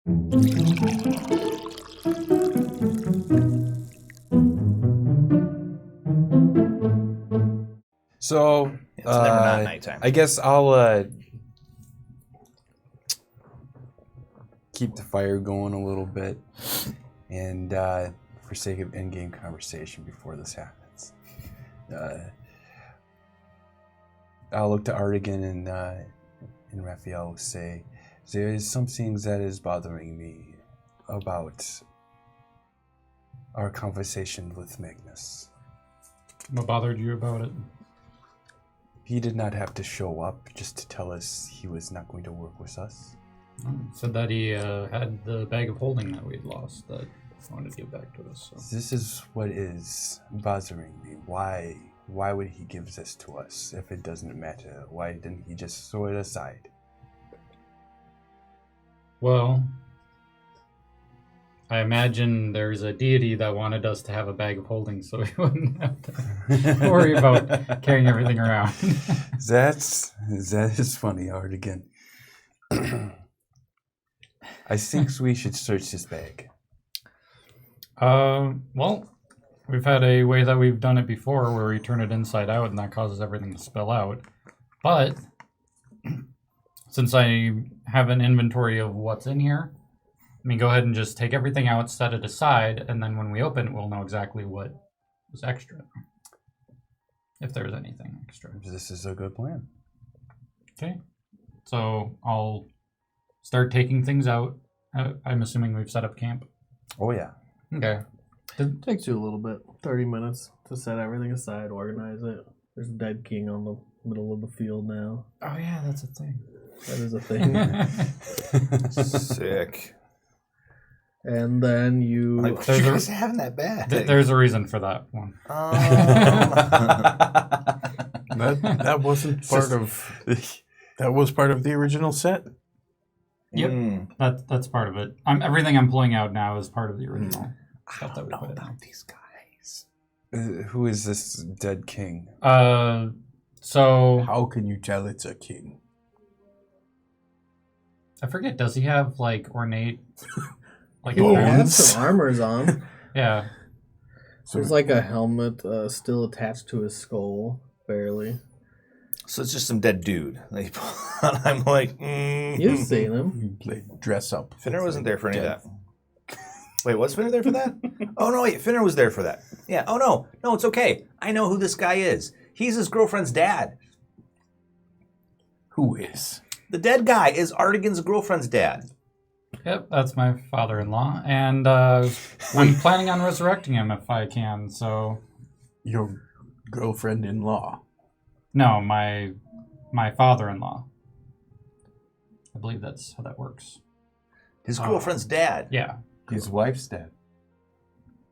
So, it's never not nighttime. I guess I'll keep the fire going a little bit, and for sake of in-game conversation before this happens, I'll look to Artegan and Raphael, say, there is something that is bothering me about our conversation with Magnus. What bothered you about it? He did not have to show up just to tell us he was not going to work with us. Said that he had the bag of holding that we'd lost that he wanted to give back to us. So. This is what is bothering me. Why would he give this to us if it doesn't matter? Why didn't he just throw it aside? Well, I imagine there's a deity that wanted us to have a bag of holding so we wouldn't have to worry about carrying everything around. That is funny, Artegan. I think we should search this bag. Well, we've had a way that we've done it before where we turn it inside out and that causes everything to spill out. But since I have an inventory of what's in here, I mean, go ahead and just take everything out, set it aside, and then when we open it, we'll know exactly what was extra. If there's anything extra. This is a good plan. Okay. So I'll start taking things out. I'm assuming we've set up camp. Oh, yeah. Okay. It takes you a little bit, 30 minutes to set everything aside, organize it. There's a dead king on the middle of the field now. Oh, yeah, that's a thing. That is a thing. Sick. And then you... Like, what you guys having that bad? There's a reason for that one. That wasn't part of... That was part of the original set? Yep, that's part of it. Everything I'm pulling out now is part of the original stuff that we put in. About these guys. Who is this dead king? So... How can you tell it's a king? I forget, does he have, like, ornate... like he has bones? some armors on. Yeah. So there's like a helmet still attached to his skull, barely. So it's just some dead dude. Like, I'm like, You've seen him. You play dress up. Finner wasn't there for any of that. Wait, was Finner there for that? Oh, no, wait, Finner was there for that. Yeah, oh, no. No, it's okay. I know who this guy is. He's his girlfriend's dad. Who is? The dead guy is Artegan's girlfriend's dad. Yep, that's my father-in-law. And I'm planning on resurrecting him if I can, so... Your girlfriend-in-law. No, my father-in-law. I believe that's how that works. His girlfriend's dad. Yeah. His wife's dead.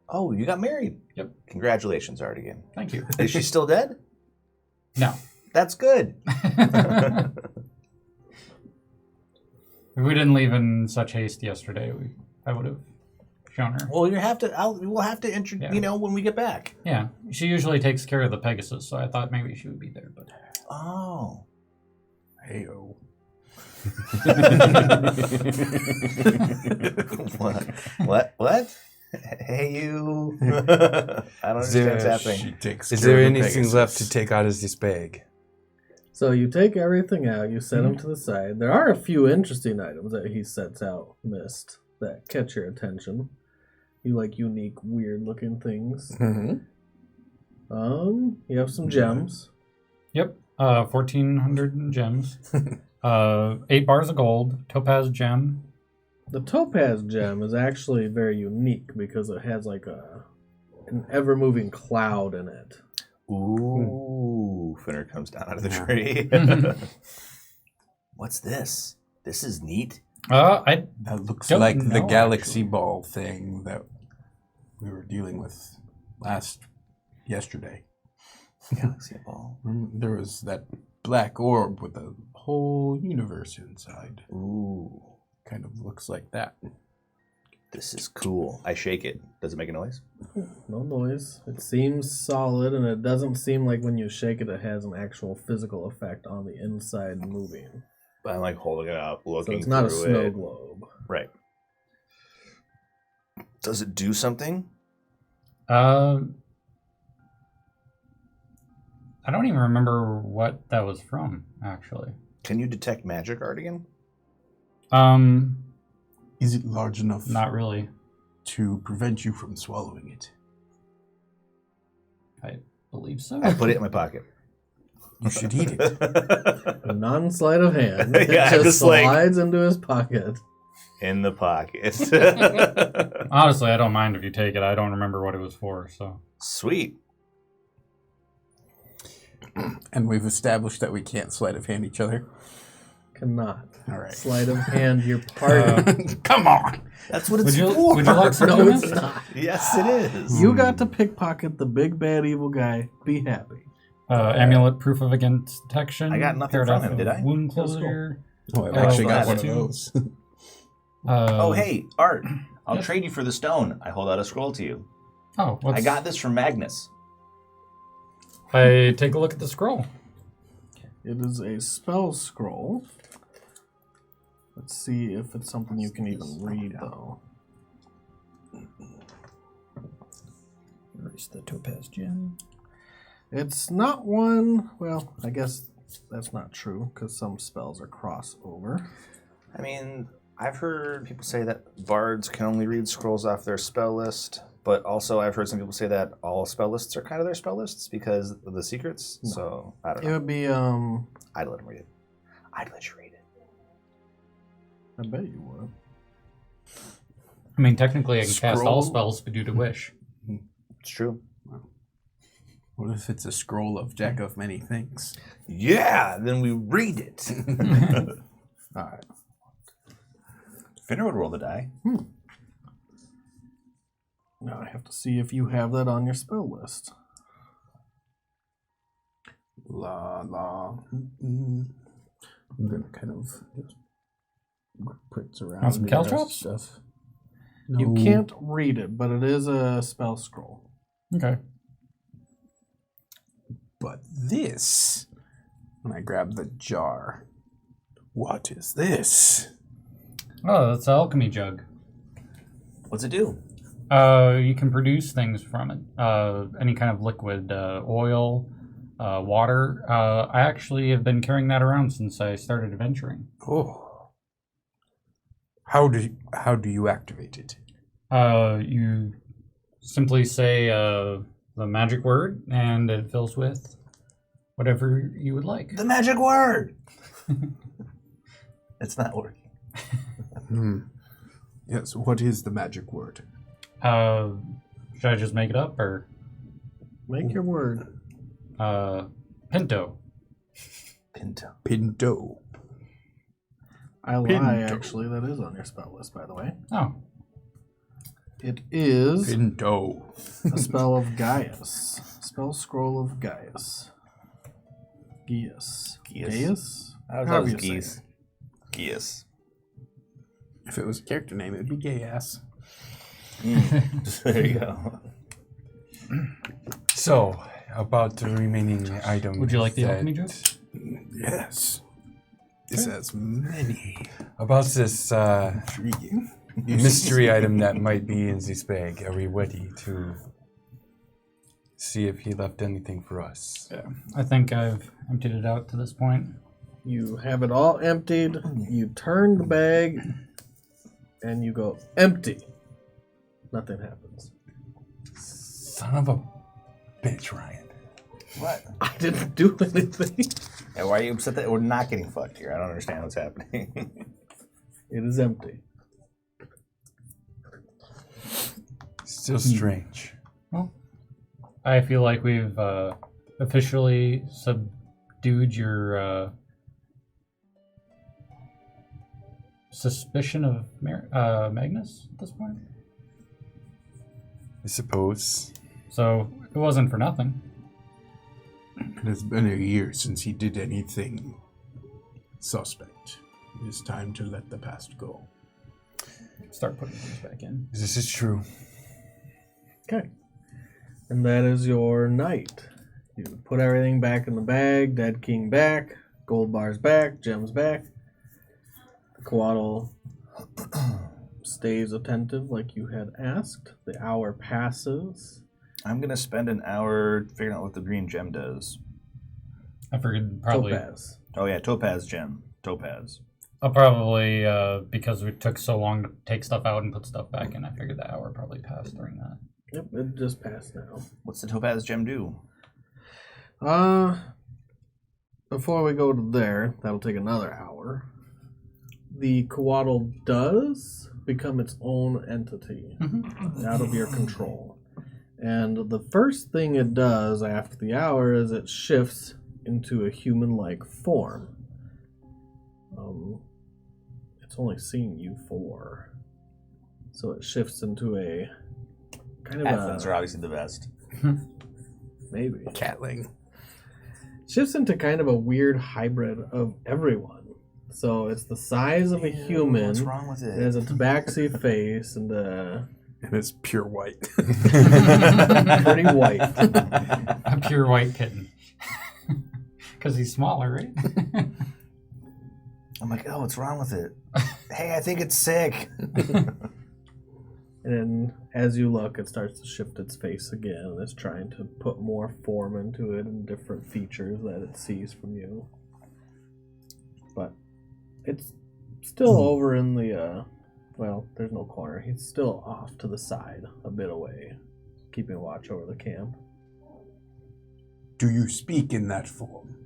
Oh, you got married. Yep. Congratulations, Artegan. Thank you. Is she still dead? No. That's good. If we didn't leave in such haste yesterday, I would have shown her. Well, we'll have to you know, when we get back. Yeah, she usually takes care of the Pegasus, so I thought maybe she would be there. But Oh. Hey-oh. What? Hey, you. I don't understand what's happening. Is there anything left to take out of this bag? So you take everything out, you set them to the side. There are a few interesting items that he sets out, Mist, that catch your attention. You like unique, weird-looking things. Mm-hmm. You have some gems. yep, 1,400 gems, 8 bars of gold, topaz gem. The topaz gem is actually very unique because it has like an ever-moving cloud in it. Ooh, Finner comes down out of the tree. What's this? This is neat. I That looks don't like the know, galaxy actually. ball thing that we were dealing with yesterday. Galaxy ball. There was that black orb with a whole universe inside. Ooh, Kind of looks like that. this is cool. I shake it. Does it make a noise? No noise. It seems solid, and it doesn't seem like when you shake it, it has an actual physical effect on the inside moving. I'm like holding it up, So looking it's not a through snow it. globe. Right. Does it do something? I don't even remember what that was from, actually. Can you detect magic, Artegan? Is it large enough Not really. to prevent you from swallowing it? I believe so. I put it in my pocket. You should eat it. A non-sleight of hand. Yeah, It just just like- slides into his pocket. In the pocket. Honestly, I don't mind if you take it. I don't remember what it was for, so. Sweet. And we've established that we can't sleight of hand each other. Cannot. All right. Sleight of hand your partner. Come on. That's what Would you like some no, donuts? it's not. Yes, it is. You got to pickpocket the big bad evil guy. Be happy. Amulet, proof of against detection. I got nothing from him, did I? Wound Let's go. closure. Oh, I've actually got one of two. those. Oh, hey, Art. I'll Yes. trade you for the stone. I hold out a scroll to you. Oh, I got this from Magnus. I take a look at the scroll. It is a spell scroll. Let's see if it's something you can even read, though. Erase the topaz gem. It's not one. Well, I guess that's not true because some spells are crossover. I mean, I've heard people say that bards can only read scrolls off their spell list, but also I've heard some people say that all spell lists are kind of their spell lists because of the secrets. No. So, I don't It know. would be I'd let him read it. I'd let you read it. I bet you would. I mean, technically, I can cast all Scroll. spells due to wish. It's true. What if it's a scroll of Jack of many things? Yeah, then we read it. All right. Finner would roll the die. Now I have to see if you have that on your spell list. La la. I'm gonna kind of just put around. Want some the rest caltrops? stuff. You No. can't read it, but it is a spell scroll. Okay. But this, when I grab the jar, what is this? Oh, that's an alchemy jug. What's it do? You can produce things from it. Any kind of liquid, oil, water. I actually have been carrying that around since I started adventuring. Oh, how do you activate it? You simply say the magic word, and it fills with whatever you would like. The magic word! It's not working. Yes. What is the magic word? Should I just make it up, or Make your word. Pinto? Pinto. Pinto. I lie, Pinto. actually. That is on your spell list, by the way. Oh, It is Pinto. a spell of Gaius. Spell scroll of Gaius. Gaius. Geas. I was However always you say geese. it. Geas. If it was a character name, it'd be gay ass. There you go. So, about the remaining items. would you like the that- alchemy jug? Yes. This has many. About this Intriguing. mystery item that might be in this bag, are we ready to see if he left anything for us? Yeah, I think I've emptied it out to this point. You have it all emptied. You turn the bag, and you go empty. Nothing happens. Son of a bitch, Ryan. What? I didn't do anything. And why are you upset that we're not getting fucked here? I don't understand what's happening. It is empty. Still strange. Well, I feel like we've officially subdued your suspicion of Magnus at this point. I suppose. So it wasn't for nothing. It has been a year since he did anything suspect. It is time to let the past go. Start putting things back in. This is true. Okay. And that is your night. You put everything back in the bag, dead king back, gold bars back, gems back. The coatl stays attentive like you had asked. The hour passes. I'm going to spend an hour figuring out what the green gem does. I figured probably. Topaz. Oh, yeah, topaz gem. Topaz. I'll probably, because we took so long to take stuff out and put stuff back in, I figured the hour probably passed during that. Yep, it just passed now. What's the topaz gem do? Before we go to there, that'll take another hour. The coatl does become its own entity, out of your control. And the first thing it does after the hour is it shifts into a human-like form. It's only seen you 4. So it shifts into a kind of Halflings are obviously the best. maybe. Catling. Shifts into kind of a weird hybrid of everyone. So it's the size of a human. What's wrong with It has a tabaxi face and And it's pure white. pretty white. A pure white kitten. Because he's smaller, right? I'm like, oh, what's wrong with it? Hey, I think it's sick. And as you look, it starts to shift its face again. And it's trying to put more form into it and different features that it sees from you. But it's still over in the, well, there's no corner. He's still off to the side, a bit away, keeping watch over the camp. Do you speak in that form?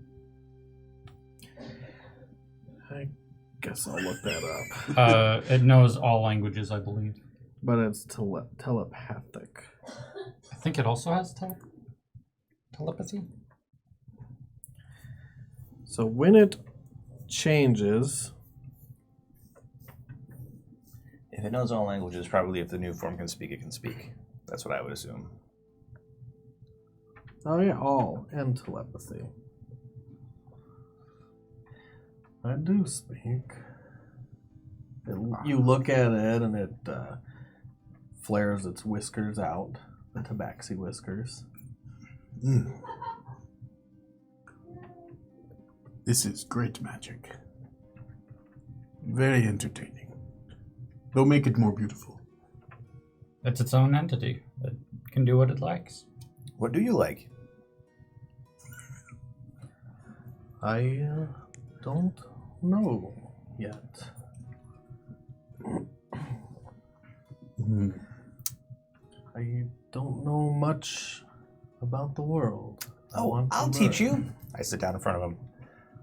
I guess I'll look that up. It knows all languages, I believe. But it's telepathic. I think it also has telepathy. So when it changes, If it knows all languages, probably if the new form can speak, it can speak. That's what I would assume. oh yeah, all and telepathy. I do speak. You look at it and it flares its whiskers out, the tabaxi whiskers. This is great magic. Very entertaining. They'll make it more beautiful. It's its own entity. It can do what it likes. What do you like? I don't know yet. I don't know much about the world. Oh, I'll teach you. I sit down in front of him.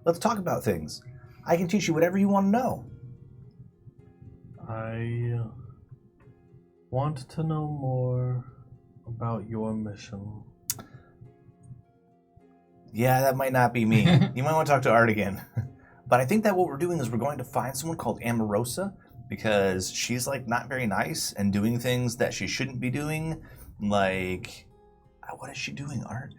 Let's talk about things. I can teach you whatever you want to know. I want to know more about your mission. Yeah, that might not be me. You might want to talk to Artegan. But I think that what we're doing is we're going to find someone called Amorosa, because she's like not very nice and doing things that she shouldn't be doing. Like, what is she doing, Art?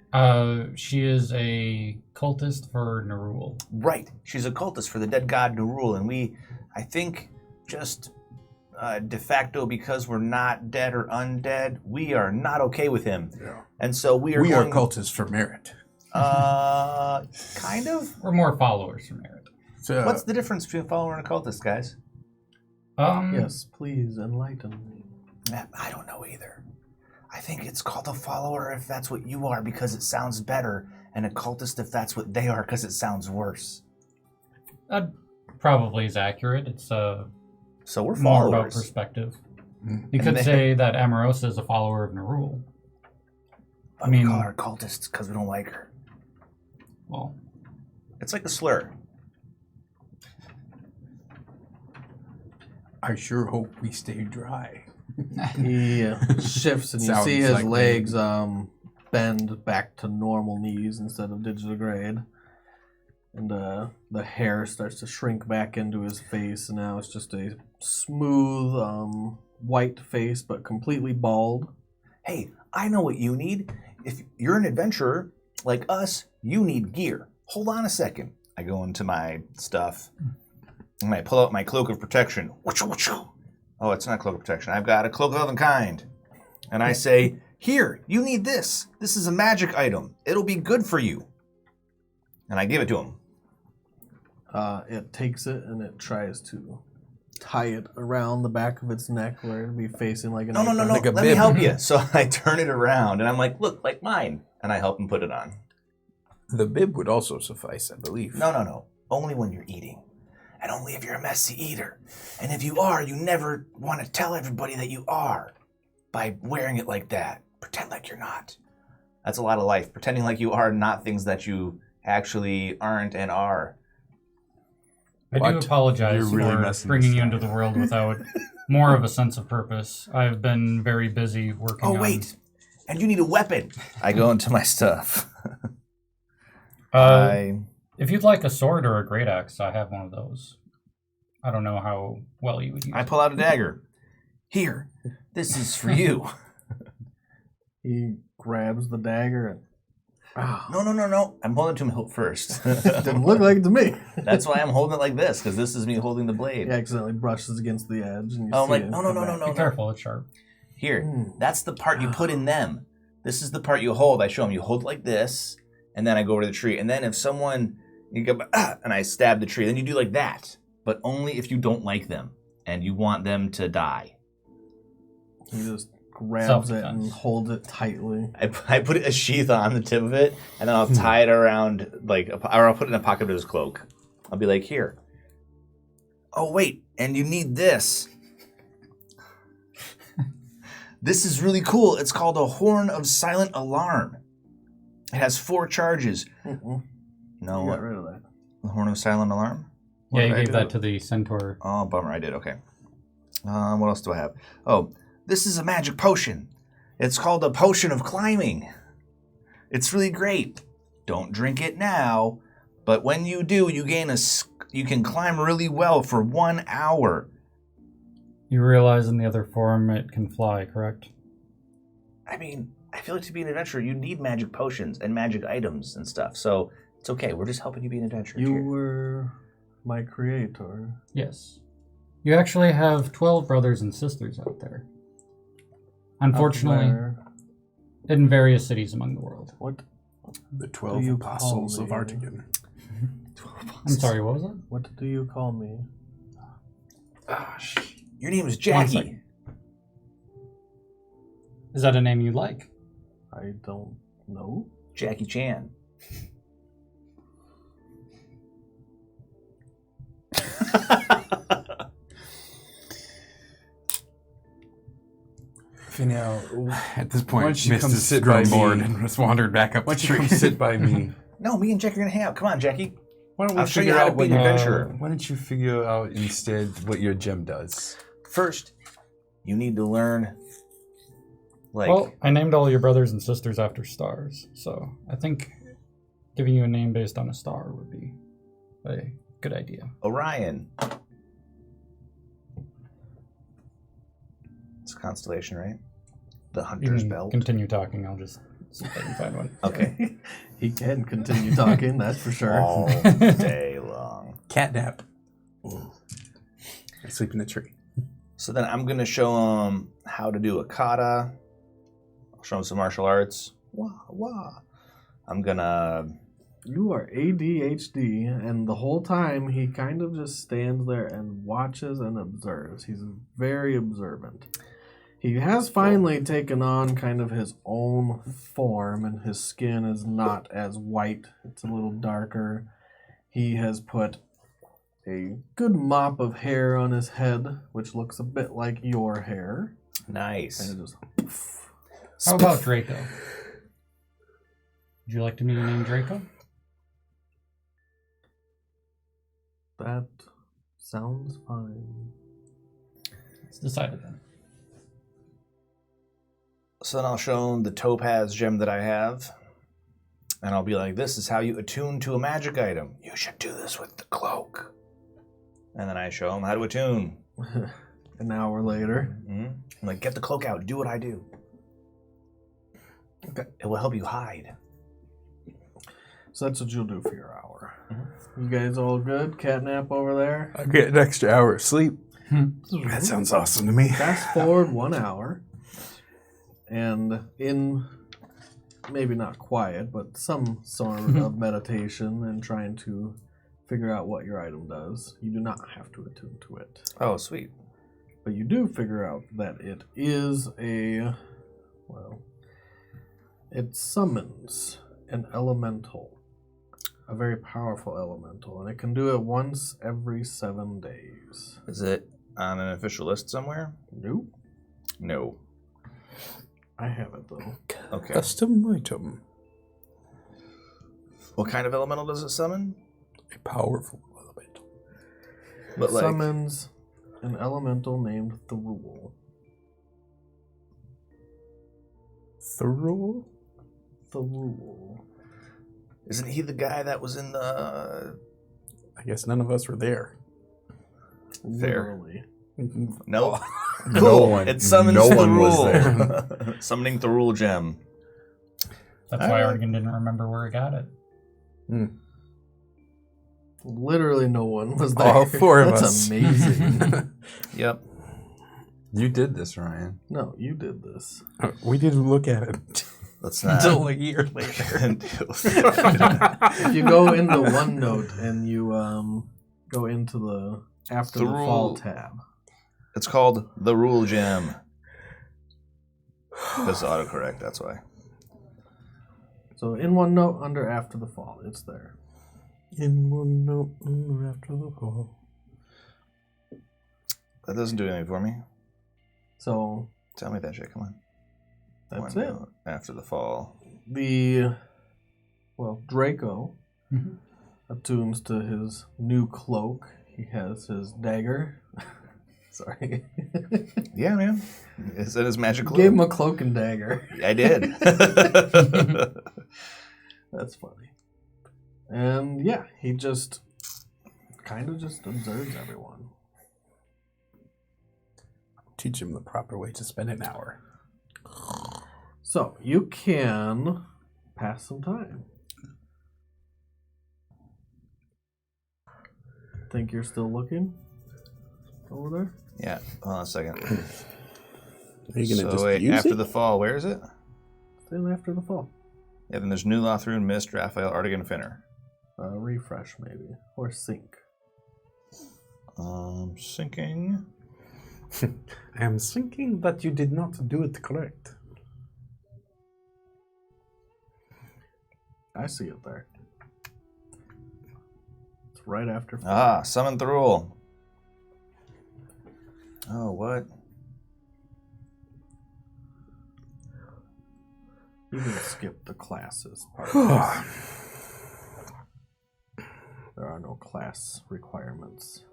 She is a cultist for Nerull. Right. She's a cultist for the dead god Nerull, and we, I think, just de facto, because we're not dead or undead, we are not okay with him. Yeah. And so we are are cultists for merit. Kind of? We're more followers from Merit. So, What's the difference between a follower and a cultist, guys? Yes, please enlighten me. I don't know either. I think it's called a follower if that's what you are because it sounds better, and a cultist if that's what they are because it sounds worse. That probably is accurate. It's So we're more about followers. perspective. Mm. You could they- say that Amorosa is a follower of Nerull. But I mean- we call her cultists because we don't like her. Well, It's like a slur. I sure hope we stay dry. He shifts and you Sounds see his like me. legs bend back to normal knees instead of digitigrade. And the hair starts to shrink back into his face, and now it's just a smooth white face, but completely bald. Hey, I know what you need. If you're an adventurer like us, you need gear. Hold on a second. I go into my stuff and I pull out my cloak of protection. Oh, it's not cloak of protection. I've got a cloak of unkind. And I say, here, you need this. This is a magic item. It'll be good for you. And I give it to him. It takes it and it tries to tie it around the back of its neck where it'd be facing like an No. Like a Let me bib. help you. So I turn it around, and I'm like, look, like mine. And I help him put it on. The bib would also suffice, I believe. No. Only when you're eating. And only if you're a messy eater. And if you are, you never want to tell everybody that you are by wearing it like that. Pretend like you're not. That's a lot of life. Pretending like you are not things that you actually aren't and are. I do What? apologize You're really for messing bringing this you up. into the world without more of a sense of purpose. I've been very busy working on... Oh, wait. And you need a weapon. I go into my stuff. If you'd like a sword or a great axe, I have one of those. I don't know how well you would use I it. pull out a dagger. Here. This is for you. He grabs the dagger and No. I'm holding it to him first. didn't look like it to me. That's why I'm holding it like this, because this is me holding the blade. He accidentally brushes against the edge, and you Oh, I'm see like, it no. come back. Be careful, it's sharp. Here, that's the part you put in them. This is the part you hold. I show them. You hold it like this, and then I go over to the tree. And then if someone, you go, and I stab the tree, then you do like that. But only if you don't like them, and you want them to die. He just grabs it Self-defense. and holds it tightly. I put a sheath on the tip of it, and then I'll tie it around, or I'll put it in a pocket of his cloak. I'll be like, here. Oh, wait, and you need this. This is really cool. It's called a Horn of Silent Alarm. It has 4 charges. Mm-mm. No, You what? got rid of that. The Horn of Silent Alarm? What Yeah, you did I gave do? that to the centaur. Oh, bummer, I did, okay. What else do I have? Oh, this is a magic potion. It's called a Potion of Climbing. It's really great. Don't drink it now, but when you do, you can climb really well for 1 hour. You realize in the other form it can fly, correct? I mean, I feel like to be an adventurer, you need magic potions and magic items and stuff, so it's okay. We're just helping you be an adventurer. You here. were my creator. Yes. You actually have 12 brothers and sisters out there. Unfortunately, Up there. in various cities among the world. What The do 12 you apostles call of me? Artegan. I'm sorry, what was it? What do you call me? Your name is One Jackie. second. Is that a name you like? I don't know. Jackie Chan. Finale, At this Why point, don't you missed come his sit by drum board me? and has wandered back up why the don't you tree. come sit by me? No, me and Jackie are gonna hang out. Come on, Jackie. Why don't we I'll show you figure how to out be what an you- adventurer. Why don't you figure out instead what your gem does? First, you need to learn, like, Well, I named all your brothers and sisters after stars, so I think giving you a name based on a star would be a good idea. Orion. It's a constellation, right? The You Hunter's can Belt. continue talking, I'll just see if I can find one. Okay. He can continue talking, that's for sure. All day long. Catnap. I sleep in the tree. So then I'm going to show them how to do a kata. I'll show them some martial arts. Wah, wah. I'm going to... You are ADHD, and the whole time he kind of just stands there and watches and observes. He's very observant. He has finally taken on kind of his own form, and his skin is not as white. It's a little darker. He has put a good mop of hair on his head, which looks a bit like your hair. Nice. And it just How about Draco? Would you like to meet a name Draco? that sounds fine. It's decided then. So then I'll show them the topaz gem that I have. And I'll be like, this is how you attune to a magic item. You should do this with the cloak. And then I show them how to attune. An hour later. I'm like, get the cloak out. Do what I do. Okay. It will help you hide. So that's what you'll do for your hour. You guys all good? Catnap over there? I get an extra hour of sleep. That sounds awesome to me. Fast forward 1 hour, and in maybe not quiet, but some sort of meditation and trying to figure out what your item does. You do not have to attune to it. Oh, sweet. But you do figure out that it is it summons an elemental. A very powerful elemental. And it can do it once every 7 days. Is it on an official list somewhere? Nope. No. I have it, though. Okay. Custom item. What kind of elemental does it summon? A powerful elemental. But It summons an elemental named Nerull. Thorough? Nerull. Isn't he the guy that was in the... I guess none of us were there. Fair. Literally. No. No Cool. one- It summons no the one was rule. Summoning the rule gem. That's why Artegan didn't remember where he got it. Literally no one was there. All four of That's us. amazing. Yep. You did this, Ryan. No, you did this. We didn't look at it Let's not. until a year later. If you go into OneNote and you go into the After the Fall tab. It's called the rule gem. This autocorrect, that's why. So in OneNote under After the Fall, it's there. In one note after the fall. That doesn't do anything for me. So Tell me that shit, come on. that's One it. note after the fall. Draco Mhm. attunes to his new cloak. He has his dagger. Sorry. Yeah, man. Is that his magic cloak? Gave him a cloak and dagger. I did. That's funny. And yeah, he just kind of just observes everyone. Teach him the proper way to spend an hour. So you can pass some time. Think you're still looking over there? Yeah, hold on a second. Are you gonna just wait, use after it? the fall, where is it? Then After the Fall. Yeah, then there's New Lothrun, Mist, Raphael, Artegan, Finner. Refresh maybe or sync. Syncing. I am thinking that you did not do it correct. I see it there. It's right after. Summon Nerull. Oh, what? You can skip the classes part. There are no class requirements.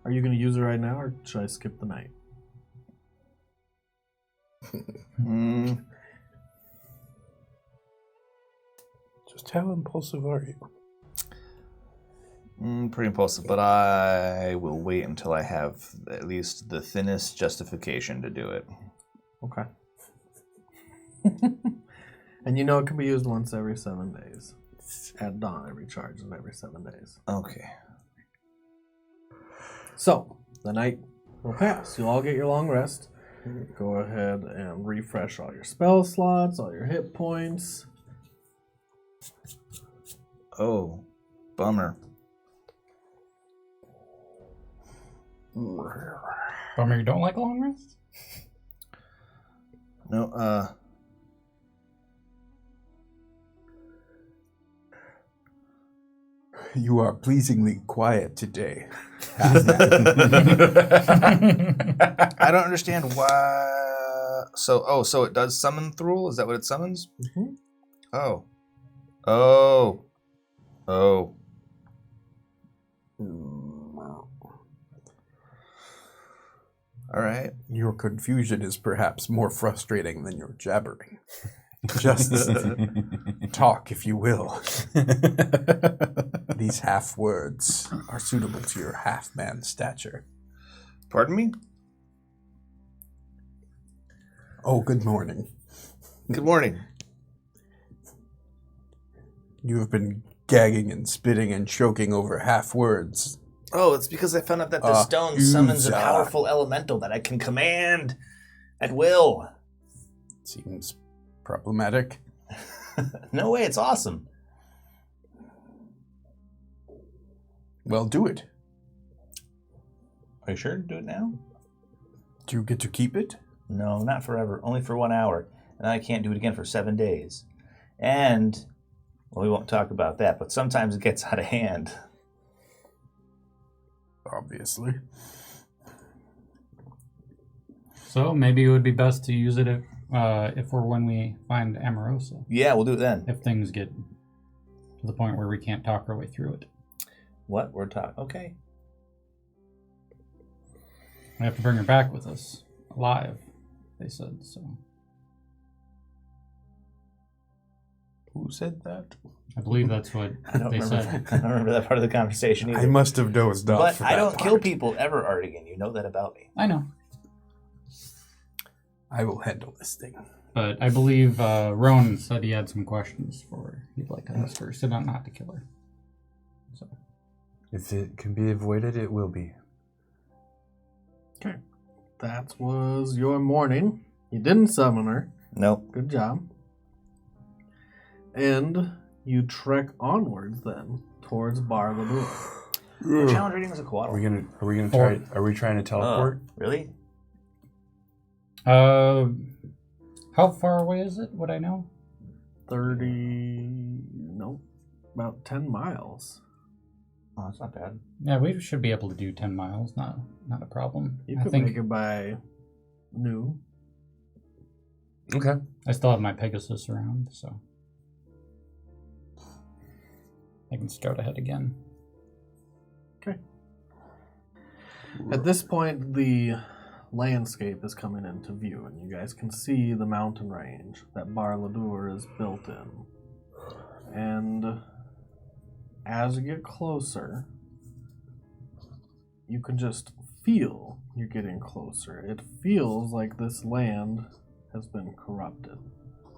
Are you going to use it right now, or should I skip the night? Just how impulsive are you? Pretty impulsive, but I will wait until I have at least the thinnest justification to do it. Okay. And you know it can be used once every 7 days. At dawn, it recharges every 7 days. Okay. So, the night will pass. You'll all get your long rest. Go ahead and refresh all your spell slots, all your hit points. Oh, bummer. Bummer you don't like long rests? No, You are pleasingly quiet today. I don't understand why. So it does summon Nerull? Is that what it summons? Mm-hmm. Oh. All right. Your confusion is perhaps more frustrating than your jabbering. Just talk, if you will. These half words are suitable to your half-man stature. Pardon me? Oh, good morning. Good morning. You have been gagging and spitting and choking over half words. Oh, it's because I found out that the stone summons a Uza. powerful elemental that I can command at will. Seems problematic. No way, it's awesome. Well, do it. Are you sure to do it now? Do you get to keep it? No, not forever. Only for 1 hour. And I can't do it again for 7 days. And, well, we won't talk about that, but sometimes it gets out of hand. Obviously. So maybe it would be best to use it if or when we find Amorosa. Yeah, we'll do it then. If things get to the point where we can't talk our way through it. What? We're talking. Okay. We have to bring her back with us. Alive, they said, so. Who said that? I believe that's what they said. I don't remember that part of the conversation either. I must have dozed off. But for I that don't part. kill people ever, Artegan. You know that about me. I know. I will handle this thing. But I believe Roan said he had some questions for her. He'd like to ask her, so not to kill her. So. If it can be avoided, it will be. Okay. That was your morning. You didn't summon her. Nope. Good job. And you trek onwards then towards Bar Ladur. What challenge rating was a quad? Are we gonna try? Are we trying to teleport? Really? How far away is it? Would I know? about 10 miles. Oh, that's not bad. Yeah, we should be able to do 10 miles. Not a problem. You I could think make it by noon. Okay. I still have my Pegasus around, so I can scout ahead again. Okay. At this point, the landscape is coming into view, and you guys can see the mountain range that Bar Ladur is built in. And as you get closer, you can just feel you're getting closer. It feels like this land has been corrupted.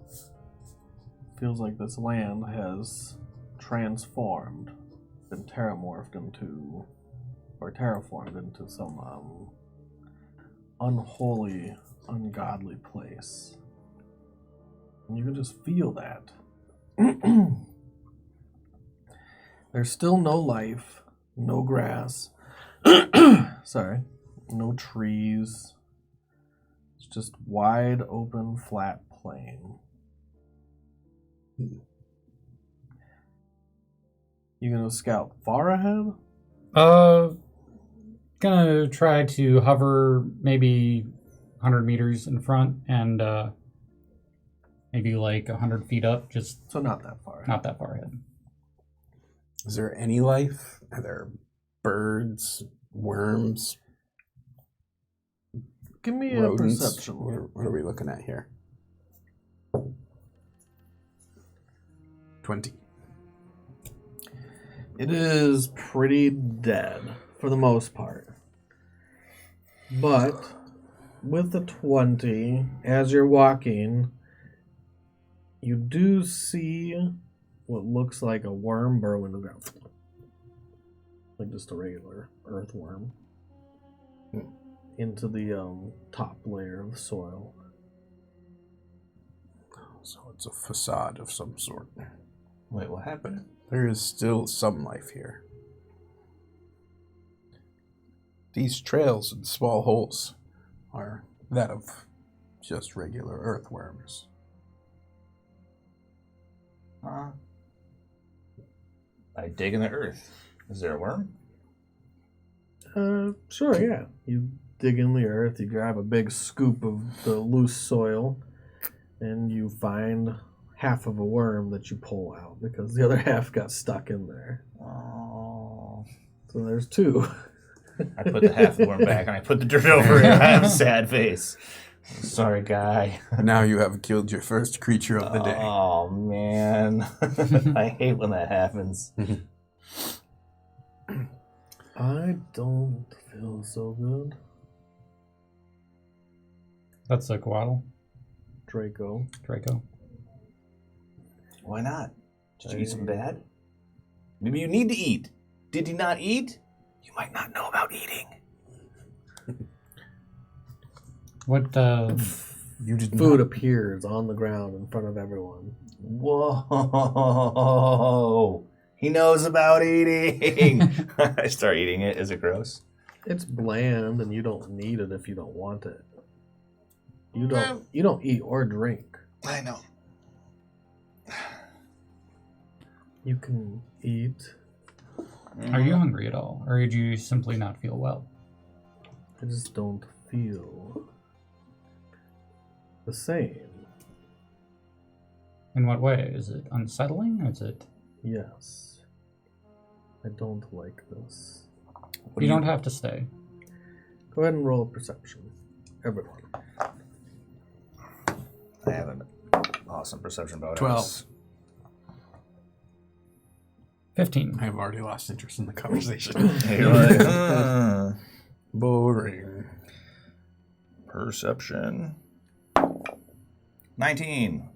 It feels like this land has transformed, been terraformed into some unholy, ungodly place. And you can just feel that. There's still no life, no grass, sorry, no trees. It's just wide open, flat plain. You gonna scout far ahead? Gonna try to hover maybe 100 meters in front and maybe like 100 feet up, just So not that far ahead. not that far ahead. Is there any life? Are there birds, worms, Give me a rodents? perception. What are we looking at here? 20. It is pretty dead for the most part. But with the 20, as you're walking, you do see what looks like a worm burrow in the ground. Like just a regular earthworm. Into the top layer of soil. So it's a facade of some sort. Wait, what happened? There is still some life here. These trails and small holes are that of just regular earthworms. I dig in the earth. Is there a worm? Sure, yeah. You dig in the earth, you grab a big scoop of the loose soil, and you find half of a worm that you pull out because the other half got stuck in there. Oh. So there's two. I put the half of the worm back and I put the dirt over it and I have a sad face. Sorry, guy. Now you have killed your first creature of the day. Oh, man. I hate when that happens. I don't feel so good. That's a Guadal, Draco. Why not? Did you eat something bad? Maybe you need to eat. Did you not eat? You might not know about eating. What You did Food not. appears on the ground in front of everyone. Whoa! He knows about eating. I start eating it. Is it gross? It's bland, and you don't need it if you don't want it. You don't eat or drink. I know. You can eat. Are you hungry at all, or did you simply not feel well? I just don't feel the same. In what way? Is it unsettling? Is it? Yes. I don't like this. You don't have to stay. Go ahead and roll a perception. Everyone. I have an awesome perception bonus. 12. 15. I have already lost interest in the conversation. Hey, you're like, Boring. perception. 19.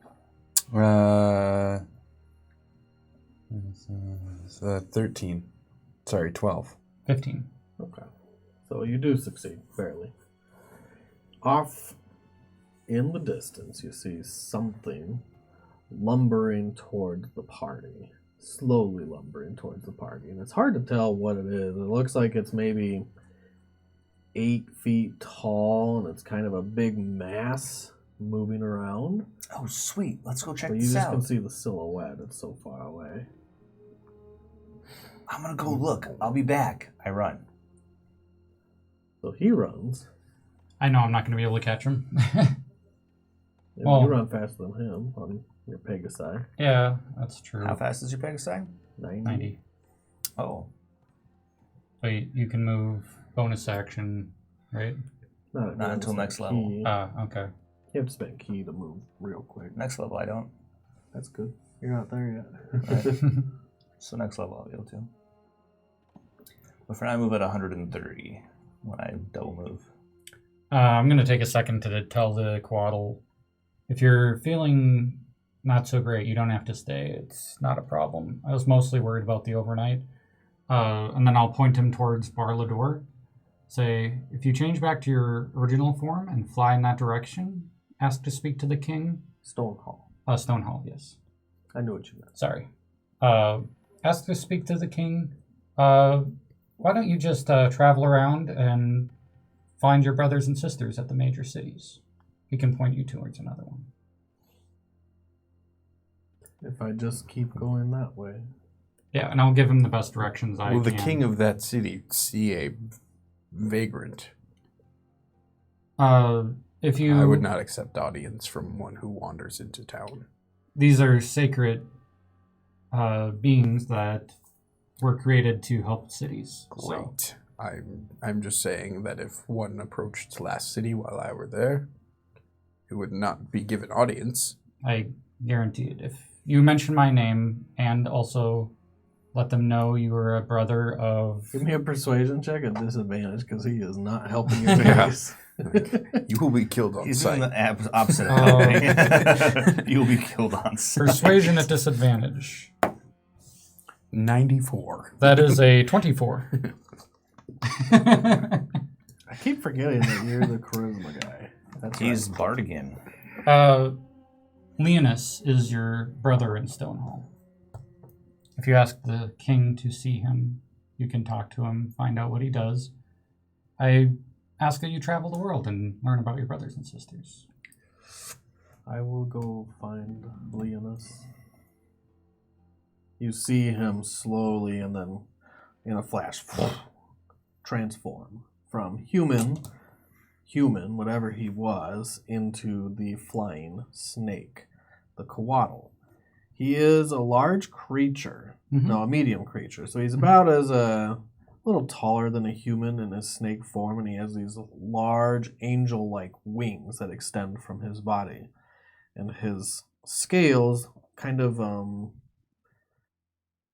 13. Sorry, 12. 15. Okay. So you do succeed, barely. Off in the distance, you see something lumbering toward the party. Slowly lumbering towards the party. And it's hard to tell what it is. It looks like it's maybe 8 feet tall, and it's kind of a big mass moving around. Oh, sweet. Let's go check But you this just out. can see the silhouette. It's so far away. I'm going to go look. I'll be back. I run. So he runs. I know I'm not going to be able to catch him. And Well- you run faster than him on your Pegasi. Yeah, that's true. How fast is your Pegasi? 90. Oh. But you can move bonus action, right? Not until next level. key. Okay. You have to spend key to move real quick. Next level, I don't. That's good. You're not there yet. Right. So next level, I'll be able to. But for now, I move at 130 when I double move. I'm going to take a second to tell the Quaddle, if you're feeling not so great, you don't have to stay. It's not a problem. I was mostly worried about the overnight. And then I'll point him towards Barlador. Say, if you change back to your original form and fly in that direction, ask to speak to the king. Stonehall. Stonehall, yes. I knew what you meant. Sorry. Ask to speak to the king. Why don't you just travel around and find your brothers and sisters at the major cities? He can point you towards another one. If I just keep going that way. Yeah, and I'll give him the best directions I Will can. the king of that city see a vagrant? If you... I would not accept audience from one who wanders into town. These are sacred beings that were created to help cities. So Great. I'm just saying that if one approached last city while I were there, it would not be given audience. I guarantee it. If you mention my name and also let them know you were a brother of... Give me a persuasion check at disadvantage because he is not helping your Yeah. case. You will be killed on He's doing sight. the opposite of Oh. that. You'll be killed on sight. Persuasion at disadvantage. 94. That is a 24. I keep forgetting that you're the charisma guy. That's He's right. Bardigan. Leonis is your brother in Stonehall. If you ask the king to see him, you can talk to him, find out what he does. I ask that you travel the world and learn about your brothers and sisters. I will go find Leonis. You see him slowly and then in a flash transform from human, whatever he was, into the flying snake, the Coatl. He is a large creature, no, a medium creature. So he's about as a little taller than a human in his snake form, and he has these large angel-like wings that extend from his body. And his scales kind of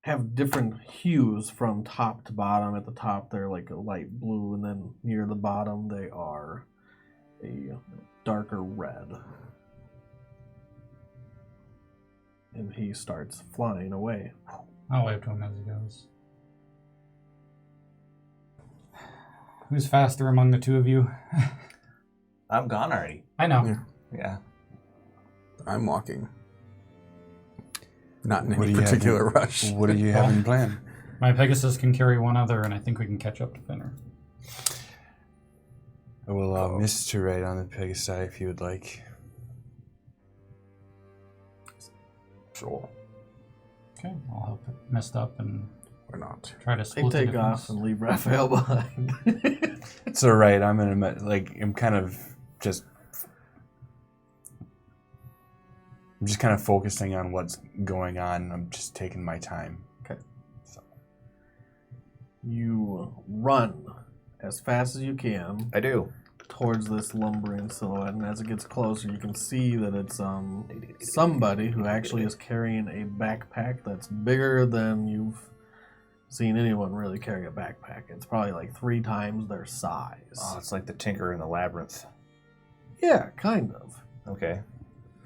have different hues from top to bottom. At the top, they're like a light blue, and then near the bottom, they are a darker red. And he starts flying away. I'll wave to him as he goes. Who's faster among the two of you? I'm gone already. I know. Yeah. Yeah. I'm walking. Not in What any do you have particular in- rush. What do you have in plan? My Pegasus can carry one other, and I think we can catch up to Finner. I will allow Miss to ride on the Pegasi if you would like. Sure. Okay, I'll help it messed up and Or not. try to They split the take difference. off and leave Raphael behind. It's all right. I'm kind of just. I'm just kind of focusing on what's going on. I'm just taking my time. You run as fast as you can I do. towards this lumbering silhouette, and as it gets closer, you can see that it's somebody who actually is carrying a backpack that's bigger than you've seen anyone really carry a backpack. It's probably like 3 times their size. Oh, it's like the Tinker in the Labyrinth. Yeah, kind of. Okay.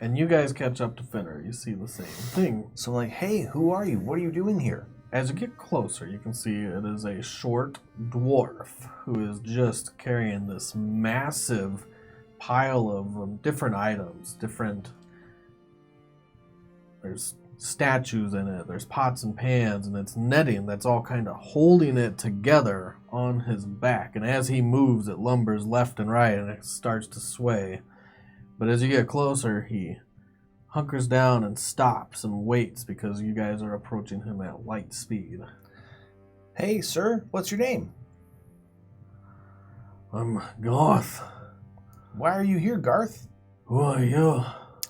And you guys catch up to Finner. You see the same thing. So like, hey, who are you? What are you doing here? As you get closer, you can see it is a short dwarf who is just carrying this massive pile of different items. There's statues in it, there's pots and pans, and it's netting that's all kind of holding it together on his back. And as he moves, it lumbers left and right, and it starts to sway. But as you get closer, he hunkers down and stops and waits because you guys are approaching him at light speed. Hey, sir, what's your name? I'm Garth. Why are you here, Garth? Who are you?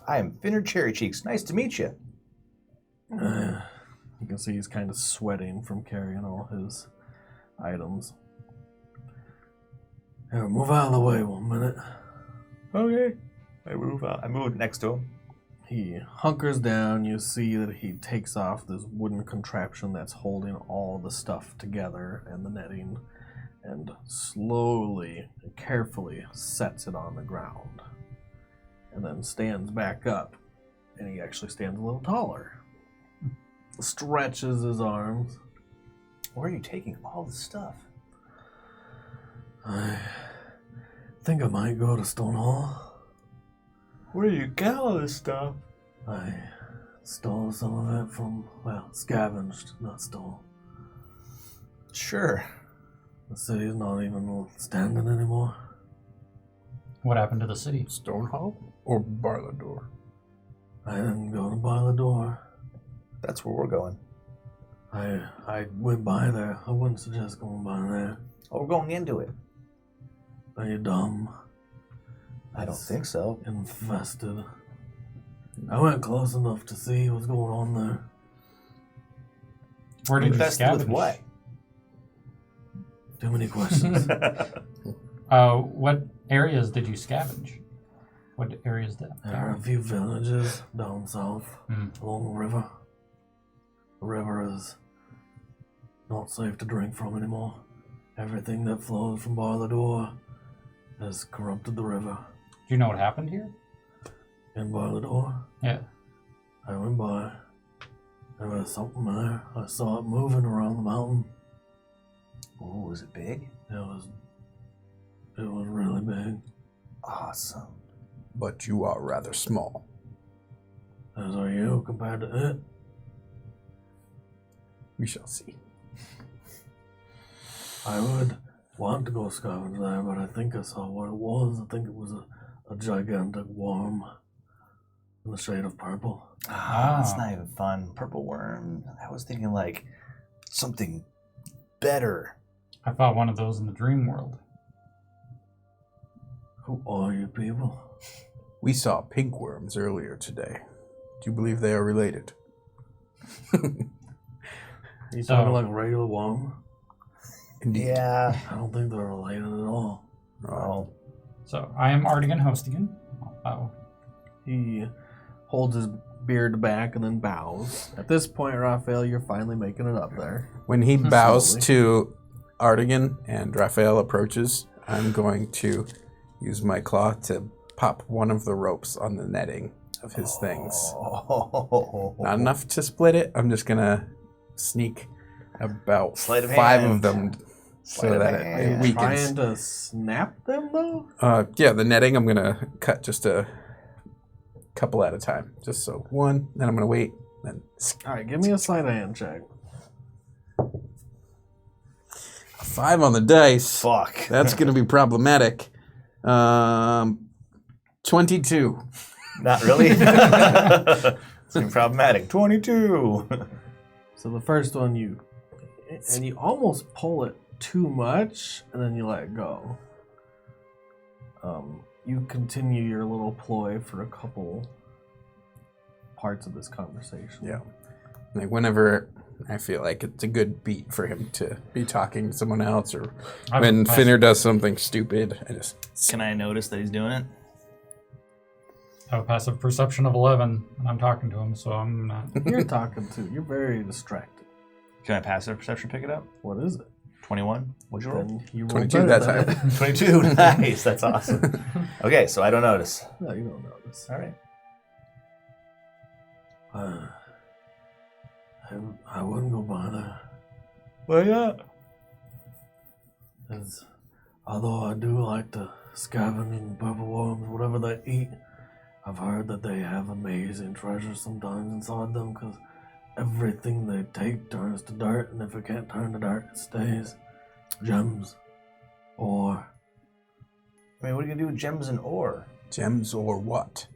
I am Finner Cherry Cheeks. Nice to meet you. You can see he's kind of sweating from carrying all his items. Here, move out of the way 1 minute. Okay. I move next to him. He hunkers down. You see that he takes off this wooden contraption that's holding all the stuff together and the netting, and slowly and carefully sets it on the ground. And then stands back up, and he actually stands a little taller. Stretches his arms. Where are you taking all the stuff? I think I might go to Stonehall. Where do you get all this stuff? I stole some of it from, scavenged, not stole. Sure. The city's not even standing anymore. What happened to the city? Stonehall or Barlador? I didn't go to by the door. That's where we're going. I went by there. I wouldn't suggest going by there. Oh, we're going into it. Are you dumb? I don't think so. Infested. I went close enough to see what's going on there. Where did you Infested scavenge? with what? Too many questions. What areas did you scavenge? What areas did? There are a few villages down south Mhm. along the river. The river is not safe to drink from anymore. Everything that flows from by the door has corrupted the river. Do you know what happened here? And by the door, Yeah. I went by. There was something there. I saw it moving around the mountain. Oh, was it big? It was really big. Awesome. But you are rather small. As are you compared to it. We shall see. I would want to go scavenge there, but I think I saw what it was. I think it was a gigantic worm in the shade of purple. That's Ah. not even fun. Purple worm. I was thinking like something better. I fought one of those in the dream world. Who are you people? We saw pink worms earlier today. Do you believe they are related? You So- talking like a regular worm? Indeed. Yeah. I don't think they're related at all. Oh. So I am Artegan Hostigan. Oh, He holds his beard back and then bows. At this point, Raphael, you're finally making it up there. When he bows Slowly. to Artegan and Raphael approaches, I'm going to use my claw to pop one of the ropes on the netting of his things. Oh. Not enough to split it. I'm just going to sneak about Sleight of 5 hand. of them Sleight so of that it hand. weakens. Trying to snap them, though? Yeah, the netting I'm going to cut just a couple at a time. Just so one, then I'm going to wait, then... All right, give me a sleight of hand check. 5 on the dice. Fuck. That's going to be problematic. 22. Not really. It's problematic. 22. So the first one you almost pull it too much, and then you let it go. You continue your little ploy for a couple parts of this conversation. Yeah. Like whenever I feel like it's a good beat for him to be talking to someone else, or when Finner does something stupid, I just... Can I notice that he's doing it? I have a passive perception of 11, and I'm talking to him, so I'm not. You're talking to. You're very distracted. Can my passive perception pick it up? What is it? 21. What'd you roll? Then you roll 22 better that than time. 22. Nice. That's awesome. Okay, so I don't notice. it. No, you don't notice. All right. I wouldn't go by there. Why not? Although I do like to scavenge and purple worms, whatever they eat, I've heard that they have amazing treasures sometimes inside them because everything they take turns to dirt, and if it can't turn to dirt, it stays. Gems. Ore. I mean, what are you going to do with gems and ore? Gems or what?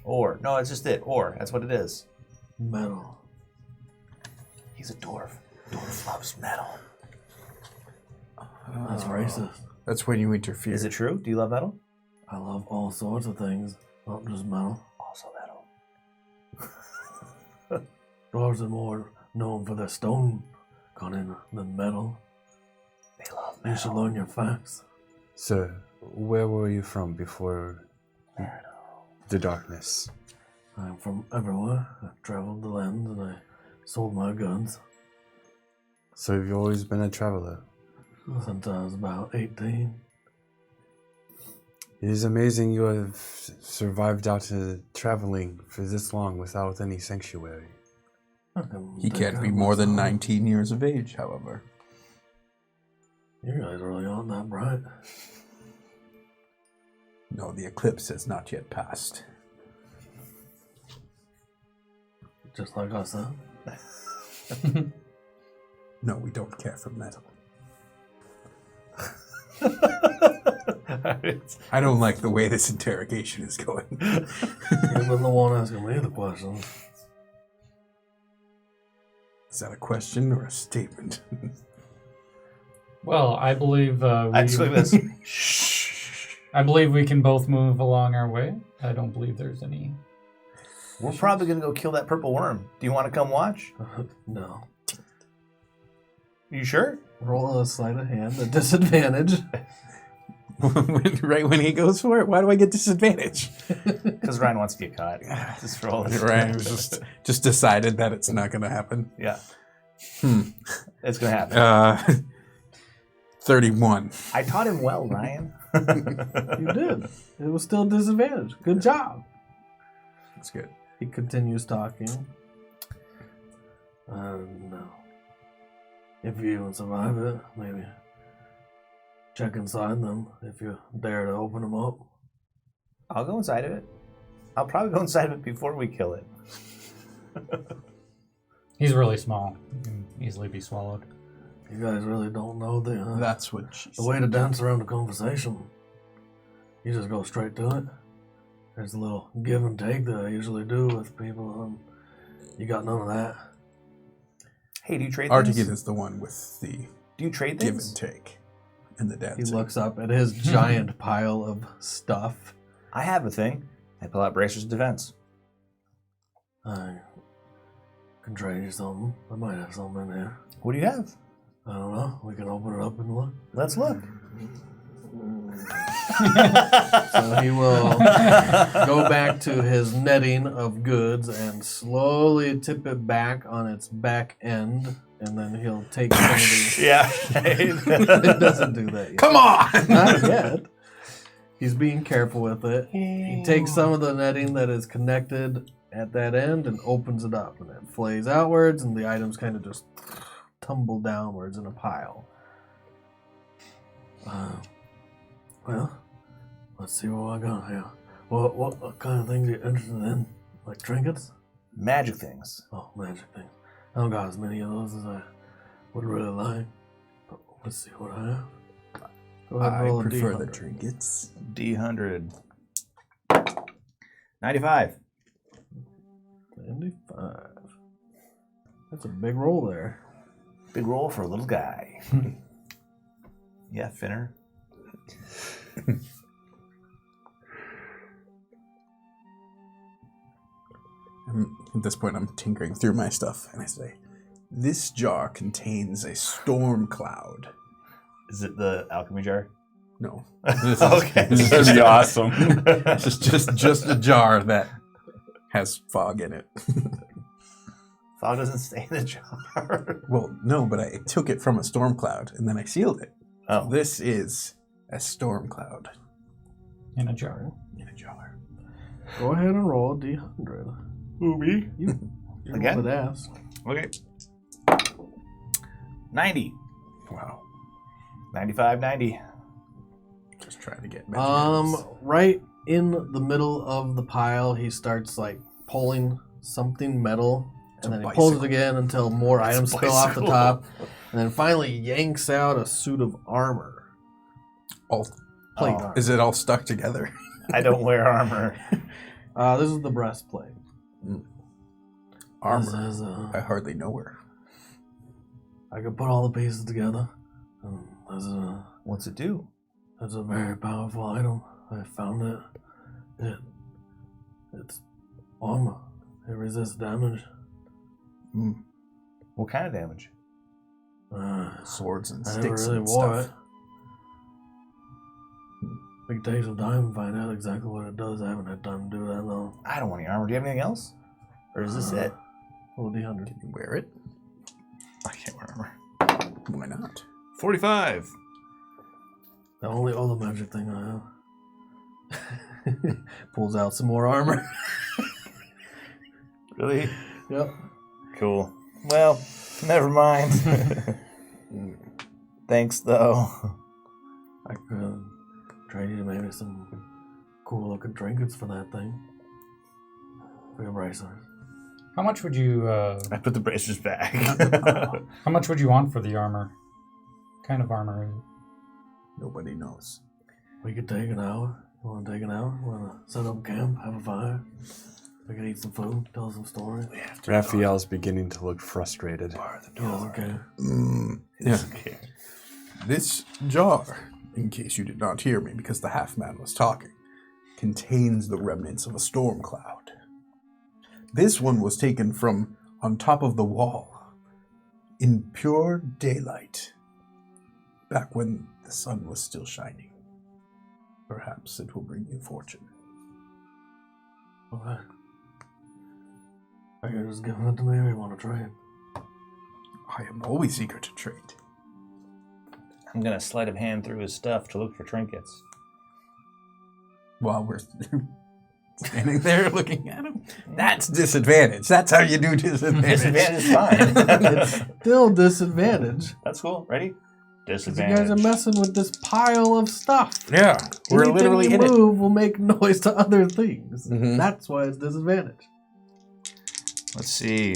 Ore. No, it's just it. Ore. That's what it is. Metal. He's a dwarf. Dwarf loves metal. That's racist. That's when you interfere. Is it true? Do you love metal? I love all sorts of things, not just metal. Also metal. Dwarves are more known for their stone cunning than metal. They love You should learn your facts. Sir, where were you from before the darkness? I'm from everywhere. I've traveled the land and I sold my goods So you've always been a traveler. since I was about 18. It is amazing you have survived out to traveling for this long without any sanctuary. He can't be more than 19 years of age, however. You guys really aren't that bright. No, the eclipse has not yet passed. Just like I said. No, we don't care for metal. I don't like the way this interrogation is going. You've been the one asking me the questions. Is that a question or a statement? Well, I believe I just look at this. I believe we can both move along our way. I don't believe there's any. We're probably going to go kill that purple worm. Do you want to come watch? No. You sure? Roll a sleight of hand at disadvantage. Right when he goes for it, why do I get disadvantage? Because Ryan wants to get caught. Just roll it. Ryan was just decided that it's not going to happen. Yeah. It's going to happen. 31. I taught him well, Ryan. You did. It was still disadvantage. Good job. That's good. He continues talking. No. If you even survive it, maybe check inside them if you dare to open them up. I'll go inside of it. I'll probably go inside of it before we kill it. He's really small. He can easily be swallowed. You guys really don't know That's what she the way to dance around a conversation. You just go straight to it. There's a little give and take that I usually do with people. You got none of that. Hey, do you trade things? Artegan is the one with the Do you trade give things? and take and the He dancing. looks up at his giant pile of stuff. I have a thing. I pull out bracers of defense. I can trade you something. I might have something in here. What do you have? I don't know. We can open it up and look. Let's look. So he will go back to his netting of goods and slowly tip it back on its back end, and then he'll take some of the... Yeah. It doesn't do that yet. Come on! Not yet. He's being careful with it. He takes some of the netting that is connected at that end and opens it up, and it flays outwards, and the items kind of just tumble downwards in a pile. Well, let's see what I got here. What kind of things are you interested in? Like trinkets? Magic things. Oh, magic things. I don't got as many of those as I would really like. But let's see what I have. Go ahead and roll I a prefer D100. the trinkets. D100. 95. 95. That's a big roll there. Big roll for a little guy. Yeah, Finner. At this point, I'm tinkering through my stuff, and I say, "This jar contains a storm cloud." Is it the alchemy jar? No, Okay. This would be awesome. this is just a jar that has fog in it. Fog doesn't stay in the jar. Well, no, but I took it from a storm cloud, and then I sealed it. Oh. This is a storm cloud In a jar. in a jar. Go ahead and roll a D100. Who, me? You Again? rolled it ass. Okay. 90. Wow. 95, 90. Just trying to get measurements. Right in the middle of the pile, he starts like pulling something metal, and then he pulls it again until more items spill off the top, and then finally yanks out a suit of armor. All, Plate Oh. armor. is it all stuck together? I don't wear armor. This is the breastplate. Armor. This is, I hardly know her. I could put all the pieces together. What's it do? It's a very powerful item. I found it. It's armor. It resists damage. What kind of damage? Swords and I never sticks really and wore stuff. it. We could take some time to find out exactly what it does. I haven't had time to do that though. I don't want any armor. Do you have anything else? Or is this it? Roll D100. Can you wear it? I can't wear armor. Why not? 45. The only other magic thing I have. Pulls out some more armor. Really? Yep. Cool. Well, never mind. Thanks, though. I could trade you maybe some cool looking trinkets for that thing. For your bracelets. How much would you I put the bracers back. how much would you want for the armor? What kind of armor is it? Nobody knows. We could take an hour. You want to take an hour? Want to set up camp, have a fire? We could eat some food, tell some stories. Raphael's beginning to look frustrated. He doesn't care. Yeah. This jar, in case you did not hear me because the half man was talking, contains the remnants of a storm cloud. This one was taken from on top of the wall in pure daylight, back when the sun was still shining. Perhaps it will bring you fortune. Okay. Are you just giving it to me or you want to trade? I am always eager to trade. I'm going to sleight of hand through his stuff to look for trinkets. While we're standing there looking at him. That's disadvantage. That's how you do disadvantage. Disadvantage is fine. Still disadvantage. That's cool. Ready? You Disadvantage. guys are messing with this pile of stuff. Yeah, we're Anything literally you in it. move will make noise to other things. Mhm. That's why it's disadvantage. Let's see.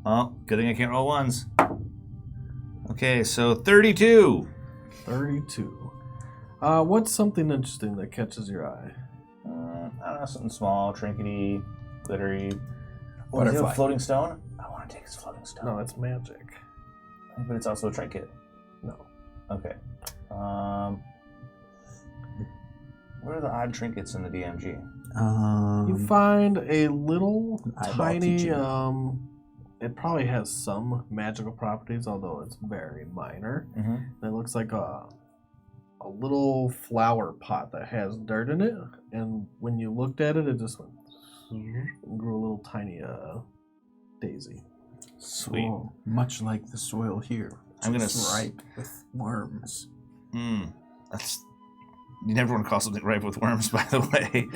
Oh, good thing I can't roll ones. Okay, so 32. 32. What's something interesting that catches your eye? I don't know, something small, trinkety, glittery. Oh, does he have a Butterfly. floating stone? I want to take his floating stone. No, it's magic. But it's also a trinket. No. Okay. What are the odd trinkets in the DMG? You find a little eyeball tiny, keychain. it probably has some magical properties, although it's very minor. Mm-hmm. It looks like a little flower pot that has dirt in it, and when you looked at it, it just went and grew a little tiny daisy. Sweet. Oh, much like the soil here. I'm gonna Just ripe with worms. That's. You never want to call something ripe with worms, by the way.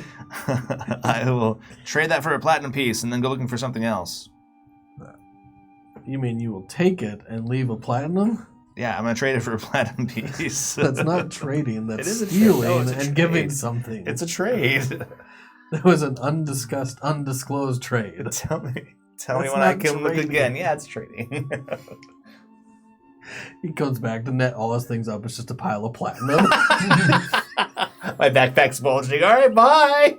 I will trade that for a platinum piece and then go looking for something else. You mean you will take it and leave a platinum? Yeah, I'm gonna trade it for a platinum piece. That's not trading. That's It is a trade. stealing No, it's a and giving trade. something. It's a trade. That was an undisclosed trade. Tell me That's when I not can look trading. again. Yeah, it's trading. He comes back to net all his things up. It's just a pile of platinum. My backpack's bulging. All right, bye.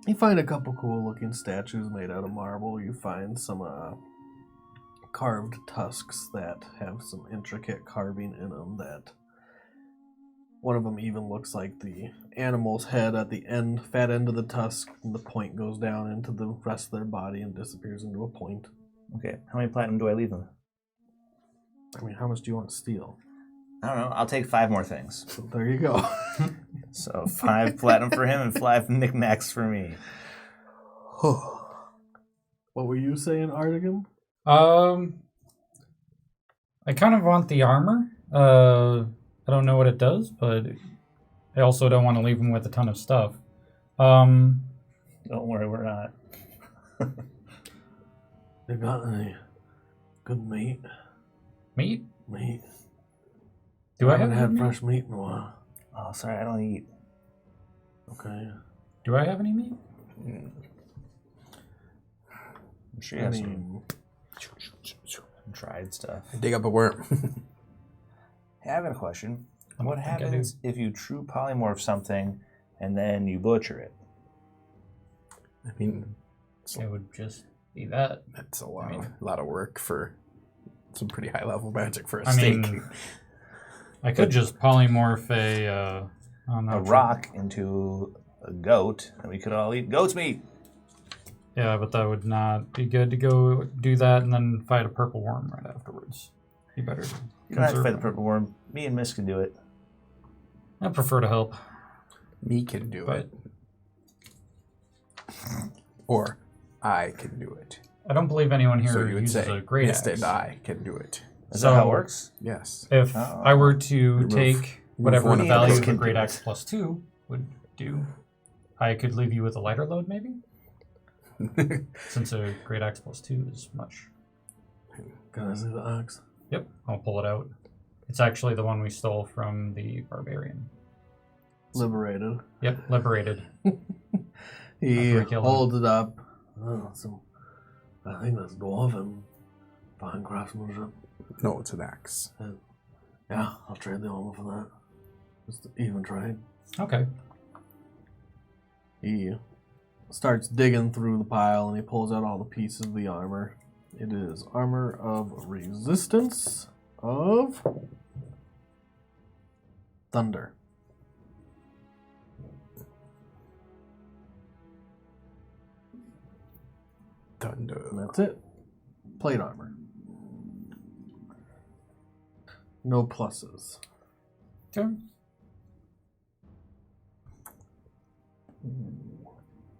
You find a couple cool looking statues made out of marble. You find some carved tusks that have some intricate carving in them. That one of them even looks like the animal's head at the end, fat end of the tusk, and the point goes down into the rest of their body and disappears into a point. Okay, how many platinum do I leave him? I mean, how much do you want to steal? I don't know. I'll take 5 more things. So there you go. So 5 platinum for him and 5 knickknacks for me. What were you saying, Artegan? I kind of want the armor. I don't know what it does, but I also don't want to leave him with a ton of stuff. Don't worry, we're not. You got any good meat? Meat? Meat. Do I haven't have had any meat? fresh meat in a while. Oh, sorry, I don't eat. Okay. Do I have any meat? I'm sure you have some dried stuff. Dig up a worm. Hey, I have a question. What think I do. happens if you true polymorph something and then you butcher it? I mean, It would just be that. that's a I mean- lot of work for some pretty high level magic for a I steak. mean, I could just polymorph a Rock into a goat, and we could all eat goat's meat. Yeah, but that would not be good to go do that and then fight a purple worm right afterwards. Be better. To You don't have to conserve fight the it. purple worm. Me and Miss can do it. I prefer to help, Me can do but it, or I can do it. I don't believe anyone here So you would uses say, a great yes, axe. and I can do it. Is that how it So- works? Yes. If Oh. I were to Remove- take whatever one the of value those of a can great do it. axe plus 2 would do, I could leave you with a lighter load, maybe? Since a great axe plus 2 is much. Can I see the axe? Yep, I'll pull it out. It's actually the one we stole from the barbarian. Liberated. Yep, liberated. He After we kill him. holds it up. Oh, I think that's dwarven. Fine craftsmanship. No, it's an axe. Yeah, I'll trade the armor for that. Just even trade. Okay. He starts digging through the pile and he pulls out all the pieces of the armor. It is armor of resistance of thunder. Thunder. And that's it. Plate armor. No pluses. Okay.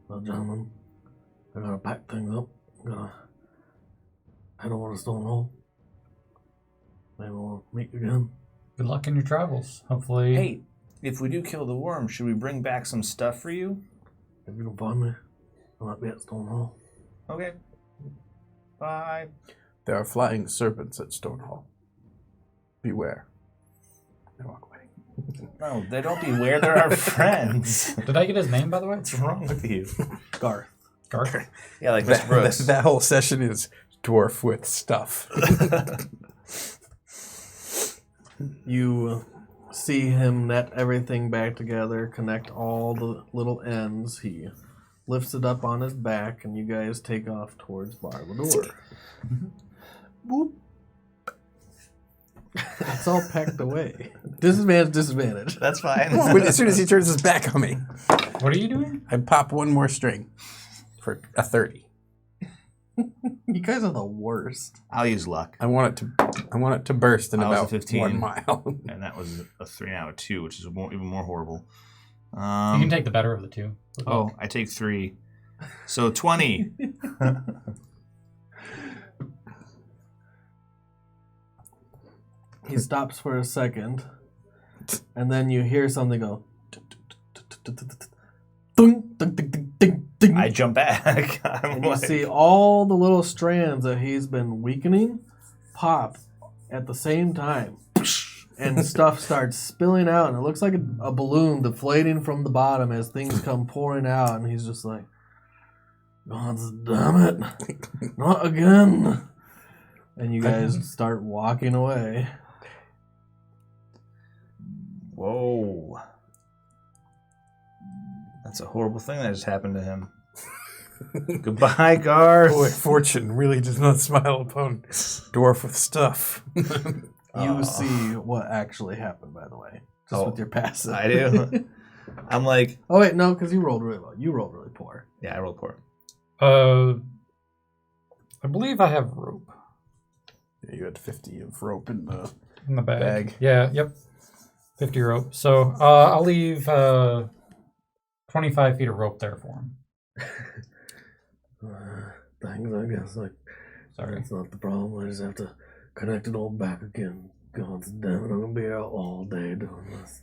Well, gentlemen, I gotta pack things up. Gotta head over to Stonehall. Maybe we'll meet again. Good luck in your travels. Hopefully. Hey, if we do kill the worm, should we bring back some stuff for you? If you don't find me, I might be at Stonehall. Okay. Bye. There are flying serpents at Stonehall. Beware. I walk away. No, they don't beware. They're our friends. Did I get his name, by the way? What's wrong with you? Garth. Garth. Yeah, like Mr. Brooks. That whole session is dwarf with stuff. You see him net everything back together, connect all the little ends. He lifts it up on his back, and you guys take off towards Bar Lador. Boop. It's all packed away. Disadvantage. That's fine. As soon as he turns his back on me, What are you doing? I pop one more string for a 30. You guys are the worst. I'll use luck. I want it to burst in I was a about 15. 1 mile. And that was a 3 out of 2, which is even more horrible. You can take the better of the two. Good luck. Oh, I take 3. So 20. He stops for a second, and then you hear something go. Ding, ding, ding, ding, ding. I jump back. And you see all the little strands that he's been weakening pop at the same time. And stuff starts spilling out, and it looks like a balloon deflating from the bottom as things come pouring out, and he's just like, God damn it, not again. And you guys start walking away. Whoa. That's a horrible thing that just happened to him. Goodbye, Garth. Boy, fortune really does not smile upon dwarf with stuff. You see what actually happened, by the way, just with your passive. I do. I'm like, oh wait, no, because you rolled really low. You rolled really poor. yeah, I rolled poor. I believe I have rope Yeah, you had 50 of rope in the in the bag. Yeah, yep. 50 rope. So I'll leave 25 feet of rope there for him. Thanks, I guess. Like, Sorry. that's not the problem. I just have to connect it all back again. God damn it, I'm gonna be out all day doing this.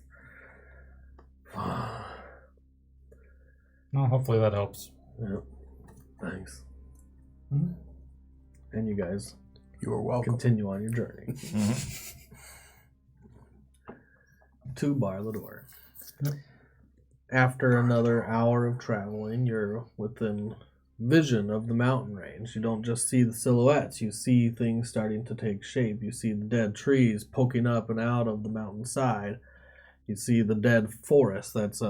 Well, hopefully that helps. Yep. Thanks. Mhm. And you guys You are welcome. continue on your journey to Bar Lador. Yep. After another hour of traveling, you're within vision of the mountain range. You don't just see the silhouettes, you see things starting to take shape. You see the dead trees poking up and out of the mountainside. You see the dead forest that's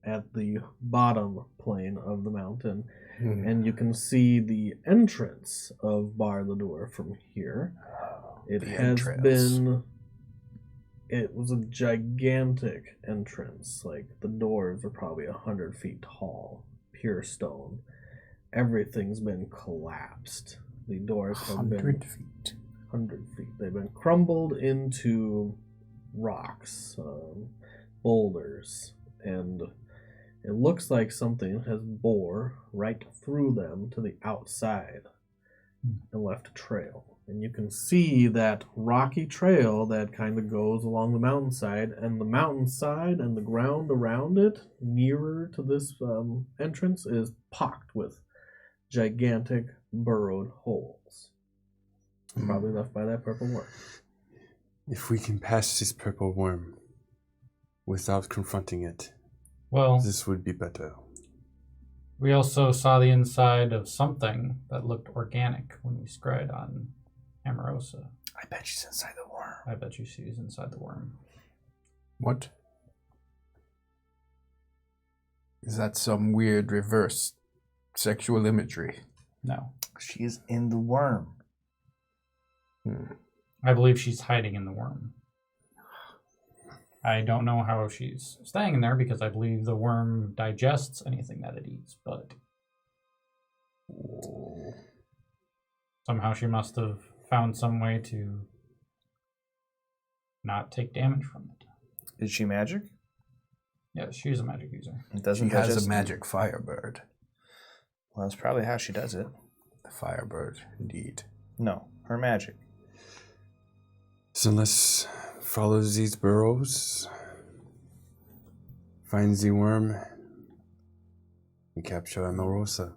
at the bottom plane of the mountain. And you can see the entrance of Bar Lador from here. It was a gigantic entrance. Like, the doors are probably 100 feet tall, pure stone. Everything's been collapsed. The doors have been 100 feet. 100 feet. They've been crumbled into rocks, boulders, and it looks like something has bore right through them to the outside and left a trail. And you can see that rocky trail that kind of goes along the mountainside, and the mountainside and the ground around it, nearer to this entrance, is pocked with gigantic burrowed holes. Probably left by that purple worm. If we can pass this purple worm without confronting it, Well, this would be better. we also saw the inside of something that looked organic when we scryed on Amorosa. I bet she's inside the worm. I bet you she's inside the worm. What? Is that some weird reverse sexual imagery? No. She is in the worm. I believe she's hiding in the worm. I don't know how she's staying in there because I believe the worm digests anything that it eats, but somehow she must have found some way to not take damage from it. Is she magic? Yeah, she's a magic user. It doesn't She has digest- a magic firebird. Well, that's probably how she does it. The firebird, indeed. No, her magic. So let's follow these burrows, find the worm, and capture Amorosa.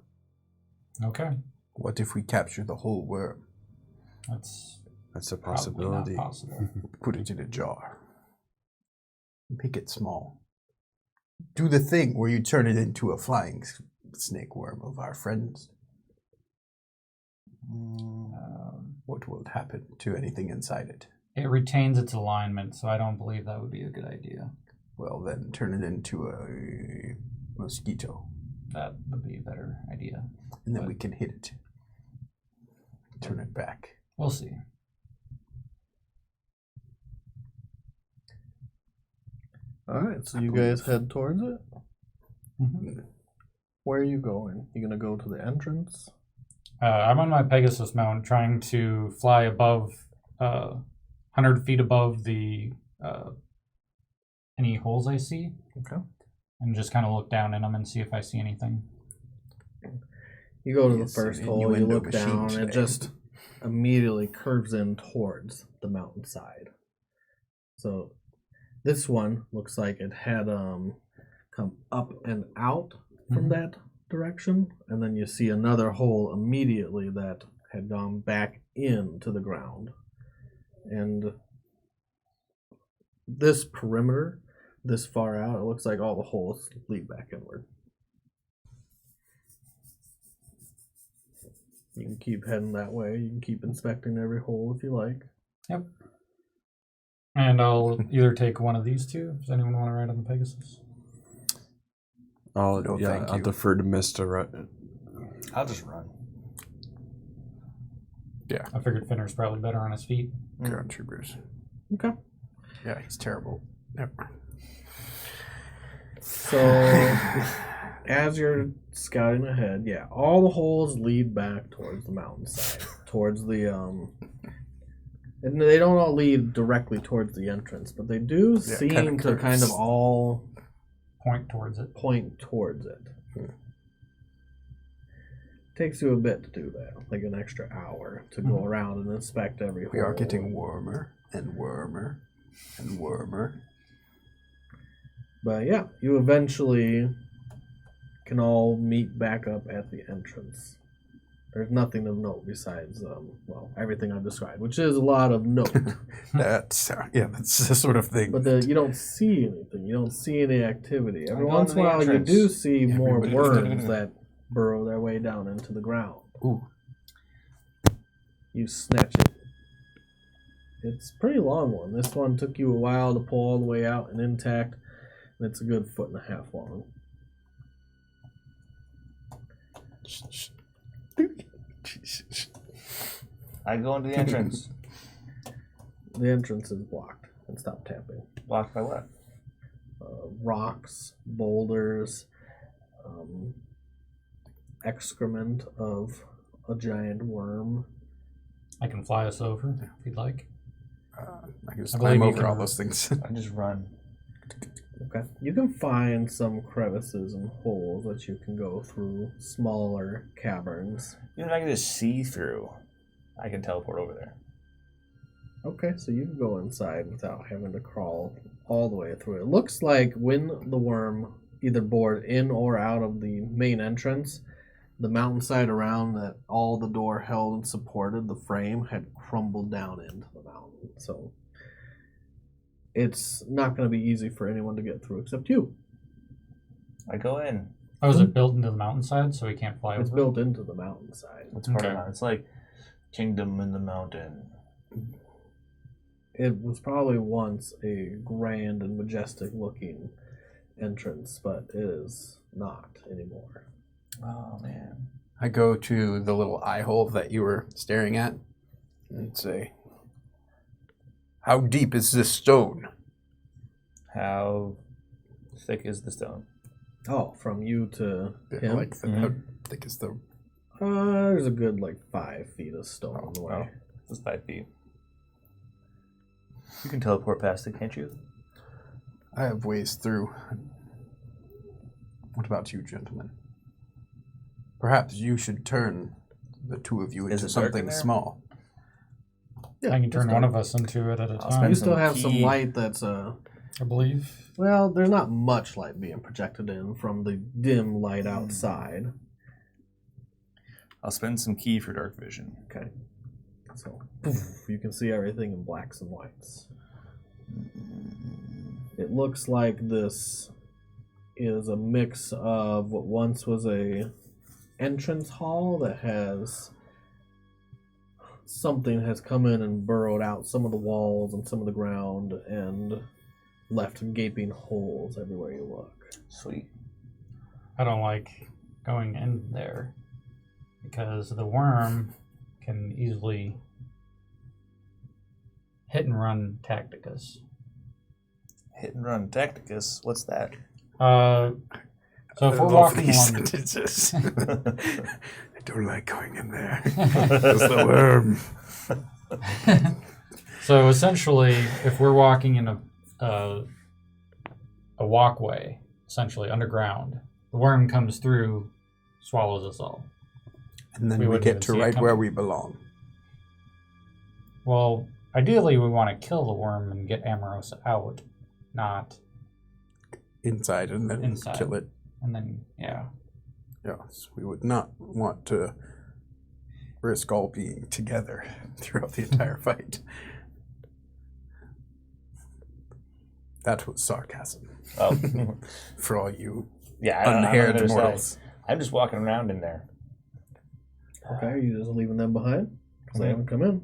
Okay. What if we capture the whole worm? That's That's a probably possibility. not possible. Put it in a jar. Make it small. Do the thing where you turn it into a flying snake worm of our friends. What will happen to anything inside it? It retains its alignment, so I don't believe that would be a good idea. Well, then turn it into a mosquito. That would be a better idea. And then But- we can hit it. Turn it back. We'll see. Alright, so I you believe- guys head towards it? Mm-hmm. Where are you going? You gonna go to the entrance? I'm on my Pegasus mount trying to fly above, 100 feet above the any holes I see. Okay. And just kind of look down in them and see if I see anything. You go to the Yes, first an hole, you innuendo look machine down, today. it just immediately curves in towards the mountainside. So this one looks like it had come up and out from Mhm. that direction, and then you see another hole immediately that had gone back into the ground. And this perimeter, this far out, it looks like all the holes lead back inward. You can keep heading that way. You can keep inspecting every hole if you like. Yep. And I'll either take one of these two. Does anyone want to ride on the Pegasus? I'll thank I'll you. defer to Mr. I'll just run. Yeah, I figured Finner's probably better on his feet. ground troopers. Okay. Yeah, he's terrible. Yep. So, as you're scouting ahead, yeah, all the holes lead back towards the mountainside, towards the and they don't all lead directly towards the entrance, but they do seem kinda to kind of curves. all Point towards it. point towards it. Takes you a bit to do that, like an extra hour to go around and inspect every hole. We are getting warmer and warmer and warmer. But yeah, you eventually can all meet back up at the entrance. There's nothing of note besides, everything I've described, which is a lot of note. That's the sort of thing. But you don't see anything. You don't see any activity. Every I'm going once to in a the while, entrance. you do see more Everybody- worms that burrow their way down into the ground. Ooh, You snatch it. It's a pretty long one. This one took you a while to pull all the way out and intact, and it's a good 1.5 feet long. I go into the entrance. The entrance is blocked, and stop tapping. Blocked by what? Rocks, boulders, excrement of a giant worm. I can fly us over if you'd like. I can just I climb believe you over can- all those things. I just run. Okay. You can find some crevices and holes that you can go through, smaller caverns. Even if I can just see through, I can teleport over there. Okay, so you can go inside without having to crawl all the way through. It looks like when the worm either bored in or out of the main entrance, the mountainside around that all the door held and supported, the frame, had crumbled down into the mountain. So it's not going to be easy for anyone to get through except you. I go in. Oh, is it built into the mountainside so we can't fly It's over? built into the mountainside. It's part of Okay. that. It's like Kingdom in the Mountain. It was probably once a grand and majestic looking entrance, but it is not anymore. Oh man. I go to the little eye hole that you were staring at and say, "How deep is this stone?" How thick is the stone? Oh, from you to him? Like how thick is the? There's a good 5 feet of stone on the way. Oh, it's 5 feet. You can teleport past it, can't you? I have ways through. What about you, gentlemen? Perhaps you should turn the two of you Is into it dark in something there? small. I can turn it's one dark. of us into it at a I'll time, You spend still some have some key. light that's I believe. well, there's not much light being projected in from the dim light Hmm. outside. I'll spend some key for dark vision. Okay. So poof, you can see everything in blacks and whites. It looks like this is a mix of what once was a entrance hall that has something has come in and burrowed out some of the walls and some of the ground and left gaping holes everywhere you look. Sweet. I don't like going in there because the worm can easily hit and run tacticus. Hit and run Tacticus. What's that? So if we're Love walking these along, sentences. I don't like going in there. It's the worm. so essentially, if we're walking in a walkway, essentially underground, the worm comes through, swallows us all. And then We we wouldn't get even to see it right where coming. we belong. Well, ideally, we want to kill the worm and get Amorosa out, not Inside and then Inside. kill it. and then yeah. Yes, we would not want to risk all being together throughout the entire fight. That was sarcasm. Oh. For all you Yeah, I don't know unhaired what to say. mortals. I'm just walking around in there. Okay, are you just leaving them behind? Because they haven't come in.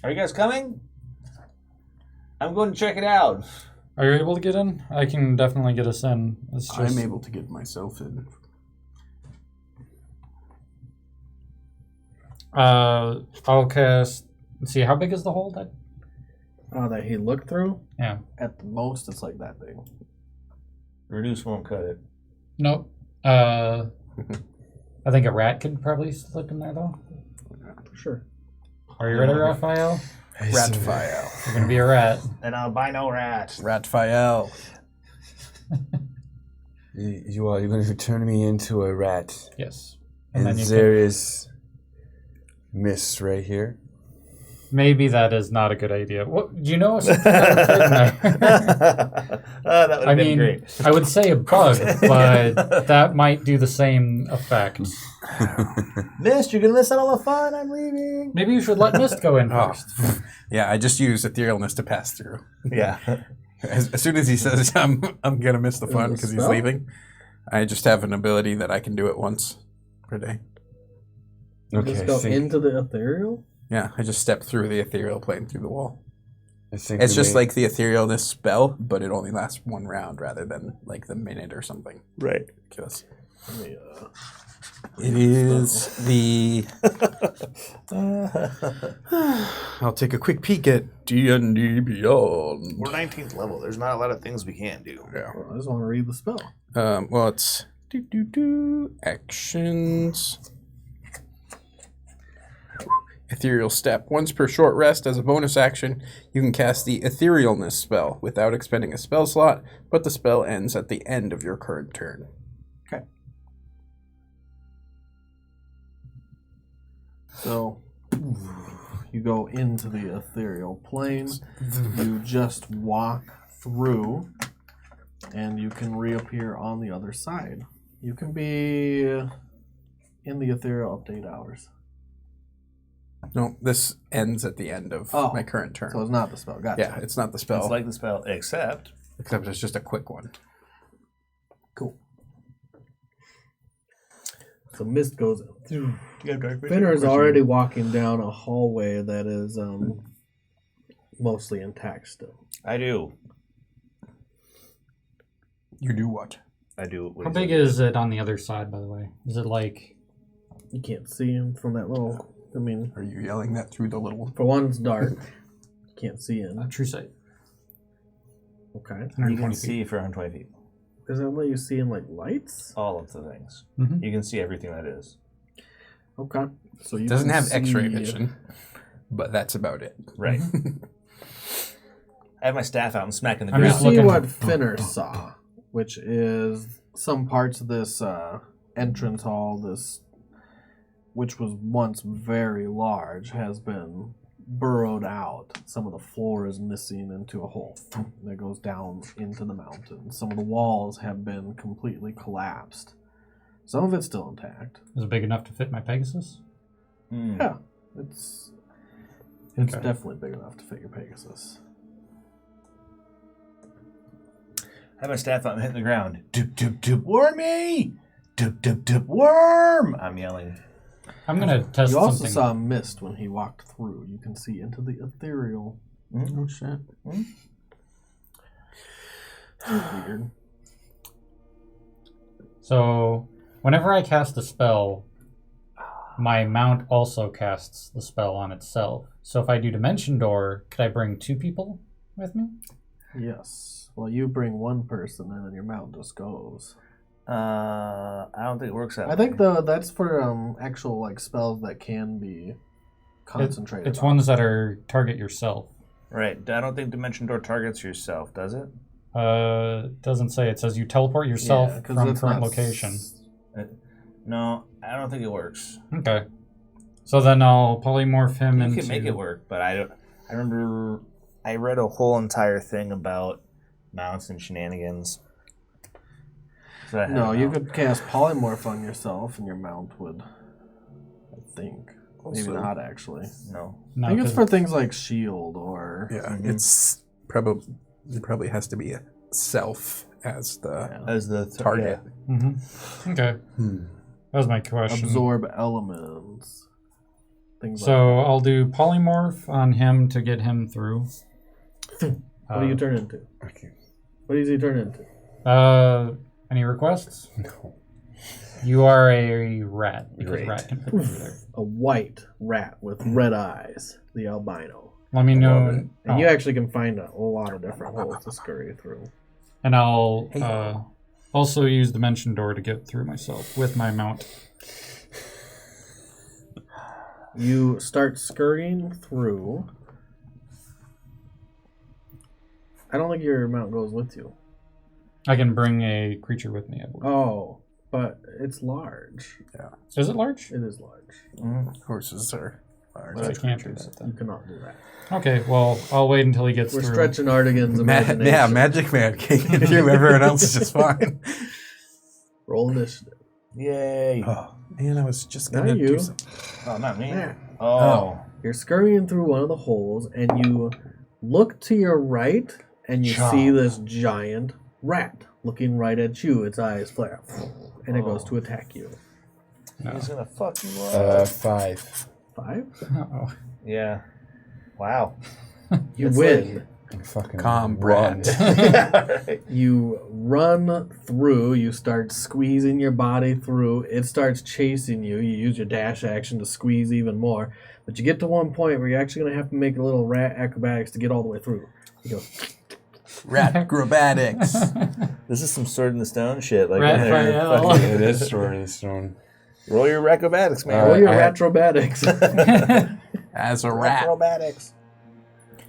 Are you guys coming? I'm going to check it out. Are you able to get in? I can definitely get us in. It's just... I'm able to get myself in. I'll cast... Let's see, how big is the hole? That he looked through? Yeah. At the most, it's like that big. Reduce won't cut it. Nope. I think a rat could probably slip in there, though. For sure. Are you ready, Raphael? Raphael. You're going to be a rat. And I'll buy no rat. Raphael. You're going to turn me into a rat. Yes. And then you there is mist right here. Maybe that is not a good idea. What, do you know something that would fit in there? That would have been great. I would say a bug, but that might do the same effect. Mist, you're going to miss out all the fun. I'm leaving. Maybe you should let Mist go in Oh. first. Yeah, I just used etherealness to pass through. Yeah. As soon as he says I'm gonna miss the fun because he's spell? leaving, I just have an ability that I can do it once per day. Okay, Just go I think, into the ethereal? Yeah, I just step through the ethereal plane through the wall. I think It's we just may- like the etherealness spell, but it only lasts one round rather than like the minute or something. Right. Ridiculous. Let me, It is the. I'll take a quick peek at D&D Beyond. We're 19th level. There's not a lot of things we can't do. Yeah. I just want to read the spell. Well, it's actions. Ethereal step. Once per short rest, as a bonus action, you can cast the Etherealness spell without expending a spell slot, but the spell ends at the end of your current turn. Okay. So, you go into the ethereal plane, you just walk through, and you can reappear on the other side. You can be in the ethereal up to 8 hours. No, this ends at the end of Oh. my current turn. So it's not the spell. Gotcha. Yeah, it's not the spell, It's like the spell, except except it's just a quick one. Cool. So mist goes. you have dark vision. Finner is already walking down a hallway that is mostly intact still. I do. You do what? I do. How big is it on the other side, by the way? Is it like... You can't see him from that little. I mean, Are you yelling that through the little... for one, it's dark. You can't see in. True sight? Okay. You 120 can feet. see for 120 feet. Does that let you see in like lights? All of the things. Mhm. You can see everything that is. Okay. So you It doesn't can have X-ray see- vision, but that's about it. Right. I have my staff out and smacking the I'm You ground. just see looking- what Finner saw, which is some parts of this entrance hall, which was once very large, has been burrowed out. Some of the floor is missing into a hole that goes down into the mountain. Some of the walls have been completely collapsed. Some of it's still intact. Is it big enough to fit my Pegasus? Hmm. Yeah, it's Okay. definitely big enough to fit your Pegasus. I have my staff out and hitting the ground. Doop, doop, doop, wormy! Doop, doop, doop, worm! I'm yelling. I'm going to test You also something. saw a mist when he walked through. You can see into the ethereal. Oh, shit. Weird. So, whenever I cast a spell, my mount also casts the spell on itself. So if I do Dimension Door, could I bring 2 people with me? Yes. Well, you bring one person and then your mount just goes. I don't think it works that way. I think that's for actual like spells that can be concentrated. It's on. ones that are target yourself. Right. I don't think Dimension Door targets yourself, does it? It doesn't say. It says you teleport yourself 'cause from it's current not location. No, I don't think it works. Okay. So then I'll polymorph him You into... can make it work, but I remember I read a whole entire thing about mounts and shenanigans. No, you could cast polymorph on yourself, and your mount would. I think. Maybe Also- not actually. No. No, I think it's 'cause- for things like shield or. Yeah, it's probably it probably has to be a self as the As the target. Okay. That was my question. Absorb elements. Things So I'll do polymorph on him to get him through. what do you turn into? Okay. What does he turn into? Any requests? No. You are a rat because Great. rat can fit over there. A white rat with red eyes, the albino. Let me know. And you actually can find a lot of different holes to scurry through. And I'll also use Dimension Door to get through myself with my mount. You start scurrying through. I don't think your mount goes with you. I can bring a creature with me, I believe. Oh, but it's large. Is it large? It is large. Horses are large. I can't do that You then. cannot do that. Okay, well, I'll wait until he gets We're through. stretching Artegan's imagination. Yeah, Magic Man can't get through. Everyone else is just fine. Roll initiative. Yay. Oh, man, I was just Not gonna you. do something. Oh, not me. Yeah. Oh. You're scurrying through one of the holes, and you look to your right, and you see this giant rat looking right at you. Its eyes flare, and it goes to attack you. He's gonna fuck you up. 5. 5? Oh. Yeah. Wow. You It's win. Fucking Calm, run. Brad. You run through. You start squeezing your body through. It starts chasing you. You use your dash action to squeeze even more. But you get to one point where you're actually going to have to make a little rat acrobatics to get all the way through. You go, Rat acrobatics. This is some Sword in the Stone shit. Like Raphael. when they're fucking- It is Sword in the Stone. roll your acrobatics, man. roll your I had- acrobatics. As a rat. Acrobatics.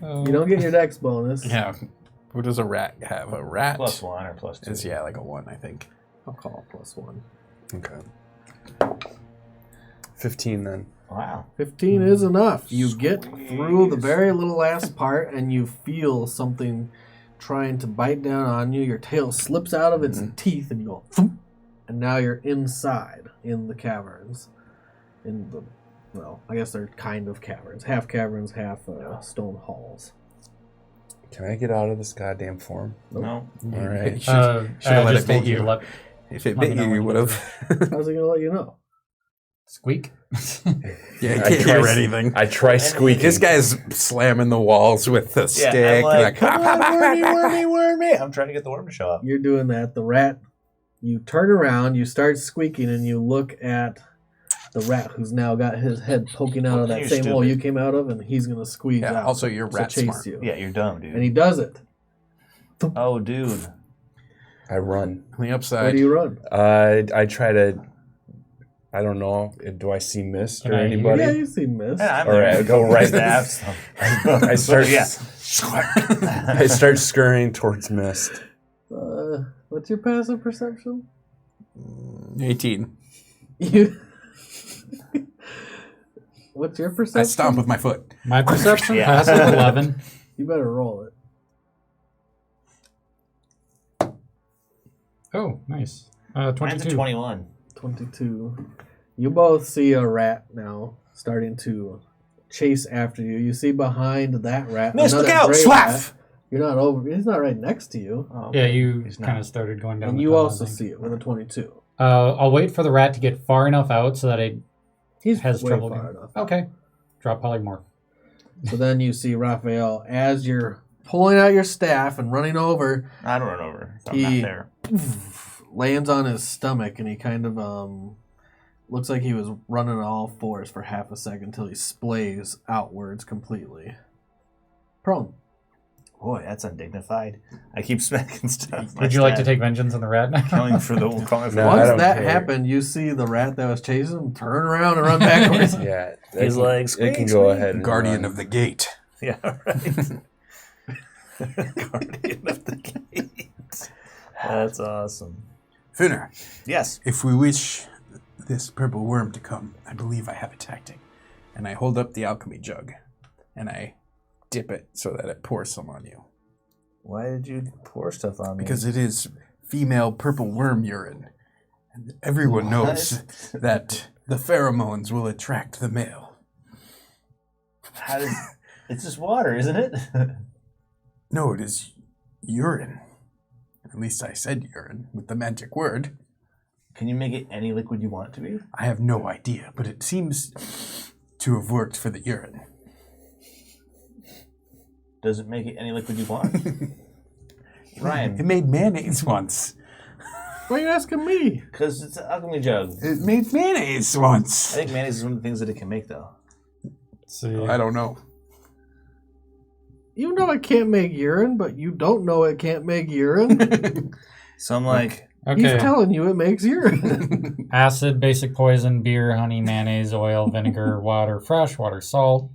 You don't get your dex bonus. Yeah. What does a rat have? A rat +1 or +2. is like a 1, I think. I'll call it +1. Okay. 15 then. Wow. 15 is enough. You get through the very little last part, and you feel something trying to bite down on you. Your tail slips out of its teeth, and you go, thump, and now you're inside in the caverns. In the, well, I guess they're kind of caverns. Half caverns, half stone halls. Can I get out of this goddamn form? No. All right. Should've I let just it bit told you you. to let If it Let bit me know you, when you you would do have. How's it going to let you know? squeak. Yeah, you I can't try hear s- anything. I try squeaking. This guy's slamming the walls with the Yeah, stick. I'm like, like, come on, wormy, wormy. I'm trying to get the worm to show up. You're doing that. The rat, you turn around, you start squeaking, and you look at the rat who's now got his head poking out of that You're same hole stupid. you came out of, and he's going to squeeze Yeah, out. also you're to rat chase smart. you. Yeah, you're dumb, dude. And he does it. Oh, dude. I run. On the Where upside, do you run? I try to. I don't know. Do I see mist Can or I hear anybody? Yeah, you see mist. Yeah, I'm All there. right, go right. Stabs. I start. Yeah. I start scurrying towards mist. What's your passive perception? 18. You. What's your perception? I stomp with my foot. My perception Yeah. passive 11. You better roll it. Oh, nice. Mine's a 22. 21. 22. You both see a rat now starting to chase after you. You see behind that rat. Miss, another look out! gray Slap! rat. You're not over. He's not right next to you. Oh, Yeah, you He's not. kind of started going down And the you tunnel, also I think. see it with a 22. I'll wait for the rat to get far enough out so that it He's has way trouble. far getting- enough. Okay. Drop polymorph. So then you see Raphael as you're pulling out your staff and running over. I don't run over. So I'm He- not there. Lands on his stomach, and he kind of looks like he was running on all fours for half a second until he splays outwards completely. Prone. Boy, that's undignified. I keep smacking stuff. Would you like to take vengeance on the rat? Killing for the calling for No, I Once don't that care. happened, you see the rat that was chasing him turn around and run backwards. Yeah. He's like, it squeak, can go squeak. ahead. And Guardian run. of the gate. Yeah, right. Guardian of the gate. That's awesome. Finner, Yes. if we wish this purple worm to come, I believe I have a tactic. And I hold up the alchemy jug, and I dip it so that it pours some on you. Why did you pour stuff on me? Because it is female purple worm urine. And everyone knows that the pheromones will attract the male. How does... It's just water, isn't it? No, it is urine. At least I said urine with the magic word. Can you make it any liquid you want it to be? I have no idea, but it seems to have worked for the urine. Does it make it any liquid you want? Ryan. It made mayonnaise once. Why are you asking me? Because it's an alchemy jug. It made mayonnaise I once. think mayonnaise is one of the things that it can make, though. Let's see. I don't know. You know it can't make urine, but you don't know it can't make urine. So I'm like, He's Okay. telling you it makes urine. Acid, basic poison, beer, honey, mayonnaise, oil, vinegar, water, fresh water, salt,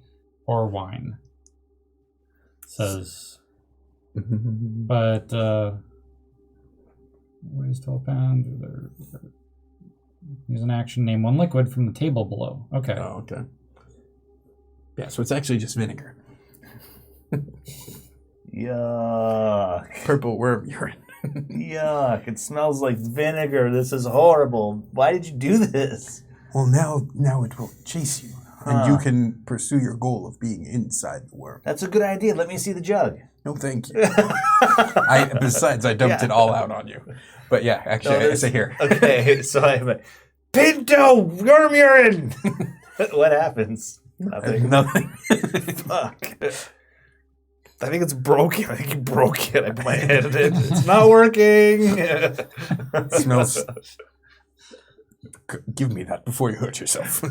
or wine. Says, but weighs 12 pounds. Use an action, name one liquid from the table below. Okay. Oh, okay. Yeah, so it's actually just vinegar. yuck. Purple worm urine. Yuck. It smells like vinegar. This is horrible. Why did you do this? Well, now it will chase you, and you can pursue your goal of being inside the worm. That's a good idea. Let me see the jug. No, thank you. Besides, I dumped it all out on you. But yeah, actually, I say here. Okay, so I'm like, Pinto, worm urine. What happens? Nothing. Nothing. Fuck. I think it's broken. I think you broke it. I put my head in it. It's not working. It smells. Give me that before you hurt yourself.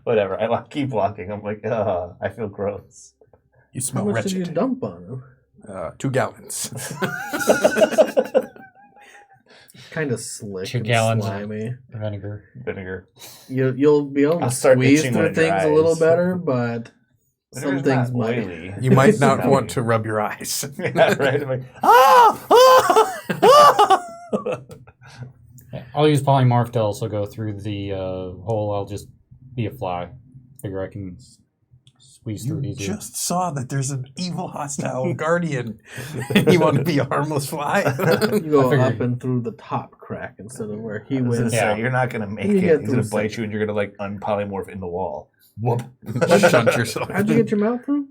Whatever. I keep walking. I'm like, I feel gross. You How smell much did you wretched. dump on him? 2 gallons. Kind of slick 2 and gallons slimy. of vinegar. Vinegar. You'll be able I'll to start squeeze itching when through it things a dries. little better, but some Vinegar's things not might. oily. You might not Smelly. want to rub your eyes. Yeah, right. I'm like, ah! Yeah, I'll use polymorph to also go through the hole. I'll just be a fly. Figure I can squeeze through it You easier. just saw that there's an evil, hostile guardian. You want to be a harmless fly? You go figured- up and through the top crack instead of where he I was gonna went. say, Yeah. you're not gonna make You it. get He's gonna through bite you, and you're gonna like unpolymorph in the wall. Whoop. Shunt yourself. How'd you get your mouth through?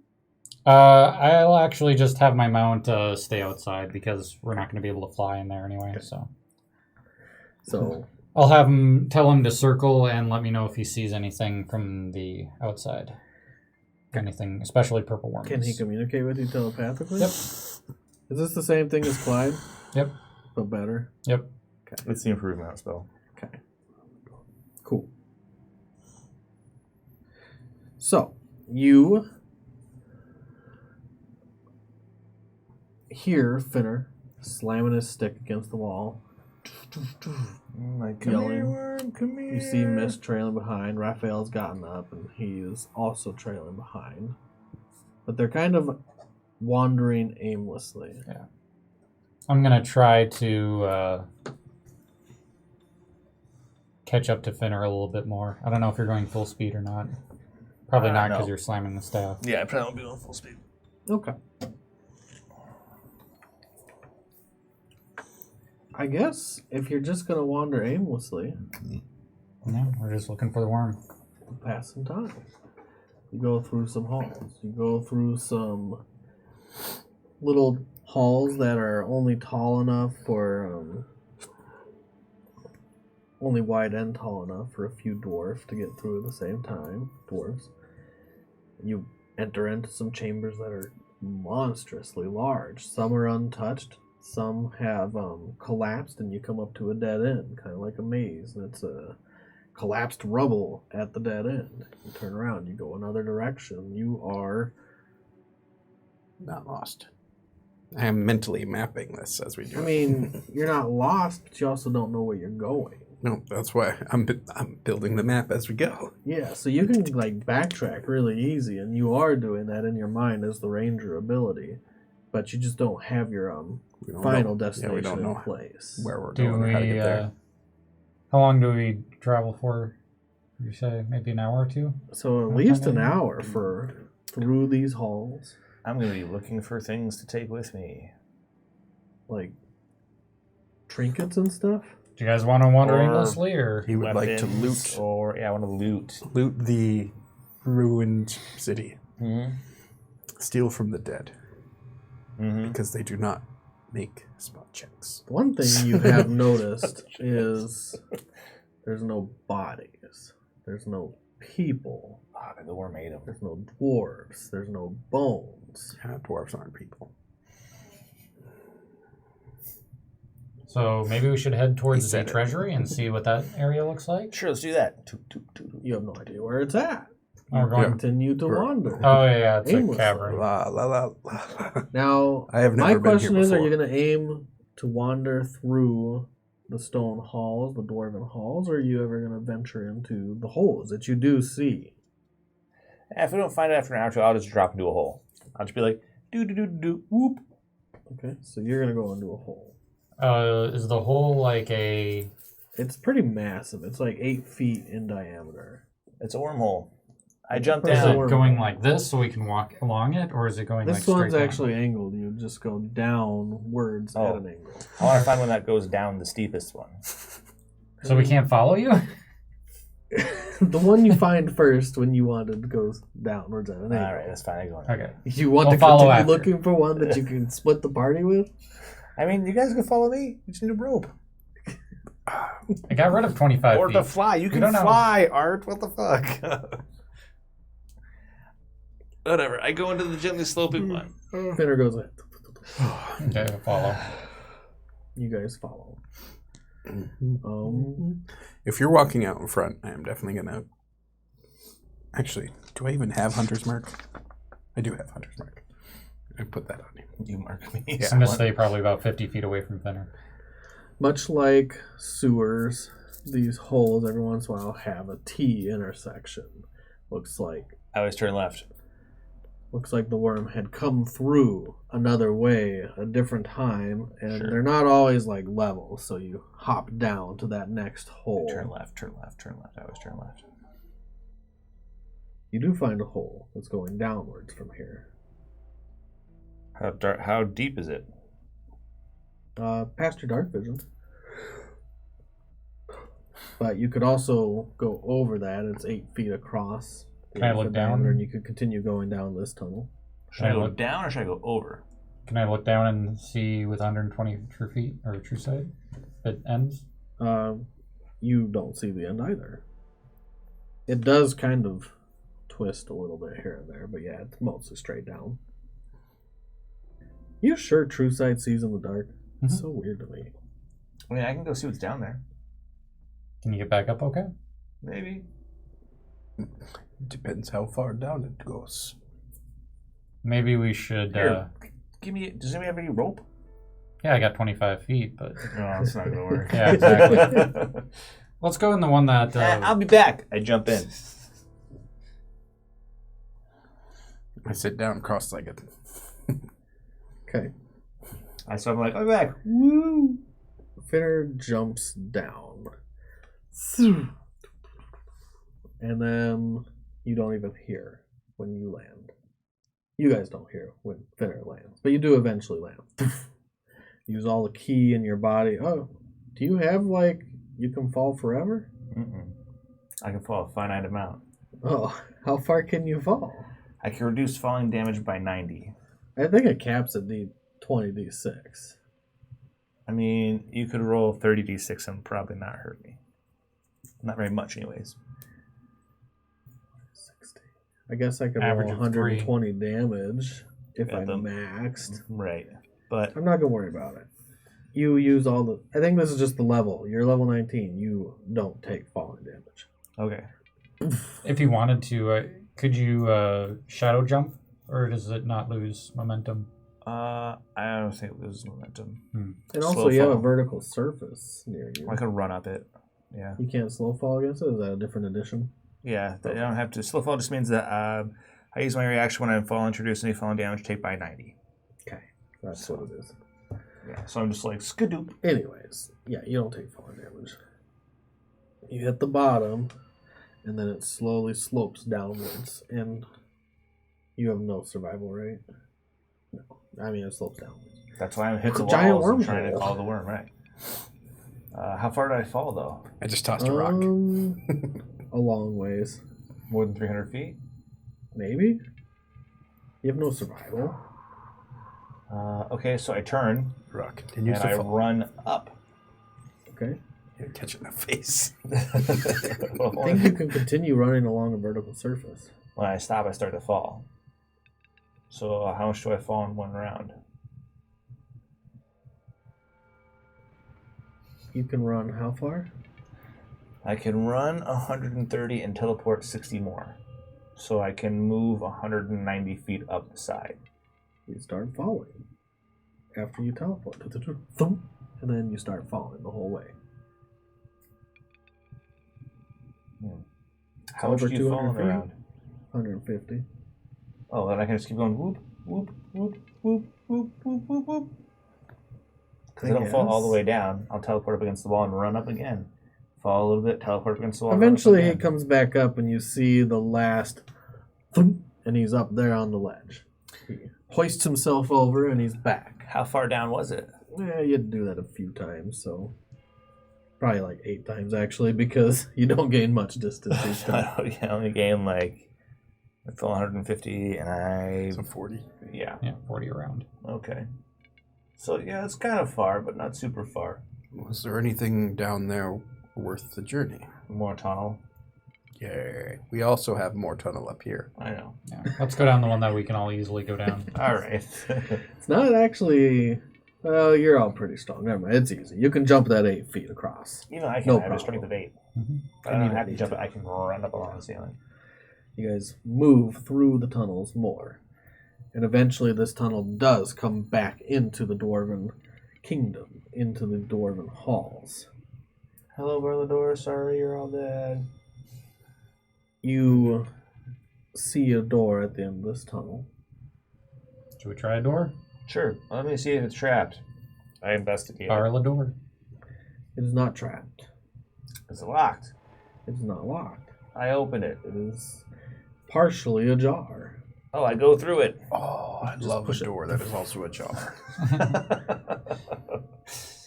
I'll actually just have my mount stay outside because we're not going to be able to fly in there anyway. So So I'll have him tell him to circle and let me know if he sees anything from the outside. Anything, especially purple worms. can he communicate with you telepathically? Yep. Is this the same thing as Clyde? Yep. But better? Yep. It's the improvement spell. Okay. Cool. So, you hear Finner slamming his stick against the wall. Like, Yelling. come here. You see Mist trailing behind. Raphael's gotten up, and he is also trailing behind. But they're kind of wandering aimlessly. I'm going to try to catch up to Finner a little bit more. I don't know if you're going full speed or not. Probably not because no. you're slamming the staff. Yeah, I probably won't be on full speed. Okay. I guess if you're just going to wander aimlessly, Yeah, we're just looking for the worm. pass some time. You go through some halls. You go through some little halls that are only tall enough for only wide and tall enough for a few dwarves to get through at the same time. Dwarves. You enter into some chambers that are monstrously large. Some are untouched. Some have collapsed, and you come up to a dead end, kind of like a maze. And it's a collapsed rubble at the dead end. You turn around, you go another direction. You are Not lost. I am mentally mapping this as we do. I mean, you're not lost, but you also don't know where you're going. No, that's why I'm building the map as we go. Yeah, so you can like backtrack really easy, and you are doing that in your mind as the ranger ability, but you just don't have your We don't final know. destination we don't in know place. where we're Do going or how to we, get there. how long do we travel for? You say maybe an hour or two? So at least an hour for through these halls. I'm going to be looking for things to take with me. Like trinkets and stuff? Do you guys want to wander Or- aimlessly, or He would like to Weapons, loot Or, yeah, I want to loot. the ruined city. Mm-hmm. Steal from the dead. Mm-hmm. Because they do not make spot checks. One thing you have noticed is there's no bodies. There's no people. Oh, the war made them. There's no dwarves. There's no bones. Yeah, dwarves aren't people. so maybe we should head towards the said it. treasury and see what that area looks like. Sure, let's do that. Toot, toot, toot, toot. You have no idea where it's at. Oh, we're going. Continue to Right. wander. Oh yeah, it's a Aimlessly. cavern. La la la la. Now, I have my never been question here is, are before. you going to aim to wander through the stone halls, the dwarven halls, or are you ever going to venture into the holes that you do see? If we don't find it after an hour or two, I'll just drop into a hole. I'll just be like, do, whoop. Okay, so you're going to go into a hole. Is the hole like a? It's pretty massive. It's like 8 feet in diameter. It's a wormhole. I jumped Is Down. it going like this so we can walk along it, or is it going This like straight one's down? actually angled. You just go downwards at Oh. an angle. I want to find one that goes down the steepest one. So we can't follow you? The one you find first when you wanted goes downwards at an angle. All right, that's fine. I go in. Okay. You want We'll to follow continue after. looking for one that you can split the party with? I mean, you guys can follow me. You just need a rope. I got rid of 25 Or feet. to fly. You can don't know. fly, Art. What the fuck? Whatever. I go into the gently sloping one. Finner goes in. Okay, I'll follow. You guys follow. If you're walking out in front, I am definitely gonna. Actually, do I even have Hunter's Mark? I do have Hunter's Mark. I put that on you. You mark me. I'm gonna stay probably about 50 feet away from Finner. Much like sewers, these holes every once in a while have a T intersection. Looks like I always turn left. the worm had come through another way, a different time, and Sure. they're not always like level, so you hop down to that next hole. Turn left, turn left, turn left. I always turn left. You do find a hole that's going downwards from here. How deep is it? Past your dark vision. But you could also go over that. It's 8 feet across. Can I look the down? diameter, and you could continue going down this tunnel. Should I I go look- down or should I go over? Can I look down and see with 120 true feet or true sight? It ends. You don't see the end either. It does kind of twist a little bit here and there, but yeah, it's mostly straight down. You sure True Sight sees in the dark? It's so weird to me. I mean, I can go see what's down there. Can you get back up? Okay. Maybe. Depends how far down it goes. Maybe we should. Here, give me. Does anybody have any rope? Yeah, I got 25 feet, but No, it's not gonna work. yeah, exactly. Let's go in the one that. I'll be back. I jump in. I sit down cross-legged. Okay. So I'm like, I'm back. Woo! Finner jumps down. And then you don't even hear when you land. You guys don't hear when Finner lands, but you do eventually land. Use all the ki in your body. Oh, do you have like you can fall forever? Mm-mm. I can fall a finite amount. Oh, how far can you fall? I can reduce falling damage by 90. I think it caps at D20 D6. I mean, you could roll 30d6 and probably not hurt me. Not very much, anyways. 60. I guess I could Average roll of 120 damage if Yeah, I but- maxed. Right. But I'm not gonna worry about it. You use all the. I think this is just the level. You're level 19. You don't take falling damage. okay. If you wanted to, could you shadow jump, or does it not lose momentum? I don't think it loses momentum. And also, Slow you have a fall. vertical surface near you. I could run up it. Yeah. You can't slow fall against it. Is that a different edition? Yeah. I don't have to. Slow fall just means that I use my reaction when I fall, introduce any falling damage, take by 90. Okay, that's what it is. Yeah. So I'm just like skadoop. Anyways, yeah, you don't take falling damage. You hit the bottom, and then it slowly slopes downwards, and you have no survival rate. I mean, it slopes down. That's why I'm hitting It's the a giant walls and trying to wormhole. follow the worm, right? How far did I fall, though? I just tossed a rock. A long ways. More than 300 feet? Maybe? You have no survival. Okay, so I turn Rock continues and to I fall. run up. Okay. You catch it in the face. I think you can continue running along a vertical surface. When I stop, I start to fall. So how much do I fall in one round? You can run how far? I can run 130 and teleport 60 more. So I can move 190 feet up the side. You start falling. After you teleport. Thump, and then you start falling the whole way. How much over do you fall in 200 a feet. round? 150. Oh, then I can just keep going whoop, whoop, whoop, whoop, whoop, whoop, whoop, whoop. Because I don't fall all the guess. way down. I'll teleport up against the wall and run up again. Fall a little bit, teleport up against the wall. run up Eventually he again. comes back up and you see the last thump, and he's up there on the ledge. He hoists himself over and he's back. How far down was it? Yeah, you had to do that a few times, so probably like 8 times actually, because you don't gain much distance each time. I only gained I fell 150 and I. So 40. Yeah. Yeah, 40 around. Okay. So yeah, it's kind of far, but not super far. Was there anything down there worth the journey? More tunnel. Yay. We also have more tunnel up here. I know. Yeah. Let's go down the one that we can all easily go down. All right. It's not actually. Well, you're all pretty strong. Never mind. It's easy. You can jump that 8 feet across. You know, I can No have a problem. strength of 8. Mm-hmm. I don't need have a to jump it. D10. I can run up along the ceiling. You guys move through the tunnels more. And eventually this tunnel does come back into the Dwarven Kingdom, into the Dwarven halls. Hello, Berlador. Sorry you're all dead. You see a door at the end of this tunnel. Should we try a door? Sure. Let me see if it's trapped. I investigate. Bar the door. It is not trapped. It's locked. It is not locked. I open it. It is partially ajar. Oh, I go through it. Oh, I love a door that is also ajar.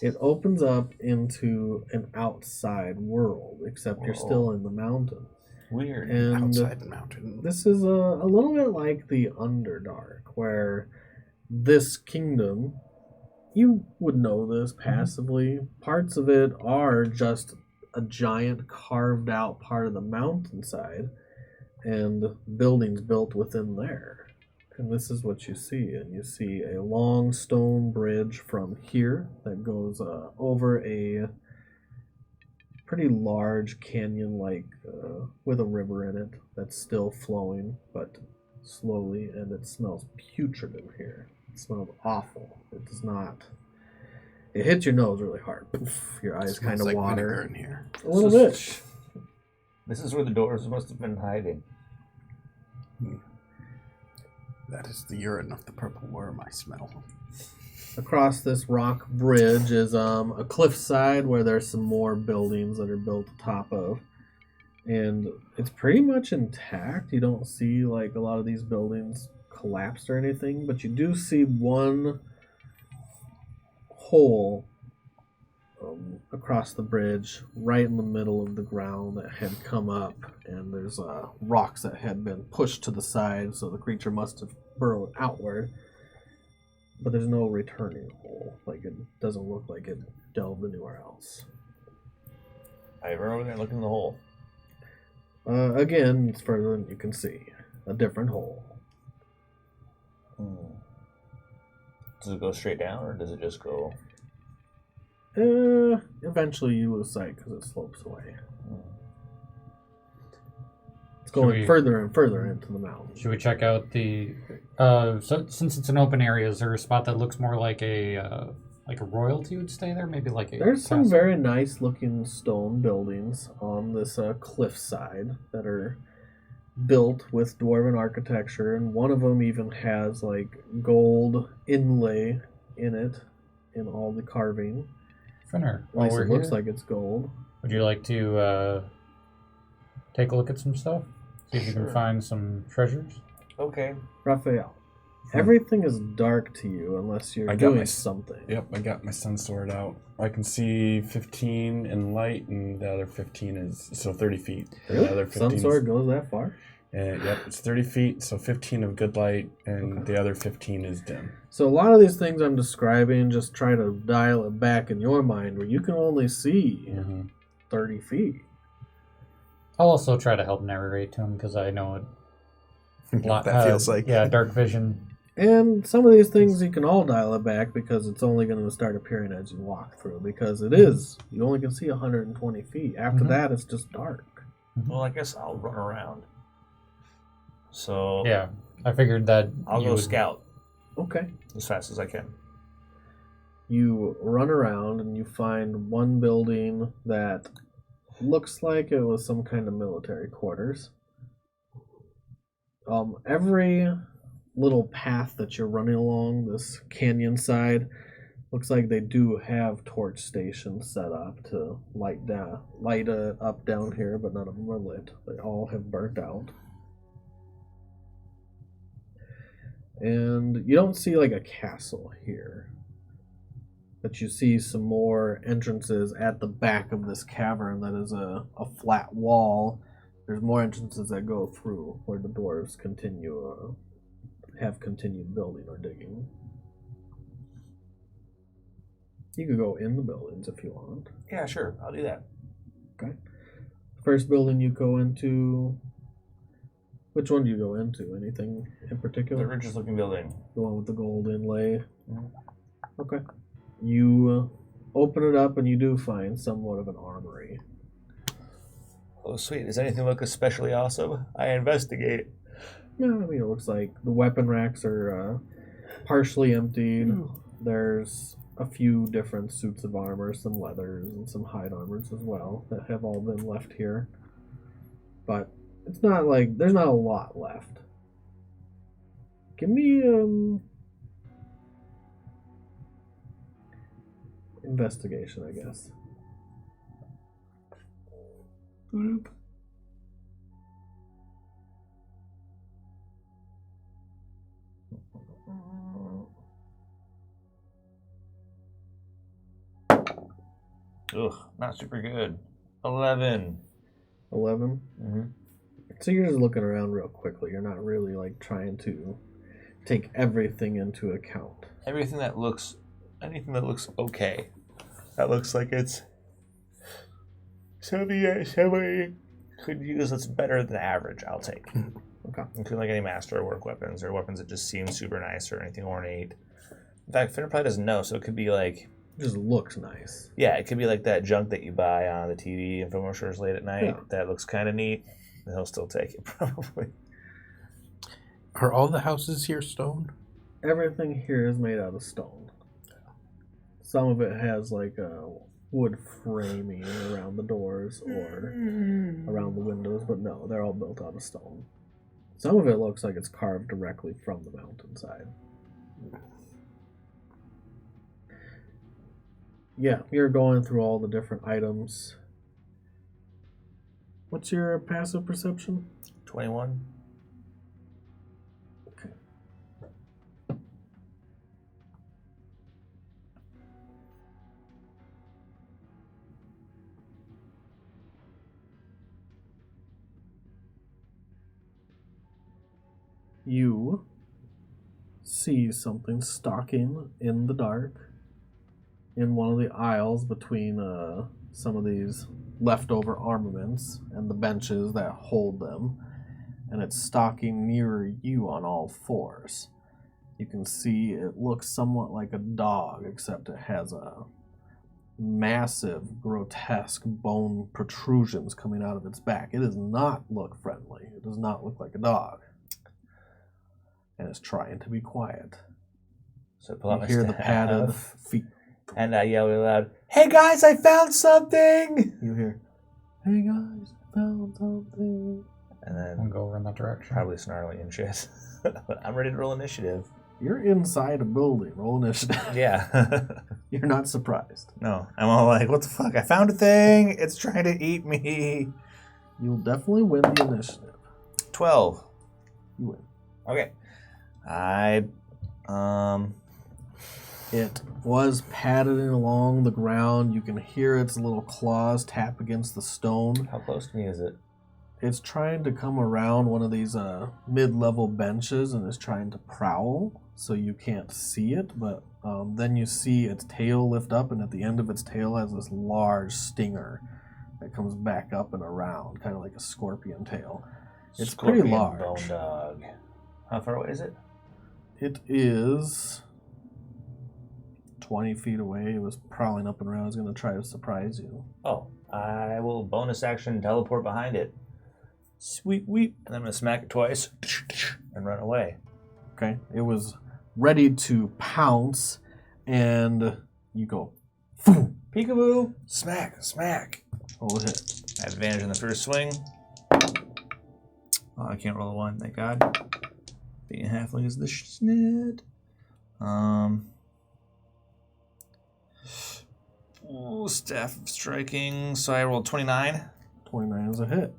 It opens up into an outside world, except you're still in the mountain. Weird. And Outside the mountain. this is a little bit like the Underdark, where this kingdom, you would know this passively, parts of it are just a giant carved out part of the mountainside and buildings built within there. And this is what you see. And you see a long stone bridge from here that goes over a pretty large canyon with a river in it that's still flowing, but slowly, and it smells putrid in here. It smells awful. It does not. It hits your nose really hard. Poof, your eyes kind of like water. vinegar in here. A little bit. This is where the doors must have been hiding. That is the urine of the purple worm I smell. Across this rock bridge is a cliffside where there's some more buildings that are built atop of. And it's pretty much intact. You don't see a lot of these buildings collapsed or anything, but you do see one hole across the bridge right in the middle of the ground that had come up, and there's rocks that had been pushed to the side, so the creature must have burrowed outward. But there's no returning hole. It doesn't look like it delved anywhere else. I run over there and look in the hole. Again, it's further than you can see. A different hole. Does it go straight down, or does it just go... Eventually you lose sight because it slopes away. It's Should going we- further and further into the mountain. Should we check out the? So since it's an open area, is there a spot that looks more like a royalty would stay there? Maybe like a. There's some castle? very nice looking stone buildings on this cliffside that are built with dwarven architecture, and one of them even has gold inlay in it in all the carving. Finner, At while least we're it looks here, like it's gold. would you like to take a look at some stuff? See if you Sure. can find some treasures. Okay. Raphael, Everything is dark to you unless you're doing something. Yep, I got my sun sword out. I can see 15 in light, and the other 15 is... So 30 feet. And Really? the other 15 Sun sword goes that far? Yep, it's 30 feet, so 15 of good light, and the other 15 is dim. So a lot of these things I'm describing, just try to dial it back in your mind where you can only see 30 feet. I'll also try to help narrate to him because I know it. What that feels like. Yeah, dark vision. And some of these things you can all dial it back because it's only going to start appearing as you walk through. Because it is. You only can see 120 feet. After that, it's just dark. Well, I guess I'll run around. So Yeah, I figured that I'll go scout Okay. as fast as I can. You run around and you find one building that looks like it was some kind of military quarters. Every little path that you're running along this canyon side looks like they do have torch stations set up to light up down here, but none of them are lit. They all have burnt out. And you don't see like a castle here, but you see some more entrances at the back of this cavern that is a flat wall. There's more entrances that go through where the dwarves have continued building or digging. You could go in the buildings if you want. Yeah, sure. I'll do that. Okay. First building you go into... Which one do you go into? Anything in particular? The richest looking building. The one with the gold inlay? Mhm. Okay. You open it up and you do find somewhat of an armory. Oh, sweet. Does anything look especially awesome? I investigate. Yeah, I mean, it looks like the weapon racks are partially emptied. There's a few different suits of armor, some leathers, and some hide armors as well that have all been left here. But it's not like there's not a lot left. Give me investigation, I guess. Ugh, not super good. 11. 11. Mm-hmm. So you're just looking around real quickly. You're not really like trying to take everything into account. Anything that looks okay. That looks like it's somebody could use that's better than average, I'll take. Okay. Including like any masterwork weapons or weapons that just seem super nice or anything ornate. In fact, Finner probably doesn't know, so it could be like... It just looks nice. Yeah, it could be like that junk that you buy on the TV infomercials late at night. Yeah. That looks kind of neat. And he'll still take it, probably. Are all the houses here stone? Everything here is made out of stone. Some of it has like a wood framing around the doors or around the windows, but no, they're all built out of stone. Some of it looks like it's carved directly from the mountainside. Yeah, you're going through all the different items. What's your passive perception? 21. Okay. You see something stalking in the dark in one of the aisles between some of these leftover armaments and the benches that hold them, and it's stalking near you on all fours. You can see it looks somewhat like a dog, except it has a massive, grotesque bone protrusions coming out of its back. It does not look friendly. It does not look like a dog. And it's trying to be quiet. So I pull out You my hear the staff, padded feet. and I yell really loud, "Hey guys, I found something!" You hear, "Hey guys, I found something." And I'll then go over in that direction. probably snarling and shit. But I'm ready to roll initiative. You're inside a building. Roll initiative. Yeah. You're not surprised. No, I'm all like, what the fuck? I found a thing. It's trying to eat me. You'll definitely win the initiative. 12. You win. Okay. It was padding along the ground. You can hear its little claws tap against the stone. How close to me is it? It's trying to come around one of these mid-level benches and is trying to prowl, so you can't see it, but then you see its tail lift up, and at the end of its tail has this large stinger that comes back up and around, kind of like a scorpion tail. It's Scorpion pretty large. Bone dog. How far away is it? It is 20 feet away. It was prowling up and around. It's going to try to surprise you. Oh, I will bonus action teleport behind it. Sweet weep. And I'm going to smack it twice and run away. Okay. It was ready to pounce, and you go, boom, Peekaboo. Smack. roll a hit. I have advantage in the first swing. Oh, I can't roll a 1, thank God. Being a halfling is the snit. Staff of striking. So I rolled 29. 29 is a hit.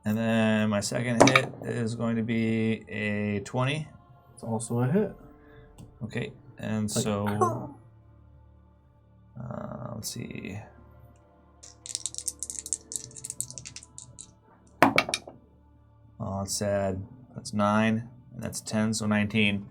And then my second hit is going to be a 20. It's also a hit. Okay, and Like, so let's see. Oh, it's sad. That's 9, and that's 10, so 19.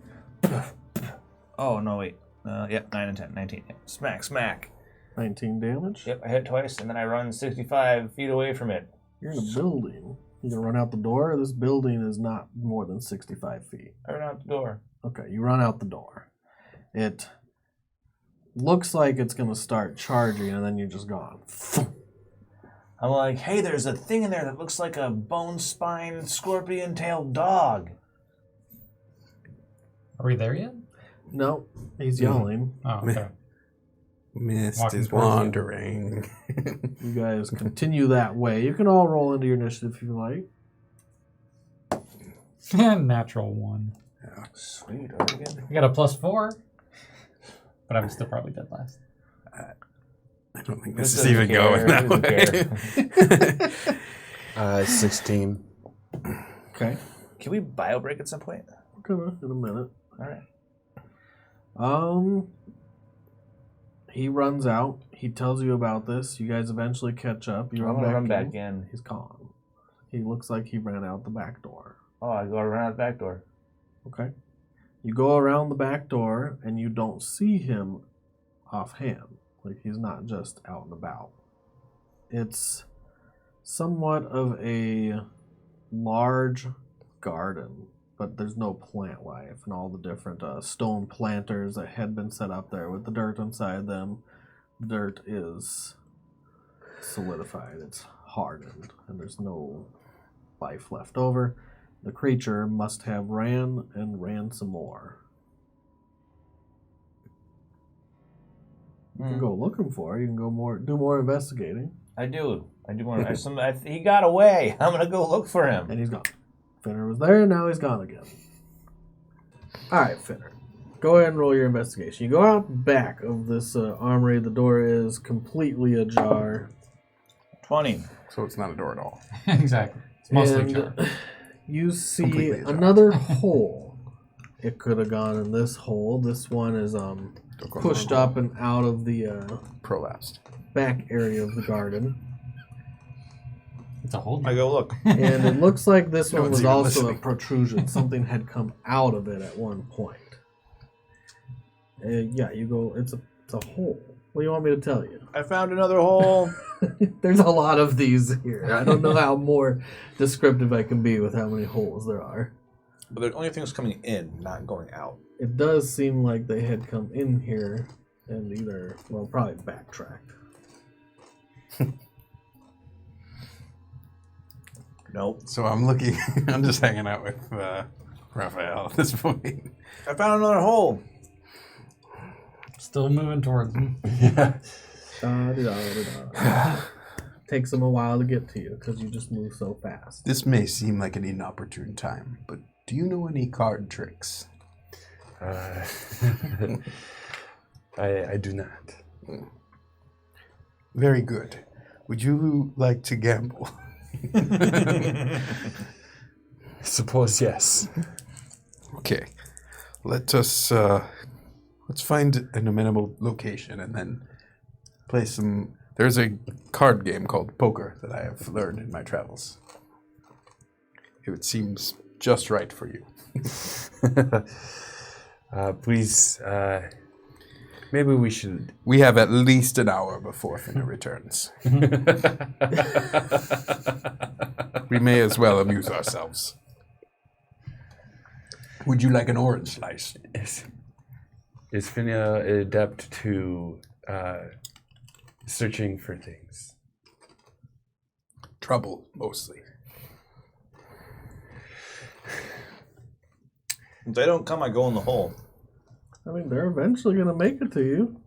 Oh, no, wait. Yep, 9 and 10, 19. Yep. Smack. 19 damage. Yep, I hit twice, and then I run 65 feet away from it. You're in a building. You can run out the door. This building is not more than 65 feet. I run out the door. Okay, you run out the door. It looks like it's going to start charging, and then you're just gone. I'm like, hey, there's a thing in there that looks like a bone-spined, scorpion-tailed dog. Are we there yet? No, he's yelling. Oh, okay. Mist Walking is towards you. wandering. You guys continue that way. You can all roll into your initiative if you like. Natural 1. Sweet, Artegan. I got a +4, but I'm still probably dead last. I don't think This this is even doesn't going care. that way. 16. Okay. Can we bio-break at some point? Gonna in a minute. All right. He runs out. He tells you about this. You guys eventually catch up. You I'm going to run back in. in. He's gone. He looks like he ran out the back door. Oh, I go around the back door. Okay. You go around the back door, and you don't see him offhand. Like, he's not just out and about. It's somewhat of a large garden, but there's no plant life, and all the different stone planters that had been set up there with the dirt inside them. The dirt is solidified. It's hardened, and there's no life left over. The creature must have ran and ran some more. You can go looking for it. You can go do more investigating. I do want to. He got away. I'm going to go look for him. And he's gone. Finner was there, now he's gone again. Alright, Finner. Go ahead and roll your investigation. You go out back of this armory. The door is completely ajar. 20. So it's not a door at all. Exactly. It's mostly And jar. you see Completely ajar. another hole. It could have gone in this hole. This one is pushed up and out of the Prolapsed. back area of the garden. It's a whole I go look. And it looks like this No one one's was even also listening. a protrusion. Something had come out of it at one point. Yeah, you go, it's a hole. What do you want me to tell you? I found another hole. There's a lot of these here. I don't know how more descriptive I can be with how many holes there are. But the only thing's coming in, not going out. It does seem like they had come in here and either, well, probably backtracked. Nope. So I'm looking. I'm just hanging out with Raphael at this point. I found another hole. Still moving towards him. Yeah. Takes them a while to get to you because you just move so fast. This may seem like an inopportune time, but do you know any card tricks? I do not. Very good. Would you like to gamble? Suppose yes. Okay. let's find an amenable location and then play some. There's a card game called poker that I have learned in my travels. It seems just right for you. Please, maybe we should. We have at least an hour before Finna returns. We may as well amuse ourselves. Would you like an orange slice? Is Finna adept to searching for things? Trouble, mostly. If they don't come, I go in the hole. I mean, they're eventually going to make it to you.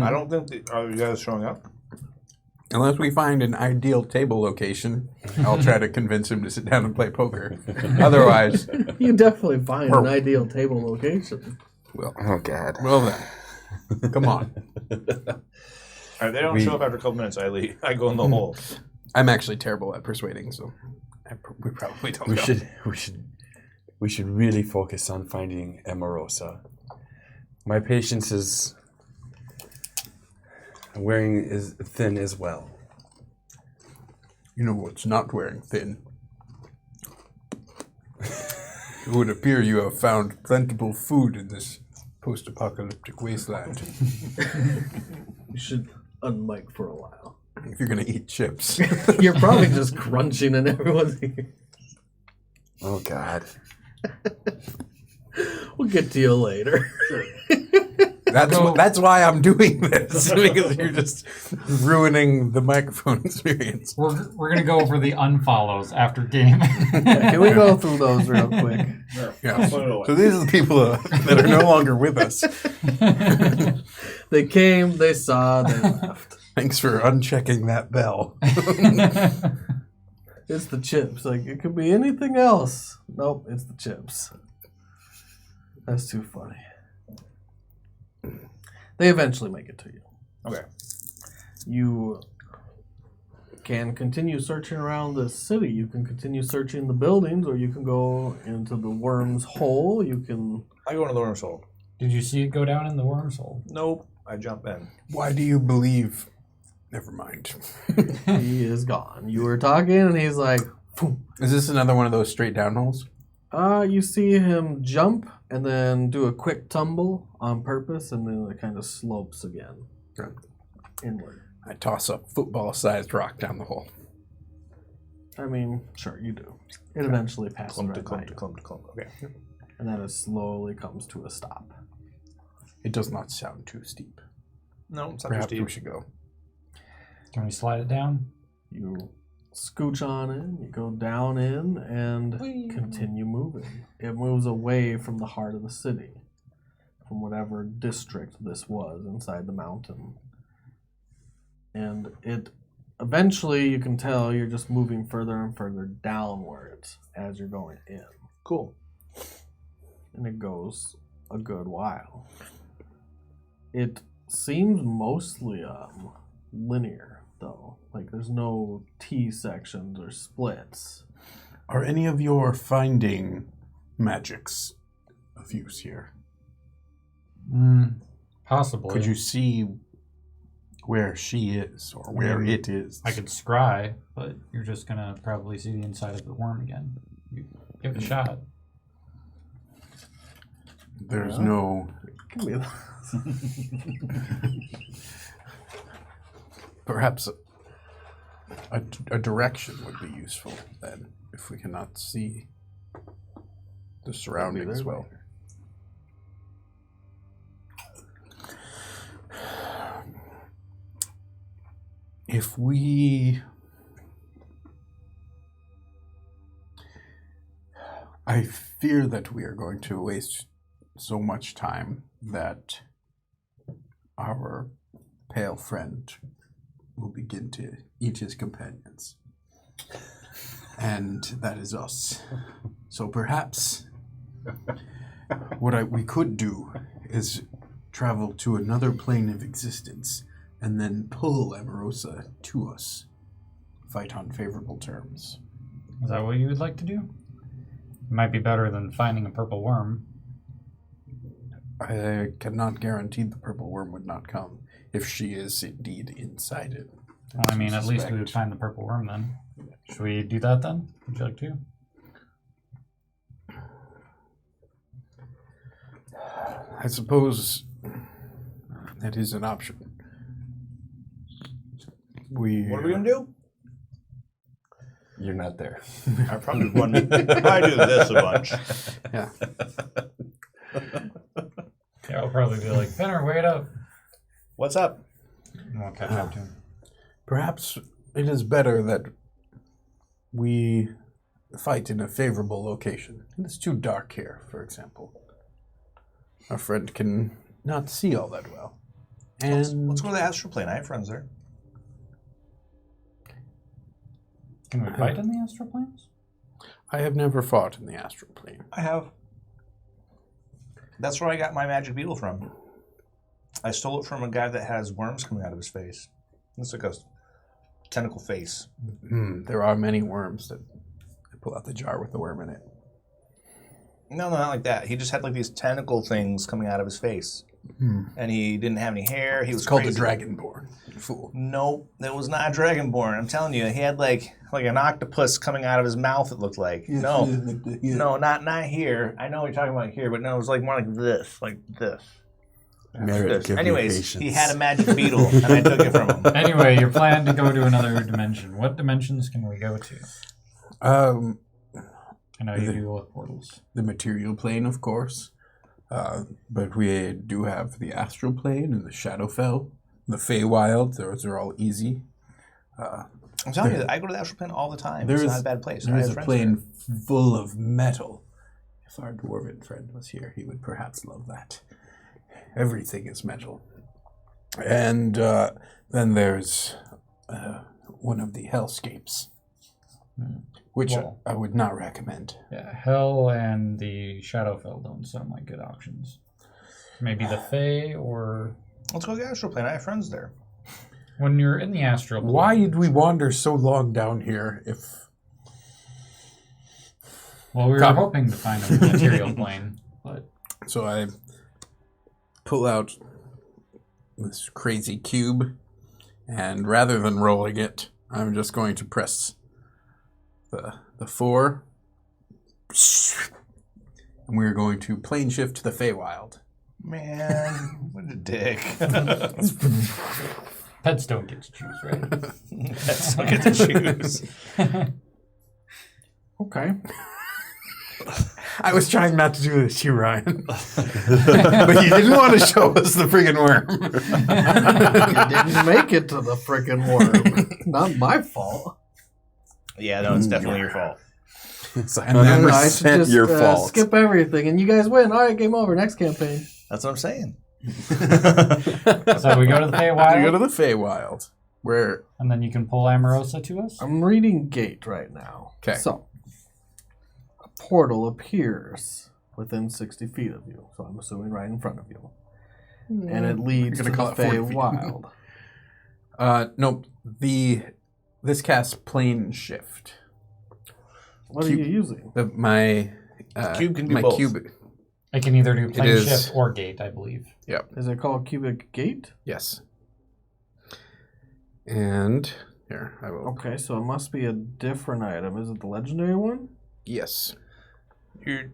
I don't think... Are you guys showing up? Unless we find an ideal table location, I'll try to convince him to sit down and play poker. Otherwise... You definitely find an ideal table location. Well, Oh God. well then. Come on. All right, they don't show up after a couple minutes. I leave. I go in the hole. I'm actually terrible at persuading, so we probably don't go. We should really focus on finding Amorosa. My patience is wearing is thin as well. You know what's not wearing thin? It would appear you have found plentiful food in this post-apocalyptic wasteland. You should unmic for a while. If you're going to eat chips. You're probably just crunching in everyone's ear. Oh God. We'll get to you later. That's why I'm doing this, because you're just ruining the microphone experience. We're gonna go for the unfollows after game. Can we go through those real quick? Yeah. So these are the people that are no longer with us. They came, they saw, they left. Thanks for unchecking that bell. It's the chips. Like, it could be anything else. Nope, it's the chips. That's too funny. They eventually make it to you. Okay. You can continue searching around the city. You can continue searching the buildings, or you can go into the worm's hole. You can... I go into the worm's hole. Did you see it go down in the worm's hole? Nope. I jump in. Why do you believe... Never mind. He is gone. You were talking, and he's like... Phoom. Is this another one of those straight down holes? You see him jump and then do a quick tumble on purpose, and then it kind of slopes again. Okay. Inward. I toss a football-sized rock down the hole. I mean, sure, you do. It eventually passes Clump to right by clump you. to clump to clump. Okay. And then it slowly comes to a stop. It does not sound too steep. No, it's not Perhaps too steep. we should go. Can we slide it down? You scooch on in, you go down in, and continue moving. It moves away from the heart of the city, from whatever district this was inside the mountain. And it eventually, you can tell you're just moving further and further downwards as you're going in. Cool. And it goes a good while. It seems mostly linear, though. Like, there's no T sections or splits. Are any of your finding magics of use here? Possibly. Could you see where she is or where it is? I could scry, but you're just gonna probably see the inside of the worm again. You give it a shot. There's no... Can be Perhaps a direction would be useful then, if we cannot see the surroundings well. If we... I fear that we are going to waste so much time that our pale friend will begin to eat his companions. And that is us. So perhaps what we could do is travel to another plane of existence and then pull Amorosa to us. Fight on favorable terms. Is that what you would like to do? It might be better than finding a purple worm. I cannot guarantee the purple worm would not come if she is indeed inside it. Well, I mean, at least we would find the purple worm then. Should we do that then? Would you like to? I suppose that is an option. What are we gonna do? You're not there. I probably do this a bunch. Yeah. Yeah, I'll probably be like, Fenner, wait up. What's up? And we'll catch up to him. Perhaps it is better that we fight in a favorable location. It's too dark here, for example. Our friend can not see all that well. And Let's go to the astral plane. I have friends there. Can we fight in the astral planes? I have never fought in the astral plane. I have. That's where I got my magic beetle from. I stole it from a guy that has worms coming out of his face. It's like a tentacle face. There are many worms that I pull out the jar with the worm in it. No, not like that. He just had like these tentacle things coming out of his face. And he didn't have any hair. He was It's called crazy. the Dragonborn. You fool. Nope, that was not a dragonborn. I'm telling you, he had like an octopus coming out of his mouth. It looked like no, not here. I know what you're talking about here, but no, it was like more like this, Merit, give me Anyways, patience. he had a magic beetle, and I took it from him. Anyway, you're planning to go to another dimension. What dimensions can we go to? I know you do with portals. The material plane, of course. But we do have the astral plane and the Shadowfell, the Feywild. Those are all easy. I'm telling you, I go to the astral plane all the time. There It's is- not a bad place. There I is have a friends plane full of metal. If our dwarven friend was here, he would perhaps love that. Everything is metal. And then there's one of the hellscapes, which Well- I would not recommend. Yeah, Hell and the Shadowfell don't sound like good options. Maybe the Fae, or there. Let's go to the astral plane. I have friends there. when you're in the astral plane. Why did we wander so long down here if... Well, we were Come. hoping to find a material plane, but So I pull out this crazy cube, and rather than rolling it, I'm just going to press the 4, and we're going to plane shift to the Feywild. Man, what a dick. pets don't get to choose, right? That's not get to choose. Okay. I was trying not to do this to you, Ryan. But you didn't want to show us the friggin' worm. You didn't make it to the frickin' worm. Not my fault. Yeah, no, it's definitely your fault. It's And then I should 100% just your fault. skip everything, and you guys win. All right, game over. Next campaign. That's what I'm saying. So we go to the You go Feywild, to the Feywild, where... and then you can pull Amorosa to us. I'm reading Gate right now. 'Kay. So, a portal appears within 60 feet of you. So I'm assuming right in front of you. And it leads to You're the gonna call it 40 feet. Feywild. Nope. This casts plane shift. What are you using? My Cube can do my both. cube. I can either do plane is- shift or gate, I believe. Is it called Cubic Gate? Yes. And here I will. Okay, so it must be a different item. Is it the legendary one? Yes. You're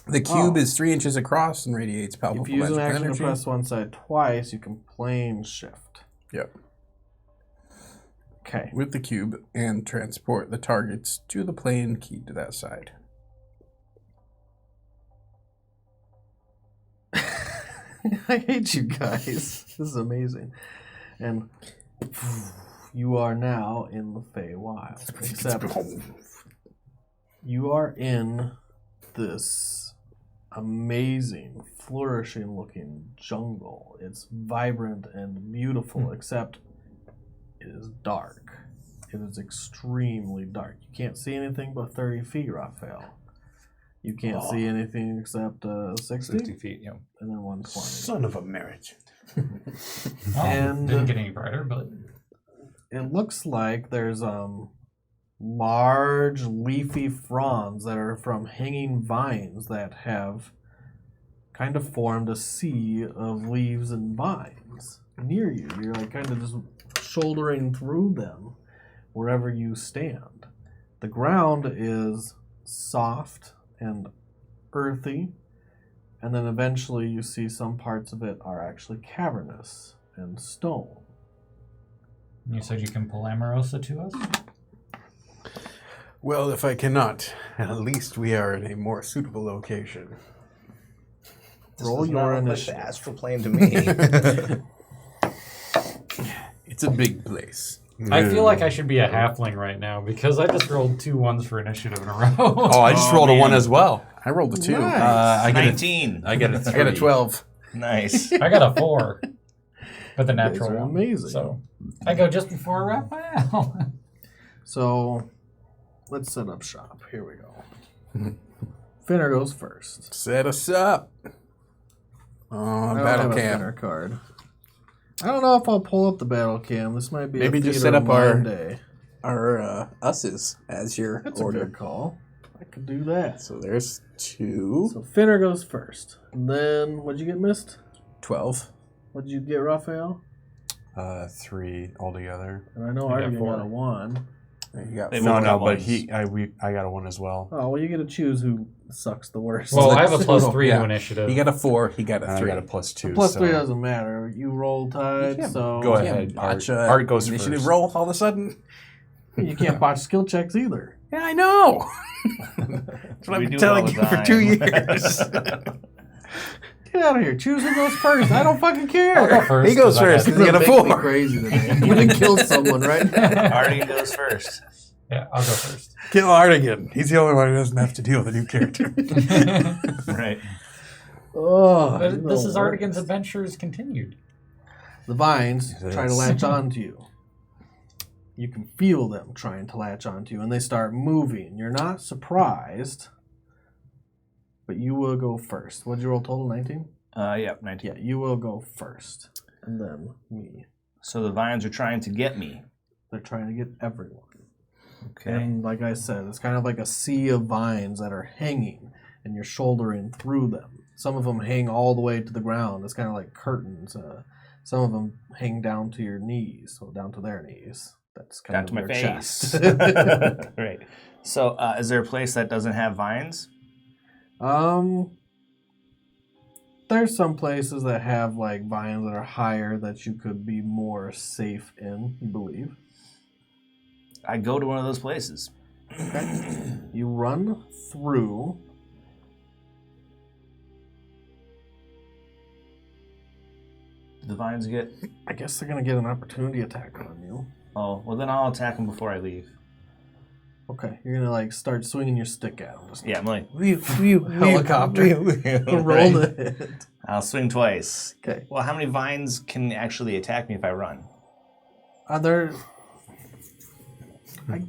The cube is 3 inches across and radiates palpable If you use an magical action energy. to press one side twice, you can plane shift. Yep. Okay. With the cube and transport the targets to the plane keyed to that side. I hate you guys. This is amazing. And you are now in the Feywild. Except you are in this amazing, flourishing looking jungle. It's vibrant and beautiful, except it is dark. It is extremely dark. You can't see anything but 30 feet, Raphael. You can't see anything except 60? 60 feet, yeah. And then 120. Son of a marriage. Oh, And- didn't get any brighter, but It looks like there's large leafy fronds that are from hanging vines that have kind of formed a sea of leaves and vines near you. You're like kind of just shouldering through them wherever you stand. The ground is soft and earthy, and then eventually you see some parts of it are actually cavernous and stone. You said you can pull Amorosa to us? Well, if I cannot, at least we are in a more suitable location. Roll your the initiative. astral plane to me. It's a big place. I feel like I should be a halfling right now because I just rolled 2 1s for initiative in a row. Oh, I just rolled a 1 as well. I rolled a 2. Nice. I get 19. I get a 3. I got a 12. Nice. I got a 4. But the natural are one. amazing. So I go just before Raphael. So let's set up shop. Here we go. Finner goes first. Set us up. I don't Battle have a cam. Finner card. I don't know if I'll pull up the battle cam. This might be Maybe a just theater set of up our- mind day. Our us's as your That's a order. good call. I could do that. So there's 2. So Finner goes first. And then what'd you get, Mist? 12. What'd you get, Raphael? 3 altogether. And I know I got Artegan 4. got a 1. There you got They No, both no, got but ones. I got a 1 as well. Oh, well, you get to choose who sucks the worst. Well, I have a let's- plus 3 yeah. to initiative. He got a 4. He got And a I 3. got a plus 2. Plus so 3 doesn't matter. You roll tide, can't so go You ahead. can't botch a Art goes initiative first. roll all of a sudden. you can't botch skill checks either. Yeah, I know. That's what We I've do been it all telling the you for time. 2 years. Get out of here. Choose who goes first. I don't fucking care. I'll go first. He goes 'cause I first. had- He's got a This makes me 4. crazy today. I'm gonna kill someone right now. Artie goes first. Yeah, I'll go first. Kill Artegan. He's the only one who doesn't have to deal with a new character. Right. Oh, But this no is worries. Artigan's adventures continued. The vines Yes. try to latch onto you. You can feel them trying to latch onto you, and they start moving. You're not surprised, but you will go first. What'd you roll total? 19? Yep, 19. Yeah, you will go first, and then me. So the vines are trying to get me. They're trying to get everyone. Okay. And like I said, it's kind of like a sea of vines that are hanging, and you're shouldering through them. Some of them hang all the way to the ground. It's kind of like curtains. Some of them hang down to your knees, so down to their knees. That's kind Down of to my their face. chest. Right. So is there a place that doesn't have vines? There's some places that have like vines that are higher that you could be more safe in, you believe. I go to one of those places. You run through. The vines get... I guess they're gonna get an opportunity attack on you. Oh, well then I'll attack them before I leave. Okay, you're gonna like start swinging your stick at them. Just Yeah, I'm like... helicopter. Roll Right. the hit. I'll swing twice. Okay. Well, how many vines can actually attack me if I run? There. I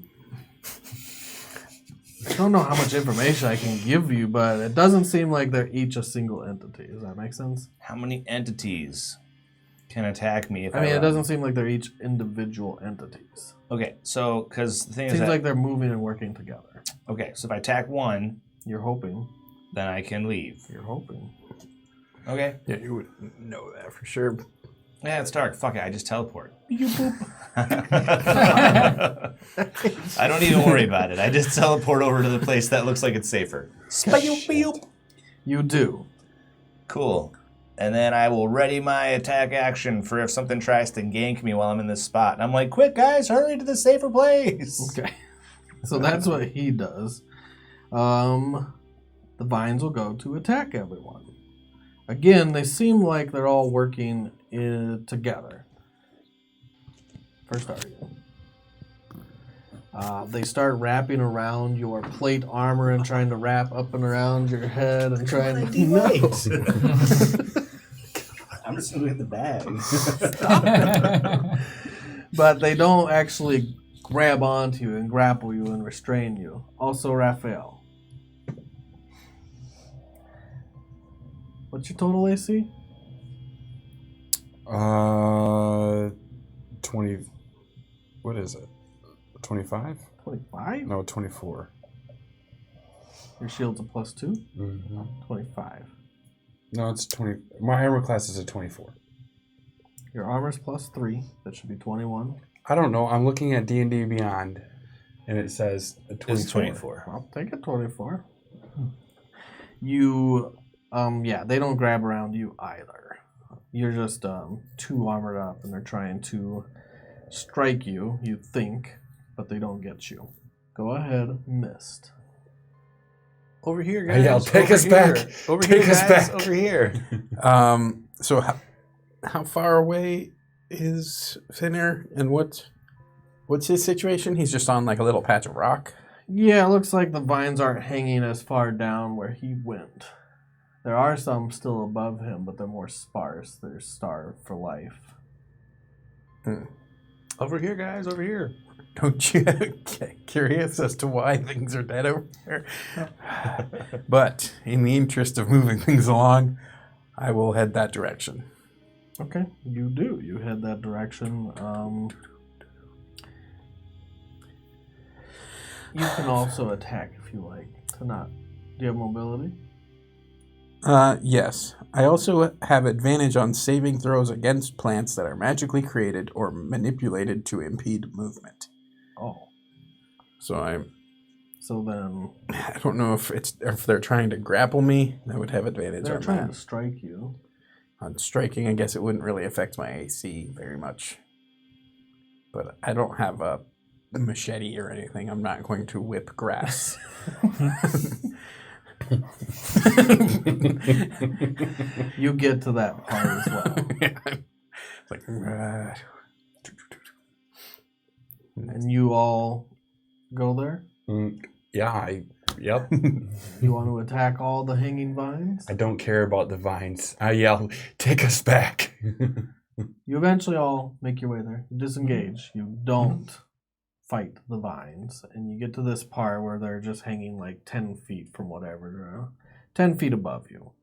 don't know how much information I can give you, but it doesn't seem like they're each a single entity. Does that make sense? How many entities can attack me if I I mean, it run? doesn't seem like they're each individual entities. Okay, so, because the thing It is seems that... like they're moving and working together. Okay, so if I attack one, You're hoping. then I can leave. You're hoping. Okay. Yeah, you would know that for sure. Yeah, it's dark. Fuck it, I just teleport. I don't even worry about it. I just teleport over to the place that looks like it's safer. You do. Cool. And then I will ready my attack action for if something tries to gank me while I'm in this spot. And I'm like, quick, guys, hurry to the safer place. Okay. So that's what he does. The vines will go to attack everyone. Again, they seem like they're all working together. First argument. They start wrapping around your plate armor and trying to wrap up and around your head and trying to... No. I'm just moving the bag. But they don't actually grab onto you and grapple you and restrain you. Also, Raphael. What's your total AC? 20. What is it? 25? 25? No, 24. Your shield's a +2? Mm-hmm. 25. No, it's 20. My armor class is a 24. Your armor's +3. That should be 21. I don't know. I'm looking at D&D Beyond, and it says a 24. It's 24. I'll take a 24. You, they don't grab around you either. You're just too armored up, and they're trying to strike you, you think, but they don't get you. Go ahead, missed. Over here, guys. Hey, take over us here. back. Over Take here, us guys. back. Over here. So how far away is Thinner, and what's his situation? He's just on like a little patch of rock. Yeah, it looks like the vines aren't hanging as far down where he went. There are some still above him, but they're more sparse. They're starved for life. Over here, guys. Over here. Don't you get curious as to why things are dead over there? But in the interest of moving things along, I will head that direction. Okay, you do. You head that direction. You can also attack if you like. To not. Do you have mobility? Yes. I also have advantage on saving throws against plants that are magically created or manipulated to impede movement. Oh. So So then I don't know if they're trying to grapple me. I would have advantage they're on trying that. to strike you. On striking, I guess it wouldn't really affect my AC very much. But I don't have a machete or anything. I'm not going to whip grass. You get to that part as well. It's like, And you all go there? Yep. You want to attack all the hanging vines? I don't care about the vines. I yell, take us back. You eventually all make your way there. You disengage. You don't fight the vines. And you get to this part where they're just hanging like 10 feet from whatever, 10 feet above you.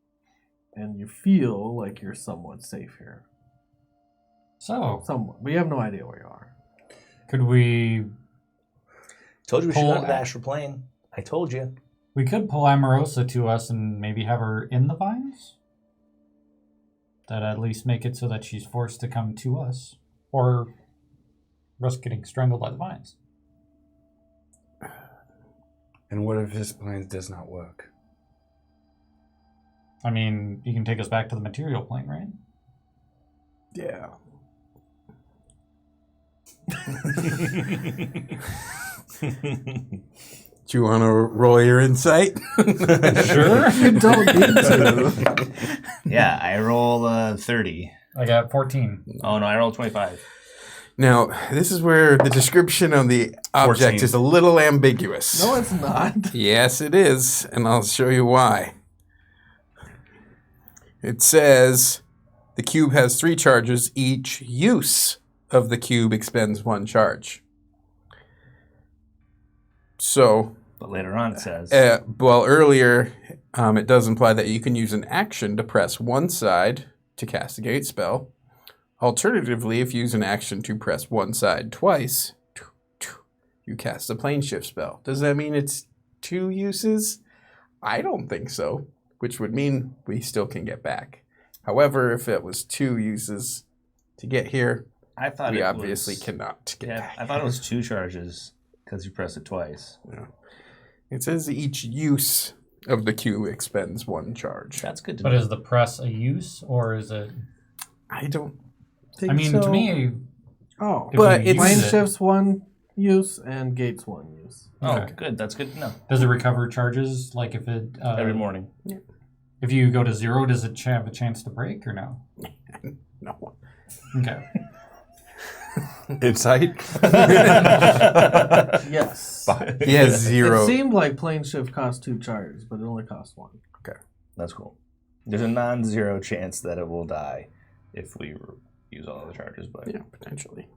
And you feel like you're somewhat safe here. So, Somewhat. But you have no idea where you are. could we... Told you we should Pull go to the astral plane. I told you. We could pull Amorosa to us and maybe have her in the vines? That at least make it so that she's forced to come to us. Or risk getting strangled by the vines. And what if his plan does not work? I mean, you can take us back to the material plane, right? yeah. Do you want to roll your insight? Sure. You don't need to. Yeah, I roll 30. I got 14. Oh, no, I rolled 25. Now, this is where the description of the object 14. is a little ambiguous. No, it's not. Yes, it is, and I'll show you why. It says the cube has 3 charges. Each use of the cube expends 1 charge. So, But later on it says... earlier, it does imply that you can use an action to press one side to cast a gate spell. Alternatively, if you use an action to press one side twice, you cast a plane shift spell. Does that mean it's 2 uses? I don't think so, which would mean we still can get back. However, if it was 2 uses to get here, I thought we it obviously was, cannot get Yeah, back. I thought it was 2 charges because you press it twice. Yeah. It says each use of the cube expends 1 charge. That's good to But know. is the press a use, or is it... I don't think I mean, so. to me... Oh, if But we it's- use plane it- shifts 1 use and gates 1 use. Oh, Okay. good. That's good to know. Does it recover charges? Like if it... Every morning. If you go to 0, does it have a chance to break, or no? No. Okay. Insight? Yes. He has It 0. seemed like plane shift cost 2 charges, but it only costs 1. That's cool. There's a non-zero chance that it will die if we use all the charges, but Yeah, potentially.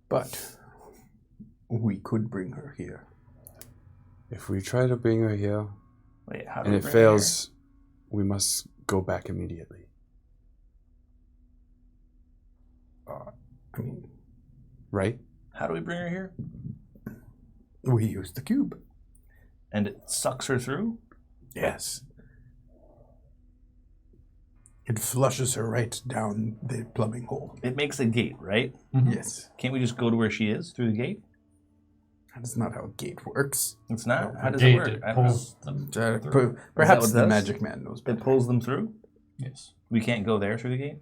But we could bring her here. If we try to bring her here wait, how do and we it bring fails, we must go back immediately. I mean, Right? her? How do we bring her here? we use the cube. And it sucks her through? Yes. It flushes her right down the plumbing hole. It makes a gate, right? Yes. Can't we just go to where she is through the gate? That is not how a gate works. It's not. No, How does Gate, it work? it I don't know. pulls them through. Perhaps what it the does? magic man knows It better. pulls them through. Yes. We can't go there through the gate.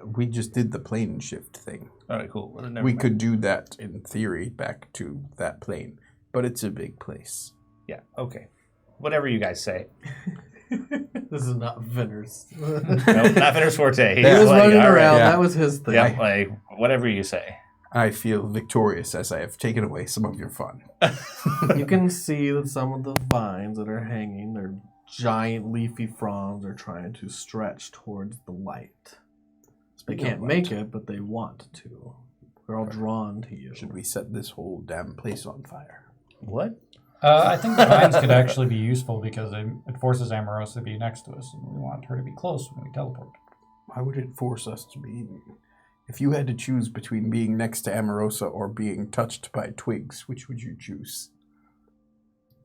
We just did the plane shift thing. All right, cool. Well, then never We mind. could do that in theory back to that plane, but it's a big place. Yeah. Okay. Whatever you guys say. This is not Vinner's. No, not Vinner's forte. He was like, running all right, around. yeah. That was his thing. Yeah, like whatever you say. I feel victorious as I have taken away some of your fun. You can see that some of the vines that are hanging, their giant leafy fronds are trying to stretch towards the light. They can't make it, but they want to. They're all drawn to you. Should we set this whole damn place on fire? What? I think the vines could actually be useful because it forces Amorosa to be next to us, and we want her to be close when we teleport. Why would it force us to be... If you had to choose between being next to Amorosa or being touched by twigs, which would you choose?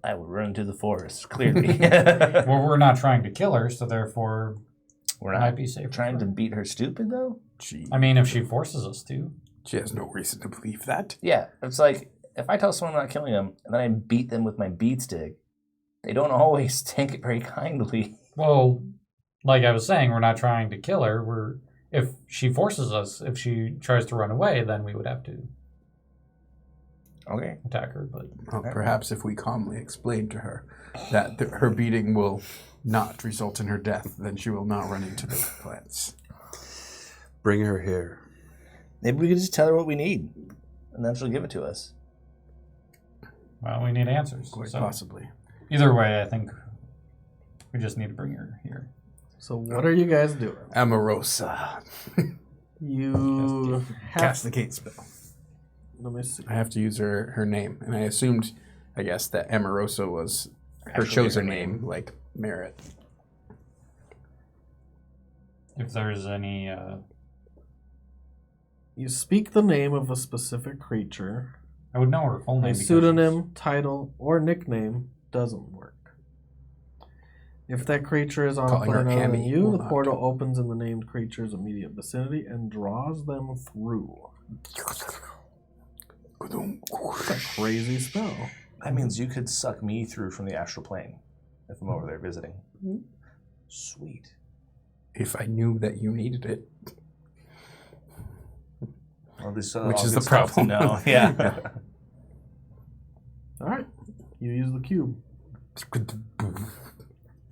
I would run into the forest, clearly. Well, we're not trying to kill her, so therefore We're it not might be safer. trying for to her. beat her stupid, though? I mean, if she forces us to. She has no reason to believe that. Yeah, it's like, if I tell someone I'm not killing them, and then I beat them with my beat stick, they don't always take it very kindly. Well, like I was saying, we're not trying to kill her. If she forces us, if she tries to run away, then we would have to Okay. attack her. But Well, perhaps if we calmly explain to her that her beating will not result in her death, then she will not run into the plants. Bring her here. Maybe we could just tell her what we need, and then she'll give it to us. well, we need answers. Quite So possibly. either way, I think we just need to bring her here. So what are you guys doing? Amorosa. You Cast have. the gate spell. Let me see. I have to use her name, and I assumed, I guess, that Amorosa was her Actually, chosen her name, like Merit. If there's any, You speak the name of a specific creature. I would know her full name. A because pseudonym, title, or nickname doesn't work. If that creature is on a Calling her plane other than Amy you, will the not portal count. opens in the named creature's immediate vicinity and draws them through. It's a crazy spell. That means you could suck me through from the astral plane if I'm over there visiting. Sweet. If I knew that you needed it. Well, this, Which all is good the stuff to problem. know. Yeah. All right, you use the cube.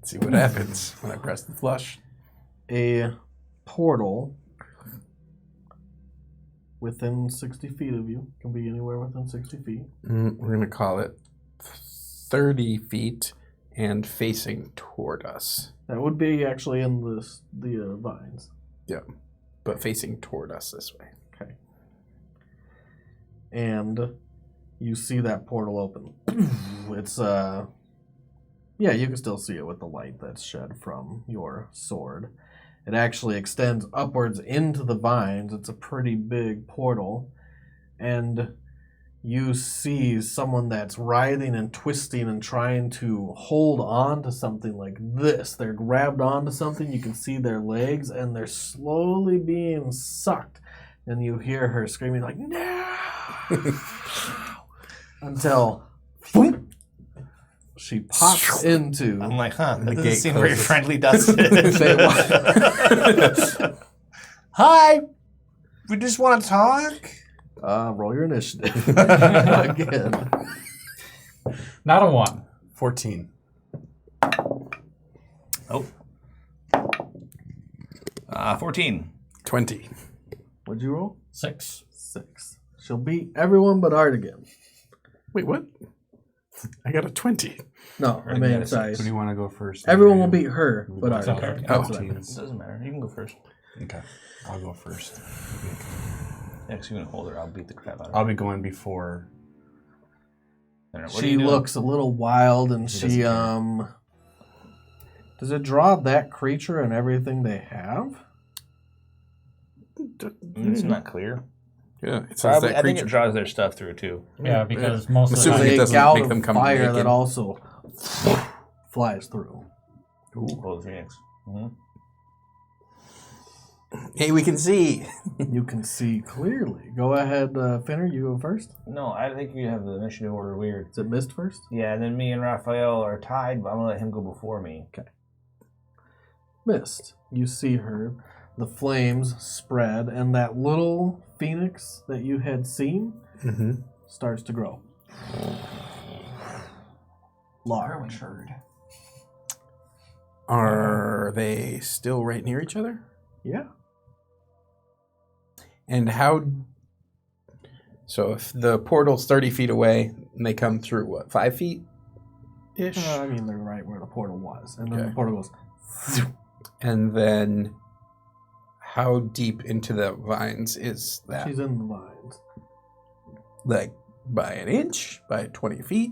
See what happens when I press the flush. A portal within 60 feet of you. Can be anywhere within 60 feet. We're going to call it 30 feet and facing toward us. That would be actually in the vines. Yeah, but facing toward us this way. Okay. And you see that portal open. It's yeah, you can still see it with the light that's shed from your sword. It actually extends upwards into the vines. It's a pretty big portal. And you see someone that's writhing and twisting and trying to hold on to something like this. They're grabbed onto something. You can see their legs, and they're slowly being sucked. And you hear her screaming like, "No!" Until boom, she pops into. I'm like, huh, And that the doesn't gate seem very closes. friendly, does it? Say what? Hi! We just want to talk. Roll your initiative again. Not a 1. 14. Oh. 14. 20. What'd you roll? 6. 6. She'll beat everyone but Artegan. Wait, what? I got a 20. No, I Artegan mean, got a sorry. Who do you want to go first? Everyone will beat her but Both Artegan. okay. That's what I It meant. doesn't matter. You can go first. Okay, I'll go first. Yeah, because you're going to hold her. I'll beat the crap out of her. I'll be going before. I don't know. What are She you doing? looks a little wild, and He she doesn't care. Does it draw that creature and everything they have? It's not clear. Yeah, it says Probably, that I think creature. it draws their stuff through, too. Yeah, because most of the Assuming time, it There's a doesn't gout make them of come fire naked. that also flies through. Roll the Phoenix. Mm-hmm. Hey, we can see. You can see clearly. Go ahead, Finner. You go first. No, I think you have the initiative order weird. Is it Mist first? Yeah, and then me and Raphael are tied, but I'm going to let him go before me. Okay. Mist. You see her. The flames spread, and that little phoenix that you had seen starts to grow. Large. Are they still right near each other? Yeah. And how... So if the portal's 30 feet away, and they come through, what, 5 feet-ish? I mean, they're right where the portal was. And then Okay. the portal goes... And then how deep into the vines is that? She's in the vines. Like by an inch? By 20 feet?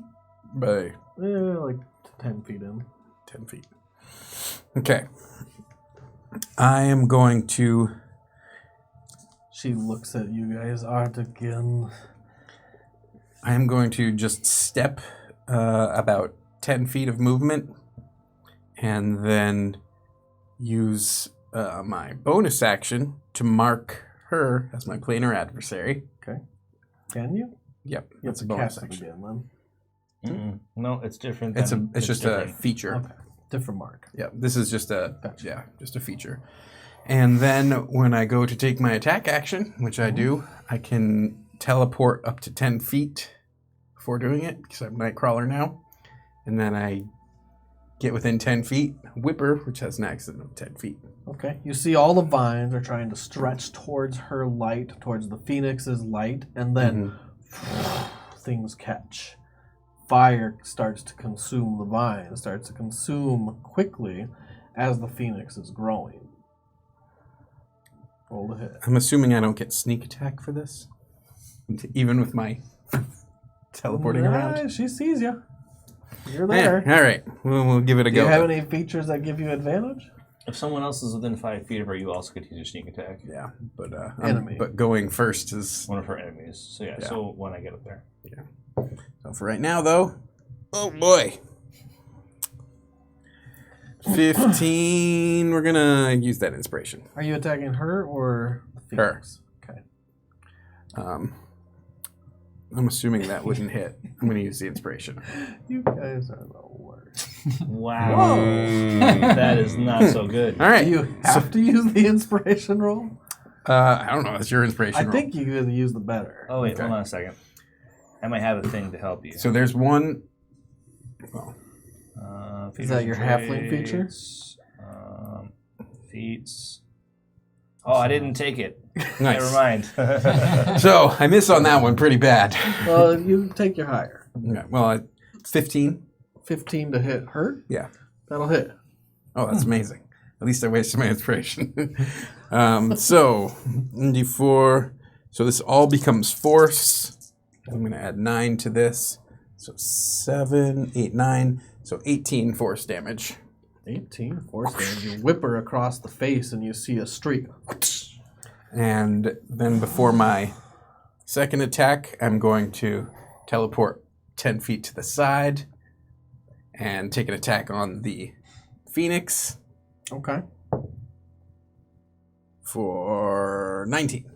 By Like 10 feet in. 10 feet. Okay. I am going to... She looks at you guys, Artegan. I am going to just step about 10 feet of movement and then use my bonus action to mark her as my planar adversary. Okay. Can you? Yep, You have that's to a bonus cast it action. again, then. No, it's different. It's just different. a feature. Okay. Different mark. Yeah, this is just a Gotcha. just a feature. And then when I go to take my attack action, which I do, I can teleport up to 10 feet before doing it because I'm Nightcrawler now. And then I get within 10 feet, Whipper, which has an accident of 10 feet. Okay. You see all the vines are trying to stretch towards her light, towards the phoenix's light, and then things catch. Fire starts to consume the vine, starts to consume quickly as the phoenix is growing. Roll to hit. I'm assuming I don't get sneak attack for this, even with my teleporting around. She sees you. You're Eh, there. all right, we'll give it a Do go. you have any features that give you advantage? If someone else is within 5 feet of her, you also get to use your sneak attack. Yeah, but Enemy. but going first is One of her enemies. So yeah. So when I get up there. so for right now though. Oh boy. 15. We're gonna use that inspiration. Are you attacking her or the phoenix? Okay. I'm assuming that wouldn't hit. I'm gonna use the inspiration. You guys are the worst. Wow. That is not so good. All right. Do you have to use the inspiration roll? I don't know. That's your inspiration. I roll. think you could use the better. Oh wait, Okay. hold on a second. I might have a thing to help you. So there's one. Well, Is that your halfling feature? Feats. Oh, I didn't take it. nice. Never mind. So I miss on that one pretty bad. Well, you take your higher. Okay, well, 15. 15 to hit her? Yeah. That'll hit. Oh, that's amazing. At least I wasted my inspiration. So, D4. So this all becomes force. I'm going to add 9 to this. So 7, 8, 9. So 18 force damage. 18 force damage. You whip her across the face and you see a streak. And then before my second attack, I'm going to teleport 10 feet to the side and take an attack on the Phoenix Okay. for 19.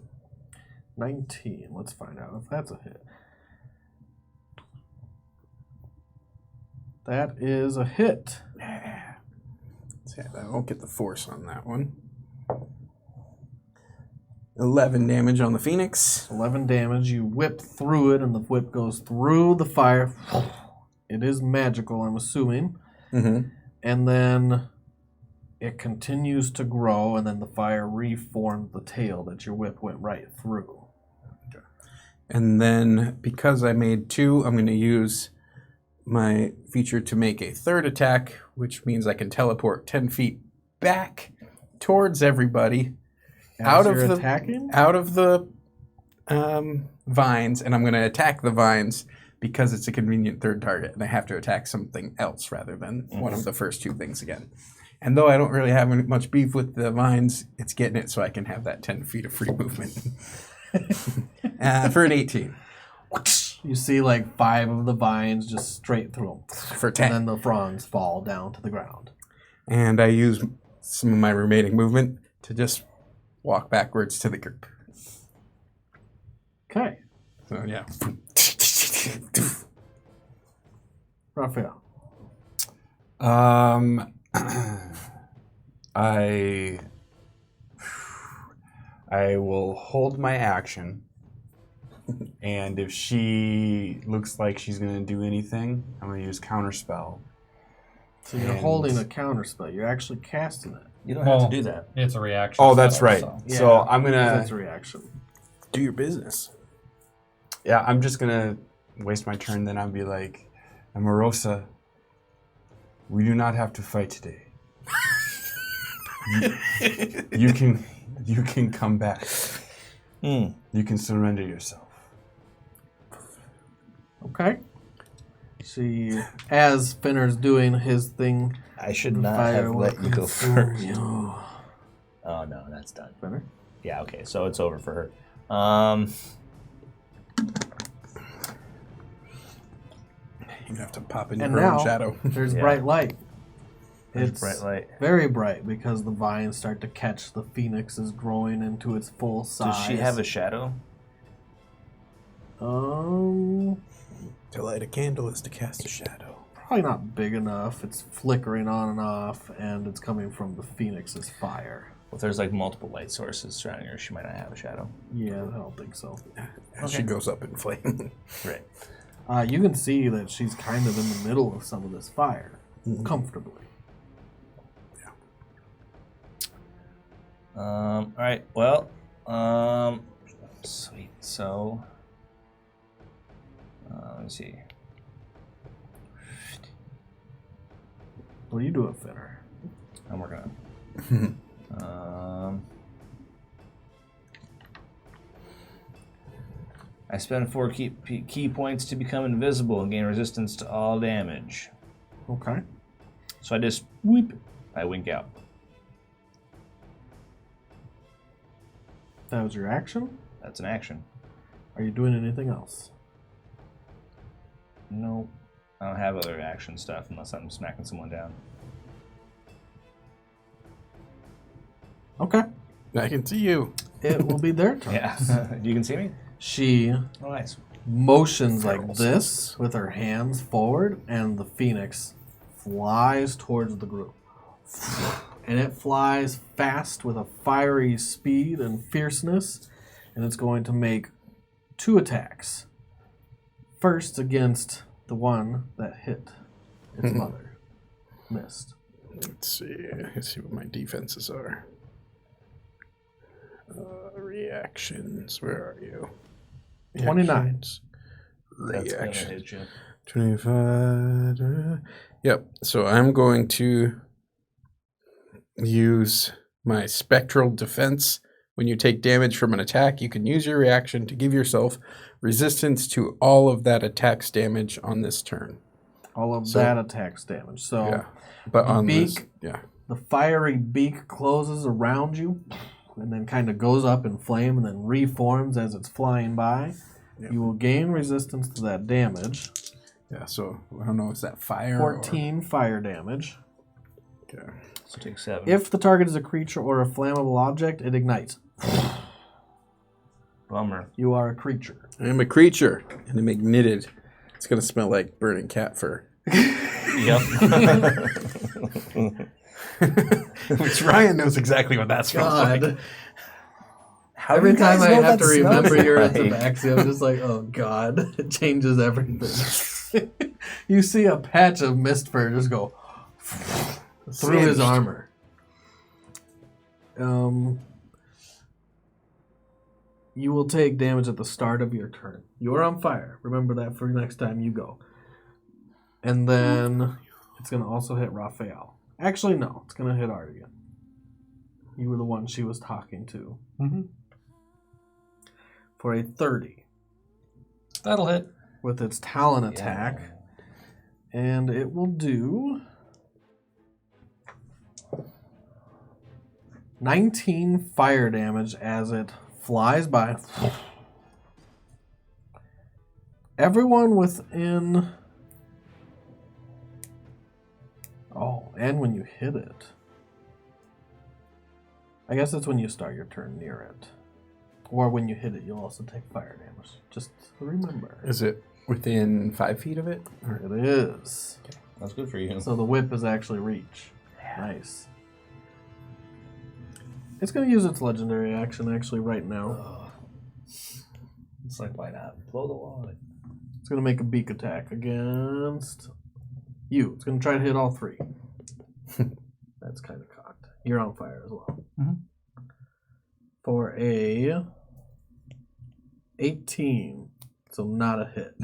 19. Let's find out if that's a hit. That is a hit. So I won't get the force on that one. 11 damage on the Phoenix. 11 damage. You whip through it, and the whip goes through the fire. It is magical, I'm assuming. Mm-hmm. And then it continues to grow, and then the fire reformed the tail that your whip went right through. And then because I made 2, I'm going to use my feature to make a third attack, which means I can teleport 10 feet back towards everybody. As Out of you're the- attacking? Out of the vines, and I'm going to attack the vines because it's a convenient third target, and I have to attack something else rather than one of the first 2 things again. And though I don't really have much beef with the vines, it's getting it so I can have that 10 feet of free movement. For an 18. You see like 5 of the vines just straight through them. For 10. And then the fronds fall down to the ground. And I use some of my remaining movement to just walk backwards to the group. Okay. So yeah. Raphael. I will hold my action, and if she looks like she's gonna do anything, I'm gonna use counterspell. So you're And- holding a counterspell. You're actually casting it. You don't have to do that. It's a reaction. Oh, that's spell, right. so- So I'm gonna, That's a reaction. Do your business. yeah, I'm just gonna waste my turn. Then I'll be like, Amorosa, we do not have to fight today. you can come back. Hmm. You can surrender yourself. Okay. See, as Finner's doing his thing, I should the not fire have will let you go consume first. you. Oh no, that's done. Finner? Yeah, okay, so it's over for her. You have to pop into And her now- own shadow. There's Yeah. bright light. There's It's bright light. very bright because the vines start to catch the phoenix is growing into its full size. Does she have a shadow? Um, To light a candle is to cast a shadow. probably not big enough. It's flickering on and off, and it's coming from the phoenix's fire. Well, if there's like multiple light sources surrounding her, she might not have a shadow. Yeah, I don't think so. As she goes up in flame. Right. You can see that she's kind of in the middle of some of this fire, comfortably. All right. Well. Sweet. So. Let me see. What are you doing, Finner? I'm working on. I spend 4 key points to become invisible and gain resistance to all damage. Okay. So I just whoop. I wink out. That was your action? That's an action. Are you doing anything else? No, I don't have other action stuff unless I'm smacking someone down. Okay. I can see you. It will be their turn. Yeah. You can see me? She Oh, nice. motions like this with her hands forward, and the phoenix flies towards the group. And it flies fast with a fiery speed and fierceness, and it's going to make 2 attacks. First against the one that hit its mother. Missed. Let's see what my defenses are. Reactions. Where are you? 29. Reactions. That's gonna Reaction. hit you. 25. Yep. So I'm going to use my spectral defense. When you take damage from an attack, you can use your reaction to give yourself resistance to all of that attack's damage on this turn. All of So- that attacks damage. So Yeah. But the on this, beak- yeah. the fiery beak closes around you and then kind of goes up in flame and then reforms as it's flying by. Yep. You will gain resistance to that damage. Yeah, so I don't know, is that fire? 14 fire damage. Okay. So take 7. If the target is a creature or a flammable object, it ignites. Bummer. You are a creature. I am a creature, and I'm ignited. It's gonna smell like burning cat fur. Yep. Which Ryan knows exactly what that smells like. God. How Every do you guys time I know have that to remember smells you're like? at the back, I'm just like, oh God, it changes everything. You see a patch of mist fur just go through his Singed. armor. You will take damage at the start of your turn. You're on fire. Remember that for next time you go. And then it's going to also hit Raphael. Actually, no. It's going to hit Artegan. You were the one she was talking to. Mm-hmm. For a 30 That'll hit. with its talon attack. And it will do 19 fire damage as it flies by. Everyone within... Oh, and when you hit it. I guess it's when you start your turn near it. Or when you hit it, you'll also take fire damage. Just remember. Is it within 5 feet of it? Or? It is. That's good for you. So the whip is actually reach. Nice. It's going to use its legendary action actually right now. It's like, why not? Blow the wall. It's going to make a beak attack against you. It's going to try to hit all 3. That's kind of cocked. You're on fire as well. Mhm. For a 18. So not a hit.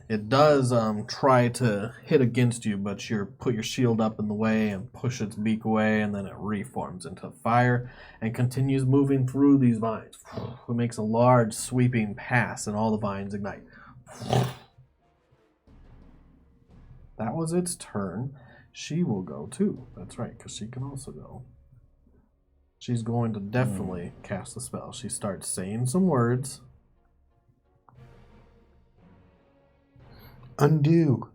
It does try to hit against you, but you put your shield up in the way and push its beak away, and then it reforms into fire and continues moving through these vines. It makes a large sweeping pass, and all the vines ignite. That was its turn. She will go too. That's right, because she can also go. She's going to definitely cast a spell. She starts saying some words. Undo.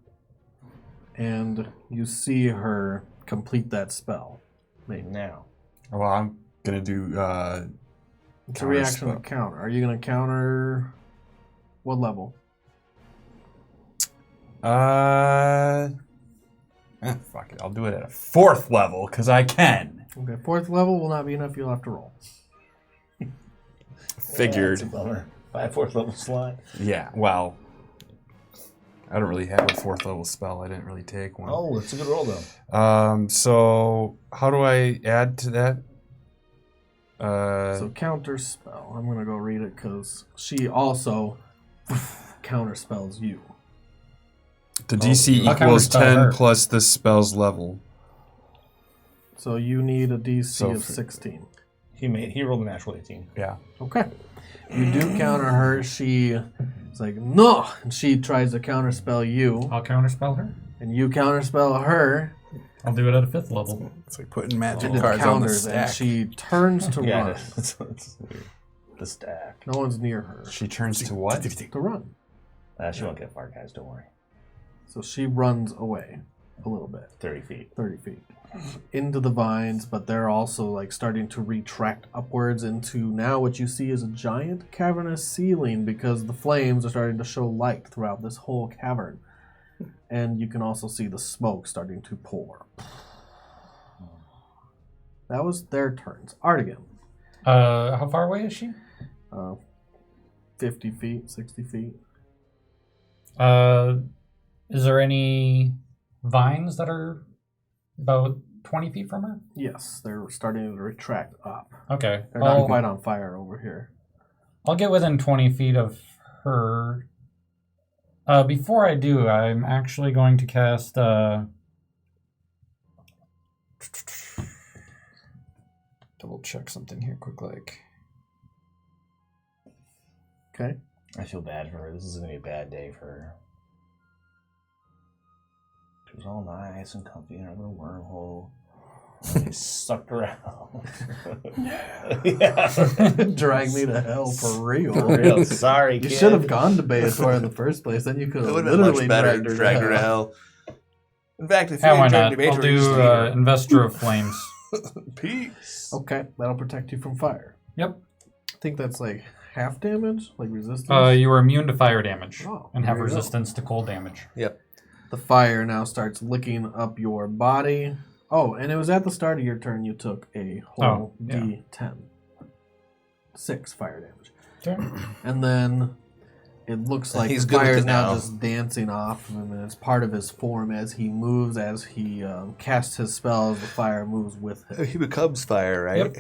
And you see her complete that spell. Now. Well, I'm gonna do. It's a Counter reaction spell. to counter. Are you going to counter what level? Fuck it. I'll do it at a 4th level because I can. Okay, 4th level will not be enough. You'll have to roll. Figured. Yeah, that's a bummer. 4th level slot. Yeah. Well, I don't really have a 4th level spell. I didn't really take one. Oh, it's a good roll though. So how do I add to that? So counter spell. I'm going to go read it because she also counter spells you. The DC I'll equals counterspell 10 her. plus the spell's level. So you need a DC So of for- 16. He rolled a natural 18. Yeah. Okay. You do counter her. She is like, no! And she tries to counterspell you. I'll counterspell her. And you counterspell her. I'll do it at a 5th level. It's like putting magic And it cards on the counters. And stack. she turns to Yeah, run. it's weird. The stack. No one's near her. She turns to what? To run. She won't get far, guys. Don't worry. So she runs away a little bit. 30 feet. 30 feet. Into the vines, but they're also like starting to retract upwards into now what you see is a giant cavernous ceiling because the flames are starting to show light throughout this whole cavern. And you can also see the smoke starting to pour. That was their turns. Artegan. How far away is she? 50 feet, 60 feet. Is there any vines that are about 20 feet from her? Yes, they're starting to retract up. Okay. They're not quite on fire over here. I'll get within 20 feet of her. Before I do, I'm actually going to cast... double check something here quick, like... Okay. I feel bad for her. This is going to be a bad day for her. She was all nice and comfy in her little wormhole. They sucked her out. Yeah. Drag me to hell for real. For real. Sorry, You kid. should have gone to Beator in the first place. Then you could have literally dragged her to hell. In fact, if Yeah, you why dragged not? her to I'll Beator, you just do leave her. Investor of Flames. Peace. Okay, that'll protect you from fire. Yep. I think that's like half damage, like resistance. You are immune to fire damage Oh, and have there you go. resistance to cold damage. Yep. The fire now starts licking up your body. Oh, and it was at the start of your turn you took a whole yeah. D10. 6 fire damage. Okay. And then it looks like He's the good with fire is it now now. just dancing off of him, and it's part of his form as he moves, as he casts his spells, the fire moves with him. He becomes fire, right? Yep.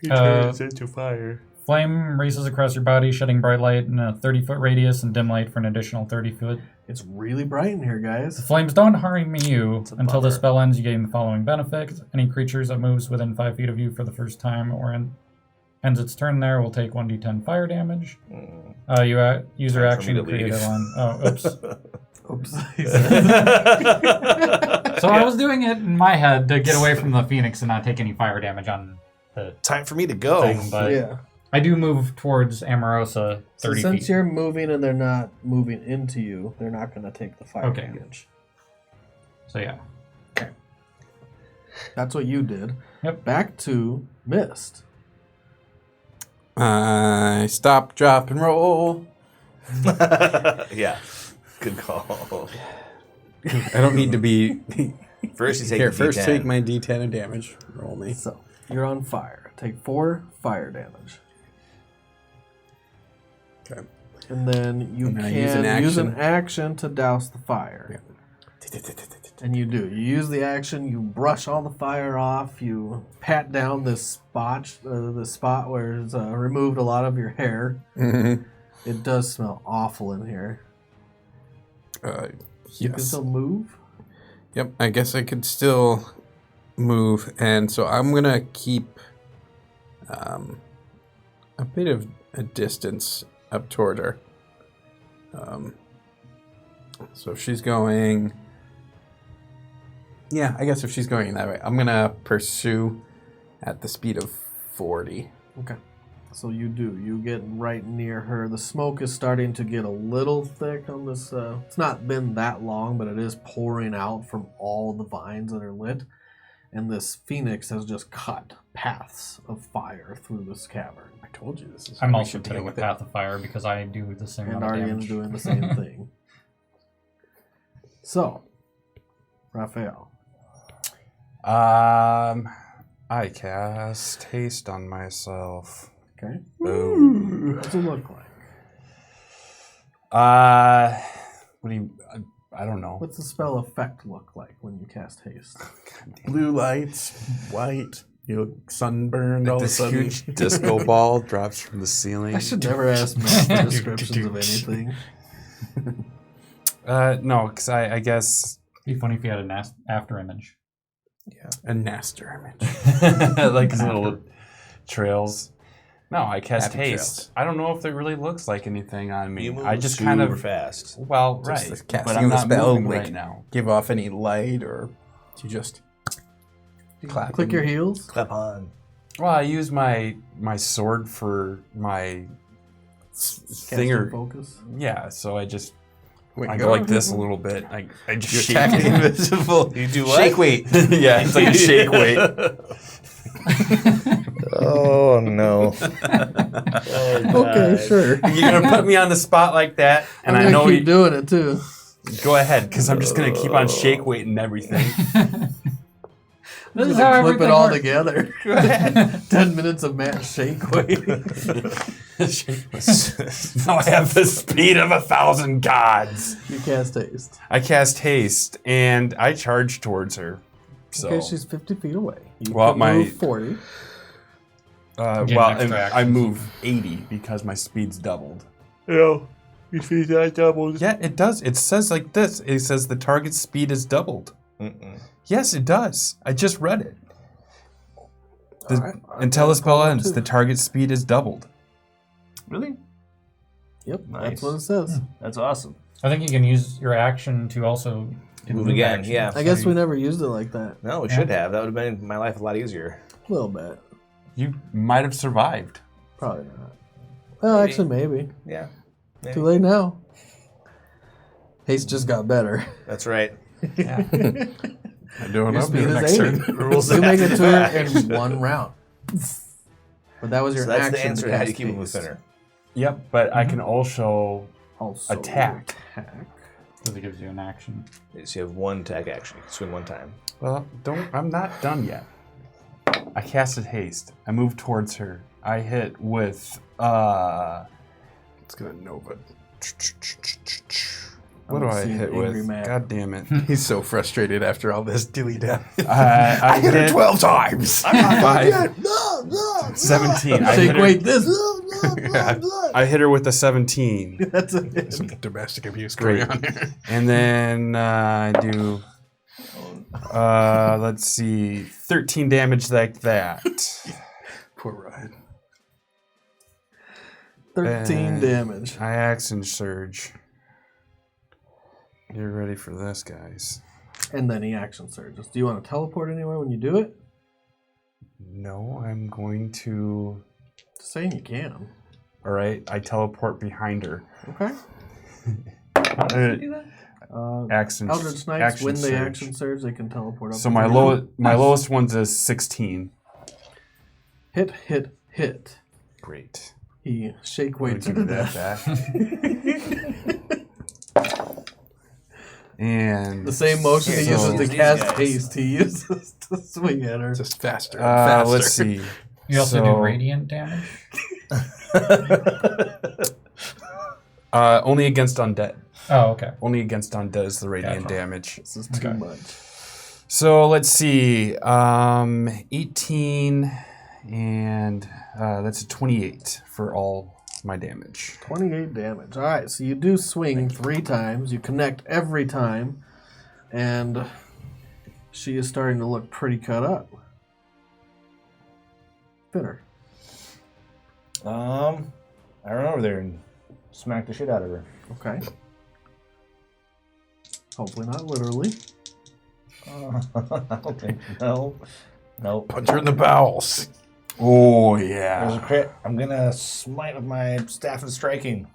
He turns into fire. Flame races across your body, shedding bright light in a 30-foot radius and dim light for an additional 30 foot. It's really bright in here, The guys. flames don't harm you a until the bummer. spell ends. You gain the following benefits. Any creatures that moves within 5 feet of you for the first time or ends its turn there will take 1d10 fire damage. Use your Time for action me to to create leave. a line. Oh, oops. Oops. So I was doing it in my head to get away from the phoenix and not take any fire damage on the Time for me to go. thing, but Yeah. I do move towards Amorosa So 30 since feet. you're moving and they're not moving into you, they're not going to take the fire Okay. damage. So yeah. That's what you did. Yep. Back to Mist. I stop, drop, and roll. Yeah. Good call. I don't need to be. First, you take Here, the first D10. take my D10 of damage. Roll me. So, you're on fire. Take 4 fire damage. Okay. And then you And can I use an action to douse the fire. And you do. You use the action, you brush all the fire off, you pat down this spot where it's removed a lot of your hair. Mm-hmm. It does smell awful in here. You can Yes. still move? Yep, I guess I could still move, and so I'm gonna keep a bit of a distance up toward her. So if she's going, yeah, I guess if she's going that way, I'm gonna pursue at the speed of 40. Okay. So you do. You get right near her. The smoke is starting to get a little thick on this. It's not been that long, but it is pouring out from all the vines that are lit. And this phoenix has just cut paths of fire through this cavern. I told you this is. I'm we also should putting deal a with it. path of fire because I do the same And amount of Artegan's damage. doing the same thing. So, Raphael. I cast haste on myself. Okay. Boom. What's it look like? What do you? I don't know. What's the spell effect look like when you cast haste? Blue lights, white, you know, sunburned all of a This sudden. huge disco ball drops from the ceiling. I should never ask Matt for descriptions of anything. No, because I guess It'd be funny if you had an after image. Yeah, a Naster image. like his little trails. No, I cast Happy haste. trails. I don't know if it really looks like anything on me. You move I just super kind of fast. well, Just right. the casting But I'm of the not spell, moving like, right now. Give off any light, or you just clap. Click your heels. Clap on. Well, I use my sword for my Casting thinger. focus. Yeah, so I just Wait, I go go like on. this a little bit. I just You're shake attacking it. invisible. You do what? Shake weight. Yeah, it's like a shake weight. Oh, no. Okay, sure. You're gonna put me on the spot like that, and I'm I gonna know keep you. doing it too. Go ahead, because I'm just gonna keep on shake weight and everything. This is Just how clip it everything all works. together. 10 minutes of Matt shake weight. Now I have the speed of 1,000 gods. You cast haste. I cast haste and I charge towards her. So, Okay, she's 50 feet away. You Well, can my- move 40. well, Get an extra I action. move 80 because my speed's doubled. Yeah, you see that double? Yeah, it does. It says like this. It says the target speed is doubled. Mm-mm. Yes, it does. I just read it. Alright, Until the spell ends, too. the target speed is doubled. Really? Yep, Nice. that's what it says. That's awesome. I think you can use your action to also Move again, action. yeah. I guess we never used it like that. No, we Yeah. should have. That would have made my life a lot easier. A little bit. You might have survived. Probably not. Well, Maybe. actually, maybe. Yeah. Maybe. Too late now. Haste just got better. That's right. Yeah. I'm doing Your up speed to the is next 80. turn. Rules You make have it to to back. her in one round. But that was your So that's action. the answer to to how you cast keep it haste. thinner. Yep, but I can also Also, Attack. attack. Because it gives you an action. So you have one attack action. You can swing one time. Well, I'm not done yet. I casted haste. I move towards her. I hit with It's gonna Nova. what do I see hit an angry with? man. God damn it. He's so frustrated after all this dilly death. I hit her hit 12 times. five, 17. I Shake hit her, weight this. I hit her with a 17. That's a hit. Some domestic abuse Great. going on here. And then I do let's see, 13 damage like that. Poor Ryan. 13 damage. I action surge. You're ready for this, guys. And then he action surges. Do you want to teleport anywhere when you do it? No, I'm going to. Just saying you can. All right, I teleport behind her. Okay. How How does he do that? Action. Eldritch Knights, action when they surge. action surge, they can teleport up. So to my zero. lowest one's a 16. Hit. Great. He shake weights Give to me that death. back. And The same motion he So- uses to These cast guys. haste, he uses to swing at her. Just faster and faster. let's see. You also So- do radiant damage? Only against undead. Oh, okay. Only against undead is the radiant Gotcha. damage. This is too much. So let's see. 18 and that's a 28 for all my damage. 28 damage. All right, so you do swing 3 times. You connect every time, and she is starting to look pretty cut up. Finner. I run over there and smack the shit out of her. Okay. Hopefully not literally. I don't think no. Nope. Punch her in the bowels. Oh There's a yeah. crit. I'm gonna smite with my staff of striking.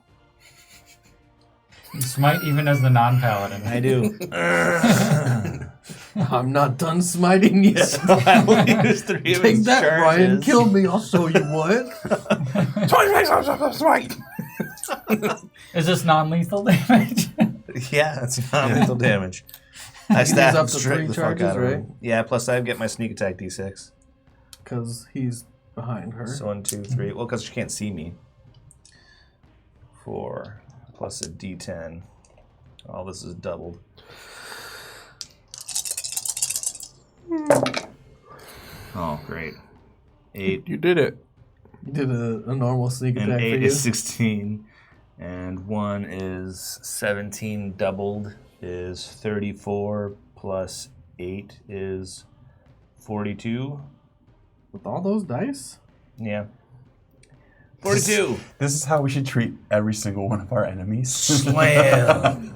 You smite even as the non-paladin. I do. I'm not done smiting yet. So I will use 3 of Take his that, Ryan. charges. Kill me. I'll show you what. Is this non-lethal damage? Yeah, that's non-lethal damage. I He's staff up and to strike 3 the fuck charges, out of right? him. Yeah, plus I get my sneak attack d6. Because he's behind her. So 1, 2, 3. Well, because she can't see me. 4 plus a d10. All this is doubled. Oh, great. 8 You did it. You did a normal sneak and attack 8 for you. is 16, and 1 is 17 doubled is 34 plus 8 is 42. With all those dice? Yeah. 42. This is how we should treat every single one of our enemies. Slam.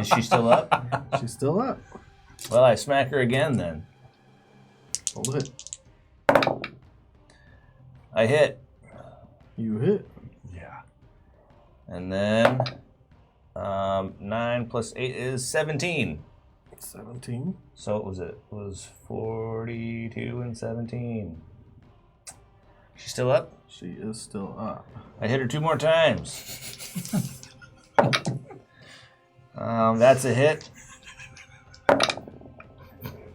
Is she still up? She's still up. Well, I smack her again then. Hold it. I hit. You hit. Yeah. And then 9 plus 8 is 17. 17. So what was it? It was 42 and 17. She's still up? She is still up. I hit her 2 more times. That's a hit.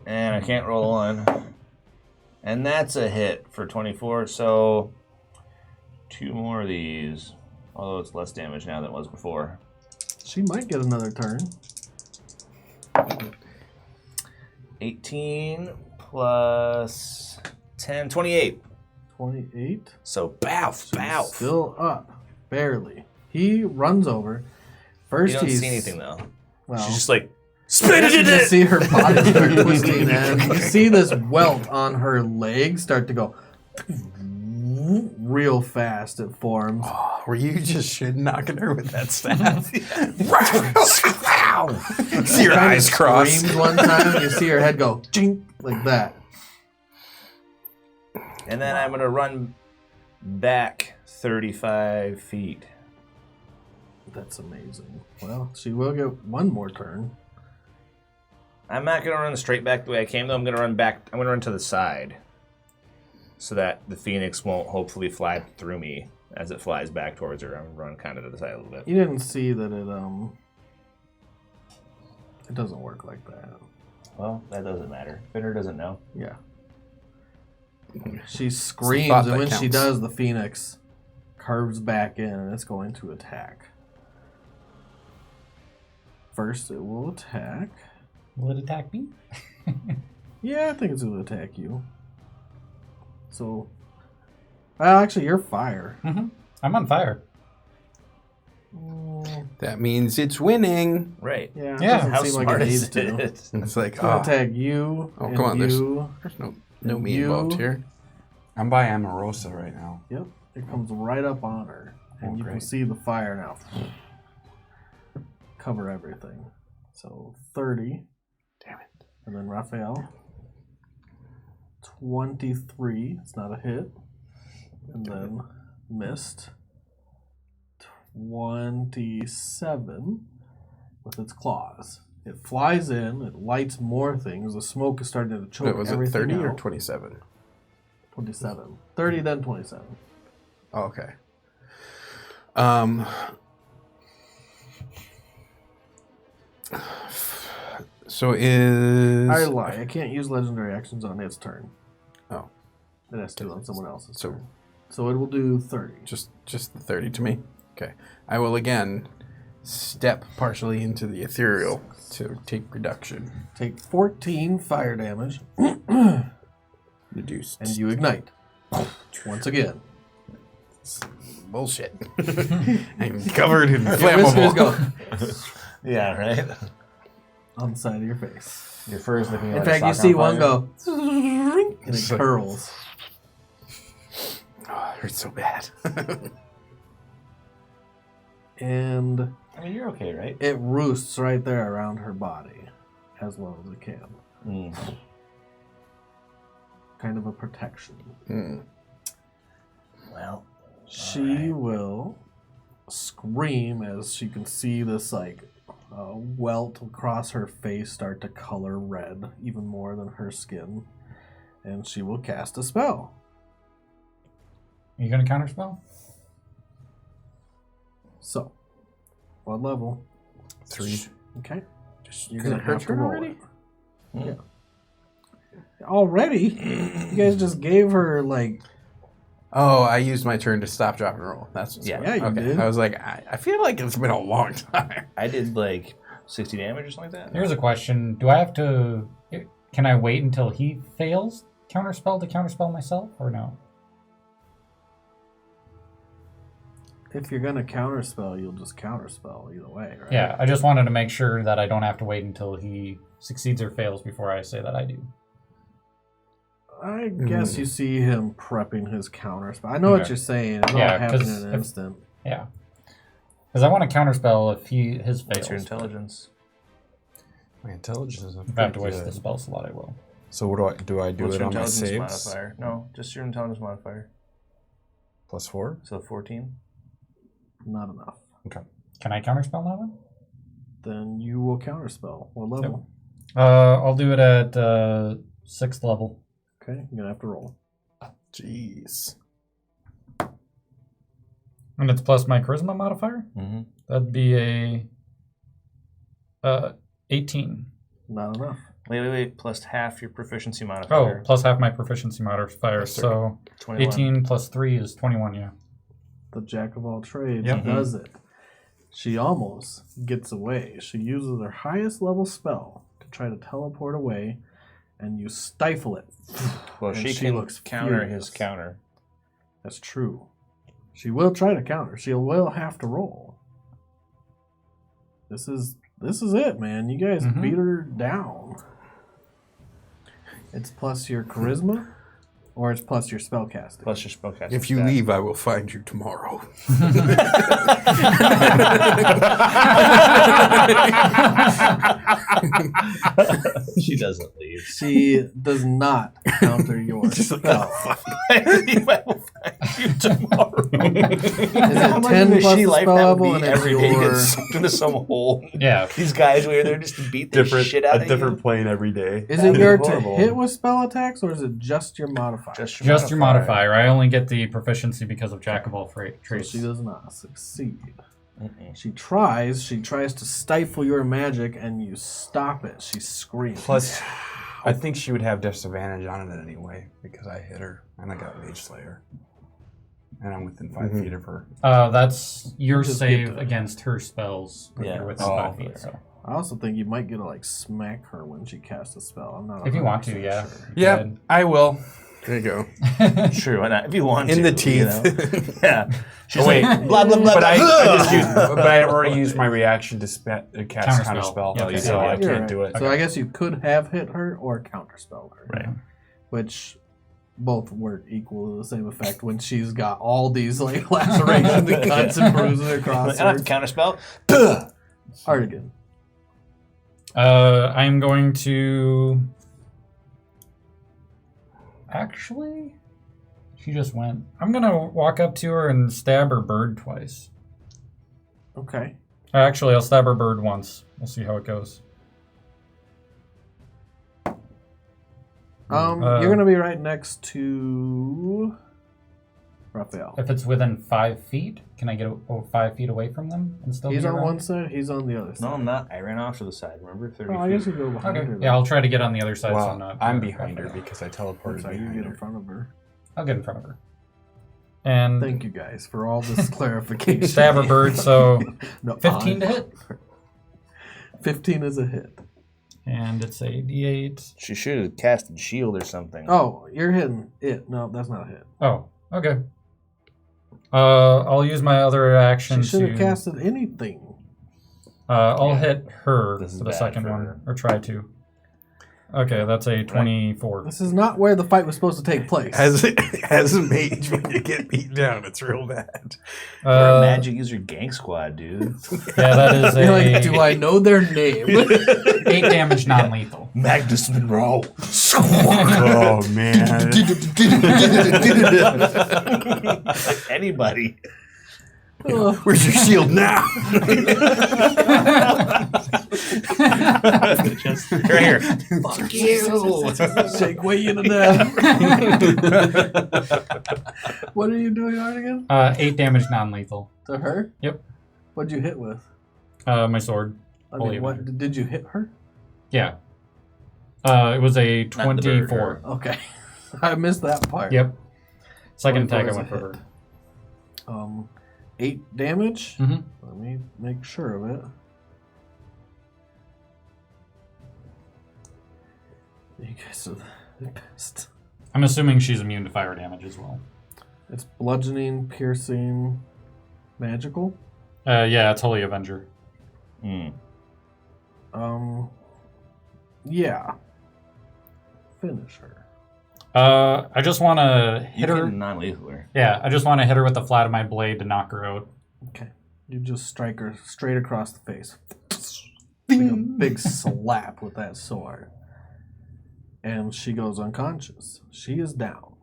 And I can't roll 1. And that's a hit for 24. So 2 more of these. Although it's less damage now than it was before. She might get another turn. 18 plus 10, 28. 28. So bow, bow. Still up. Barely. He runs over. First You don't he's... see anything though. Well, She's just like, I guess you just see her body start twisting, and you see this welt on her leg start to go real fast. It forms. Oh, were you just shit knocking her with that staff? See your Kinda eyes cross. Screams one time, and you see her head go jink like that. and then I'm gonna run back 35 feet. That's amazing. Well, she will get one more turn. I'm not gonna run straight back the way I came though. I'm gonna run back. I'm gonna run to the side, so that the phoenix won't hopefully fly through me as it flies back towards her. I'm gonna run kind of to the side a little bit. You didn't see that it doesn't work like that. Well, that doesn't matter. Finner doesn't know. Yeah. She screams, thought and that when she counts. does, the phoenix curves back in, and it's going to attack. First, it will attack. Will it attack me? Yeah, I think it's going to attack you. So, well, actually, you're fire. I'm on fire. That means it's winning. Right. Yeah, it Yeah, doesn't How seem like smart it is needs to. it? It's like, It's going oh, to attack you. Oh, and come on, there's- you. there's no me you. involved here. I'm by Amorosa right now. Yep, it comes right up on her, and Oh, you can great. see the fire now cover everything. So 30. Damn it. And then Raphael. 23. It's not a hit. And then missed. 27 with its claws. It flies in, it lights more things. The smoke is starting to choke Wait, was it everything 30 or out. 27? 27. 30, then 27. Oh, okay. So is... I lie. I can't use legendary actions on its turn. Oh. It has to do it on someone else's So turn. So it will do 30. just the 30 to me? Okay. I will again step partially into the ethereal to take reduction. Take 14 fire damage, Reduced. and you ignite. Once again. Bullshit. I'm covered in Whiskers go flammable. Yeah, right? on the side of your face. Your fur is looking In like fact, a you sock see on one fire. go, and it curls. Oh, it hurts so bad. And I mean, you're okay, right? it roosts right there around her body, as well as it can. Mm. Kind of a protection. Well, She will scream as she can see this welt across her face start to color red even more than her skin, and she will cast a spell. Are you going to counterspell? So, what level? 3. Okay, Just you're gonna hurt have to her roll already? it. Yeah. Already? You guys just gave her Oh, I used my turn to stop, drop, and roll. That's what's Yeah. Yeah, you okay. did. I was like, I feel like it's been a long time. I did like 60 damage or something like that. Here's a question. Do I have to... Can I wait until he fails counterspell to counterspell myself, or no? if you're gonna counterspell, you'll just counterspell either way, right? Yeah, I just wanted to make sure that I don't have to wait until he succeeds or fails before I say that I do. I guess you see him prepping his counterspell. I know what Okay. you're saying. It'll Yeah, happen 'cause in an if- instant. Yeah. Because I want to counterspell if his fails. What's your intelligence? My intelligence is If I have to waste good. the spell slot, I will. So what do I do What's it your on my intelligence saves? modifier? No, just your intelligence modifier. +4? So 14. Not enough. Okay. Can I counterspell that one? Then you will counterspell. What level? I'll do it at 6th level. Okay, you're gonna have to roll. Jeez. And it's plus my charisma modifier? Mm-hmm. That'd be a 18. Not enough. Wait. Plus half your proficiency Oh, modifier. plus half my proficiency modifier. Yes, sir. So 21. 18 plus 3 is 21, yeah. The jack of all trades Yep. does it. She almost gets away. She uses her highest level spell to try to teleport away, and you stifle it. Well, And she she can looks counter furious. his counter. That's true. She will try to counter. She will have to roll. This is it, man. You guys Mhm. beat her down. It's plus your charisma, or it's plus your spellcasting. Plus your spellcasting. If you stat. leave, I will find you tomorrow. She doesn't leave. She does not counter your spell. If I will find you tomorrow. Is How it much 10 of a plus shitty the life spell that level, would and be it's every day your... get sucked into some hole? Yeah. These guys were there just to beat the shit out of you. plane every day. Is That'd it be your horrible. to hit with spell attacks, or is it just your modifier? Just Just your modifier. I only get the proficiency because of Jack of all So trades. she does not succeed. Mm-mm. She tries to stifle your magic, and you stop it. She screams. Plus, I think she would have disadvantage on it anyway because I hit her and I got Mage Slayer. And I'm within 5 feet of her. That's your Just save get to- against her spells if Yeah. you're within Oh, 5 feet. So. I also think you might get to smack her when she casts a spell. I'm not. If you want to, 100% yeah. sure. Yeah, I will. There you go. Sure, why not? If you want In to. the teeth. You know? Yeah. She's wait. like, blah, blah, blah, But blah. I just used, but I already used my reaction to cast Counterspell. Counterspell. Yeah, okay. So I You're can't right. do it. So I guess you could have hit her or counterspell her. Right. Which both work equal to the same effect when she's got all these lacerations and cuts and bruises across I don't her. have to counterspell. Artegan. I'm going to... Actually, she just went. I'm going to walk up to her and stab her bird twice. Okay. Actually, I'll stab her bird once. We'll see how it goes. You're gonna be right next to Raphael. If it's within 5 feet, can I get 5 feet away from them and still He's be on around? one side. He's on the other side. No, I'm not. I ran off to the side. Remember, 30 I feet. guess you go behind Okay. her. Yeah, I'll try to get on the other side. so Well, I'm not. I'm behind her because I teleported Sorry, you behind get in her. front of her. I'll get in front of her. And Thank you guys for all this clarification. stab her bird. So No, 15 to hit, 15 is a hit. and it's a D8. She should have casted shield or something. Oh, you're hitting it. No, that's not a hit. Oh, okay. I'll use my other action She should have to. casted anything. I'll hit her This is for the bad second for one, her. or try to. Okay, that's a 24. This is not where the fight was supposed to take place. As a mage, when you get beat down, it's real bad. You're a magic user gang squad, dude. Yeah, that is You're a like, do I know their name? 8 damage non-lethal. Magnus Monroe. Oh man! Anybody. Where's your shield now? Just right here. Fuck you. Shake way into that. What are you doing, Artegan? 8 damage non-lethal. To her? Yep. What'd you hit with? My sword. I Holy mean, what Avenger. did you hit her? Yeah. It was a Not the bird, 24. Okay. I missed that part. Yep. Second 24 attack I is a went for hit. her. 8 damage. Mhm. Let me make sure of it. You guys are the best. I'm assuming she's immune to fire damage as well. It's bludgeoning, piercing, magical. Yeah, it's Holy Avenger. Yeah. Finish her. I just want to hit You her. can non-lethal her. Yeah, I just want to hit her with the flat of my blade to knock her out. Okay. You just strike her straight across the face. Like a big slap with that sword. And she goes unconscious. She is down.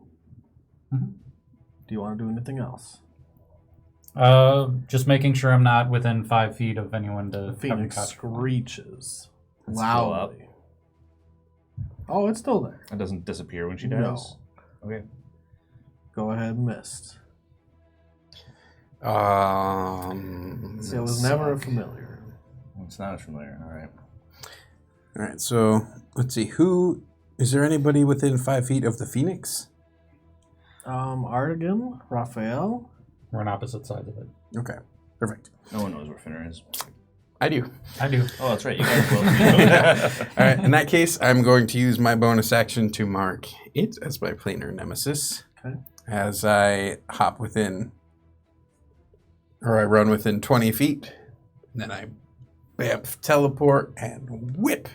Mhm. Do you want to do anything else? Just making sure I'm not within 5 feet of anyone to The have me phoenix catch. screeches It's still up. loudly. Oh, it's still there. It doesn't disappear when she No. dies. Okay. Go ahead and missed. See, it It was never a familiar. It's not as familiar. All right. All right, so let's see. Who is there? Anybody within 5 feet of the Phoenix? Artegan, Raphael. We're on opposite sides of it. Okay, perfect. No one knows where Finner is. I do. I do. Oh, that's right. You guys both. All right, in that case, I'm going to use my bonus action to mark it as my planar nemesis. Okay. As I hop within, or I run within 20 feet, and then I bamf, teleport, and whip.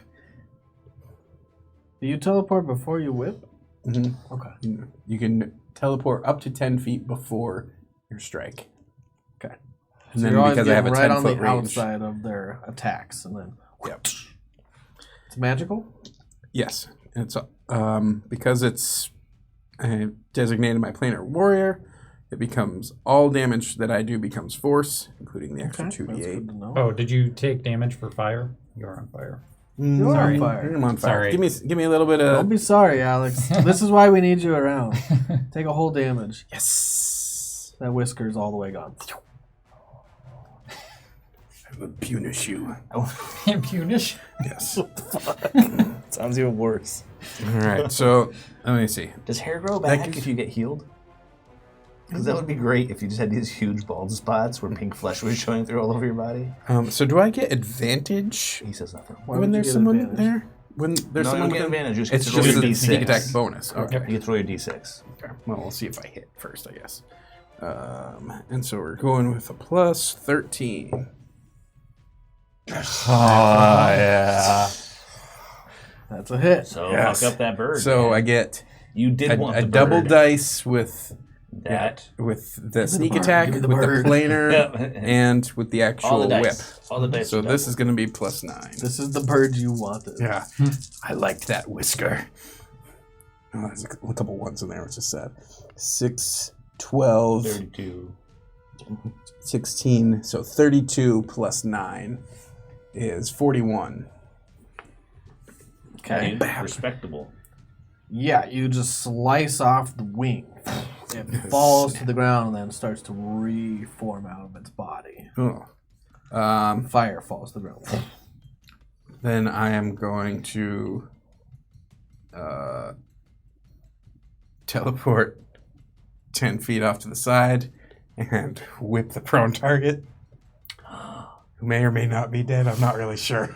Do you teleport before you whip? Mm-hmm. Okay. You can teleport up to 10 feet before your strike. Okay. And So then you're always because I have a getting 10 right on the foot range. outside of their attacks, and then Yep. it's magical. Yes. It's because it's I designated my planar warrior. It becomes all damage that I do becomes force, including the extra Okay, that's 2d8. good to know. Oh, did you take damage for fire? You're on fire. You're Sorry. on fire. I'm on fire. Sorry. Give me a little bit Don't of be sorry, Alex. This is why we need you around. Take a whole damage. yes. That whisker's all the way gone. I will punish you. Punish? Yes. Sounds even worse. All right. So let me see. Does hair grow That back gives- if you get healed? Because that would be great if you just had these huge bald spots where pink flesh was showing through all over your body. So do I get advantage He says nothing. Why when would you there's get someone advantage? there? When there's No, someone you don't get within- advantage. It's You get to just roll a your sneak D6. attack bonus. Okay. You can throw your D6. Okay. Well, we'll see if I hit first, I guess. And so we're going with a plus 13. Oh, yeah. That's a hit. So Yes. fuck up that bird. So man. I get you did want a the double bird. dice with That. the sneak bird. attack, Give me the with bird. the planar, Yeah. and with the All actual the whip. dice. All the dice. So are this double. is going to be plus 9. This is the bird you wanted. Yeah, I liked that whisker. Oh, there's a couple ones in there, which is sad. 6, 12, 32. 16. So 32 plus 9 is 41. Okay. Respectable. Yeah, you just slice off the wing. It falls to the ground and then starts to reform out of its body. Oh. Fire falls to the ground. Then I am going to teleport 10 feet off to the side and whip the prone target, who may or may not be dead. I'm not really sure.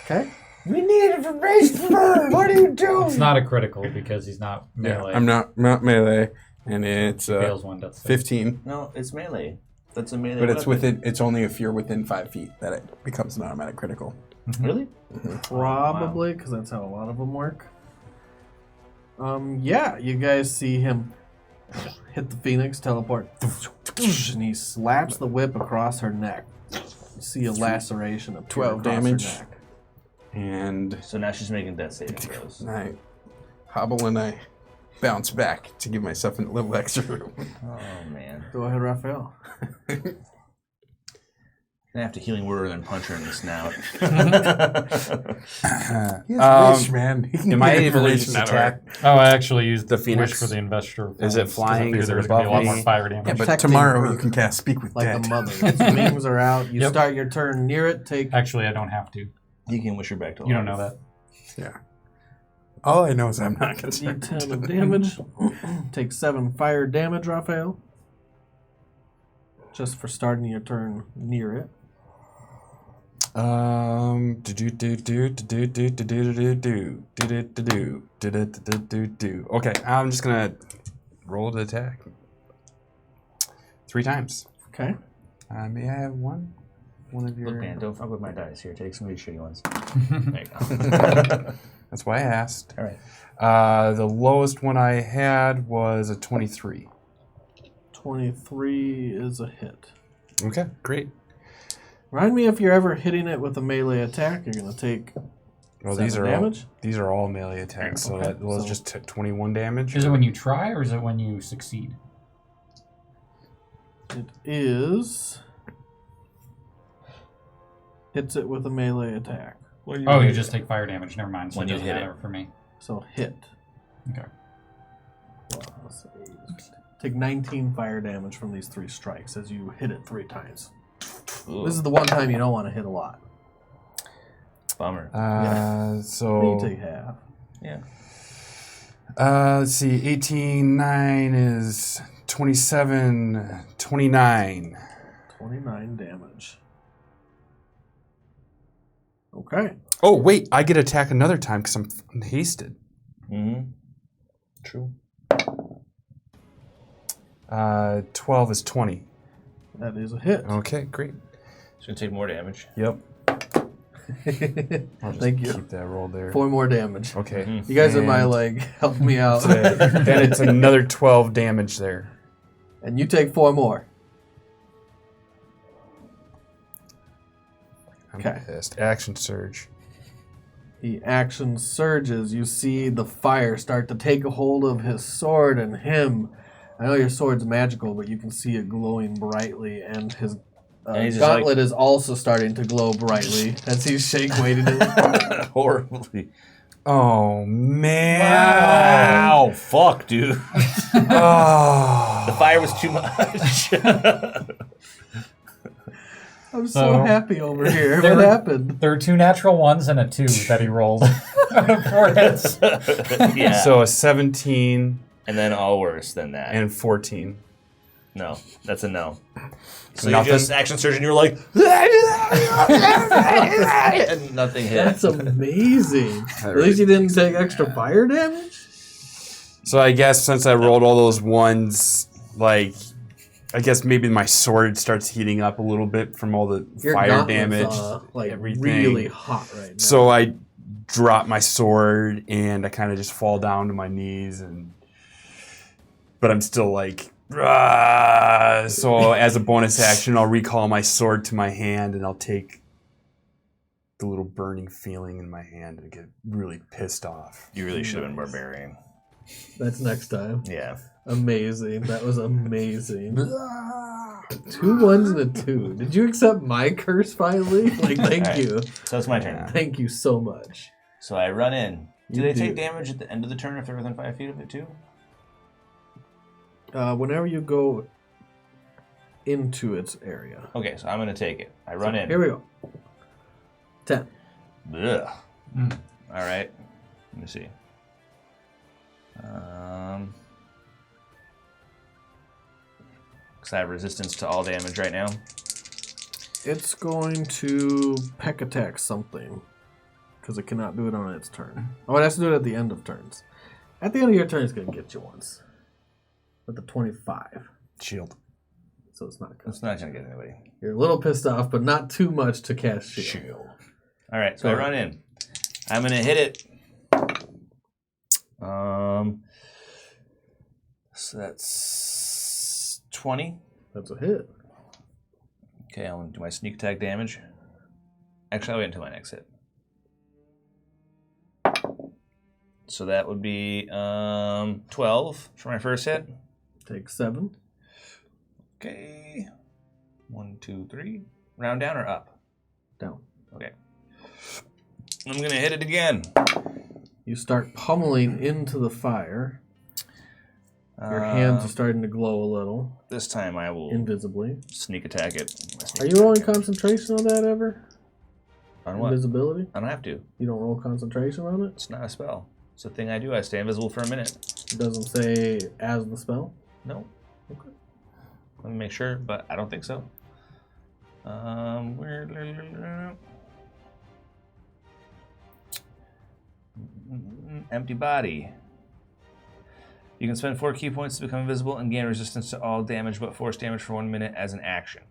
Okay. We need information. What are you doing? It's not a critical because he's not melee. I'm not melee, and it's Fails one death save. 15. No, it's melee. That's a melee. But it's weapon. within. It's only if you're within 5 feet that it becomes an automatic critical. Really? Probably, because that's how a lot of them work. Yeah, you guys see him hit the Phoenix, teleport, and he slaps the whip across her neck. You see a laceration of 12 across damage. her neck. And So now she's making death saving throws. I hobble and I bounce back to give myself a little extra room. Oh man. Go ahead, Raphael. I have to healing word and punch her in the snout. Wish, man. Am I able to just attack? Oh, I actually used The the Phoenix? Wish for the investor. Is it flying? Is it There's going to be a lot above more me? fire damage. Yeah, but Protecting tomorrow her you can cast Speak with Like Dead. a mother. Its wings are out. You Yep. start your turn near it. Take Actually, I don't have to. You can wish her back to life. You don't know that. Yeah. All I know is I'm not concerned. D10 of damage. Take 7 fire damage, Raphael. Just for starting your turn near it. Okay, I'm just gonna roll to attack 3 times. Okay. May I have one? One of your. Look, man, don't fuck with my dice here. Take some of these shitty ones. There you go. That's why I asked. All right. The lowest one I had was a 23. 23 is a hit. Okay, great. Remind me if you're ever hitting it with a melee attack, you're going to take Well, 7 damage. these are all melee attacks, so Okay, that was so- just 21 damage. Is it when you try or is it when you succeed? It is. Hits it with a melee attack. Oh, you just take fire damage. Never mind. So When it you doesn't hit matter for me. So hit. Okay. Let's see. Take 19 fire damage from these 3 strikes as you hit it 3 times. Ooh, This is the one time you don't want to hit a lot. bummer. So You take half. Yeah. let's see, 18, 9 is 27, 29. 29 damage. Okay. Oh, wait, I get to attack another time because I'm hasted. Mm-hmm. True. 12 is 20. That is a hit. Okay, great. It's gonna take more damage. Yep. I'll just Thank you. keep that roll there. 4 more damage. Okay. Mhm. You guys are my And- like, help me out. Then it's another 12 damage there. And you take 4 more. I'm Okay. pissed. Action surge. The action surges. You see the fire start to take a hold of his sword and him. I know your sword's magical, but you can see it glowing brightly, and his And he's just gauntlet is also starting to glow brightly as he's shake-weighted it. Horribly. Oh, man. Wow. Fuck, dude. Oh. The fire was too much. I'm so So- happy over here. There- What happened? There are 2 natural ones and a 2 that he rolled. 4 hits. Yeah. So a 17 and then all worse than that. and 14. No, that's a no. So Nothing? you just action surge and you were like, and nothing hit. That's amazing. At least you didn't take extra fire damage? So I guess since I rolled all those ones, like, I guess maybe my sword starts heating up a little bit from all the Your fire gauntlet's, damage. like everything. really hot right now. So I drop my sword and I kind of just fall down to my knees, but I'm still like, "Rah!" So as a bonus action, I'll recall my sword to my hand and I'll take the little burning feeling in my hand and get really pissed off. You really should have been barbarian. That's next time. Yeah. Amazing. That was amazing. 2 1s and a 2. Did you accept my curse finally? Like, thank All right. you. So it's my turn. Thank you so much. So I run in. Do You they do. take damage at the end of the turn if they're within 5 feet of it too? Whenever you go into its area. Okay, so I'm gonna take it. I run in. Here we go. 10. Ugh. Mm. All right. Let me see. Because I have resistance to all damage right now. It's going to peck attack something. Because it cannot do it on its turn. Oh, it has to do it at the end of turns. At the end of your turn, it's going to get you once. With the 25. Shield. So it's not going It's not gonna get anybody. You're a little pissed off, but not too much to cast shield. All right, so I run in. I'm gonna hit it. So that's 20. That's a hit. Okay, I'll do my sneak attack damage. Actually, I'll wait until my next hit. So that would be 12 for my first hit. Take 7. Okay. 1, 2, 3. Round down or up? Down. Okay. I'm gonna hit it again. You start pummeling into the fire. Your hands are starting to glow a little, This time I will invisibly. sneak attack it. Are you rolling concentration on that ever? On what? Invisibility? I don't have to. You don't roll concentration on it? It's not a spell. It's a thing I do. I stay invisible for a minute. It doesn't say as the spell? No. Okay. Let me make sure, but I don't think so. Empty body. You can spend 4 key points to become invisible and gain resistance to all damage but force damage for 1 minute as an action.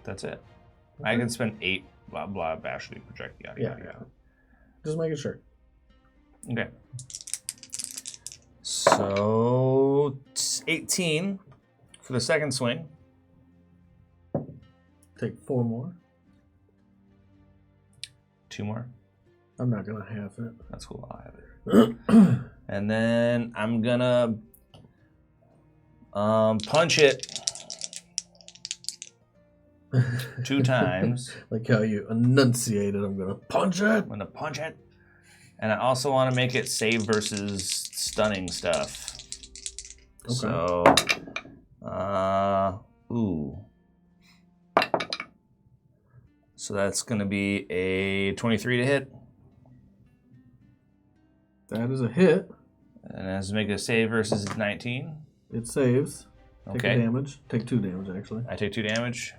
That's it. I can spend 8 blah blah bashly project yada yada yada. Just making sure. Okay. So 18 for the second swing. Take 4 more. 2 more. I'm not going to have it. That's cool. I'll have it. And then I'm gonna punch it 2 times. Like how you enunciated, I'm going to punch it. I'm gonna punch it. And I also want to make it save versus stunning stuff. Okay. So, ooh. So that's gonna be a 23 to hit. That is a hit. And it has to make a save versus 19. It saves. Take Okay. a damage. Take 2 damage, actually. I take 2 damage.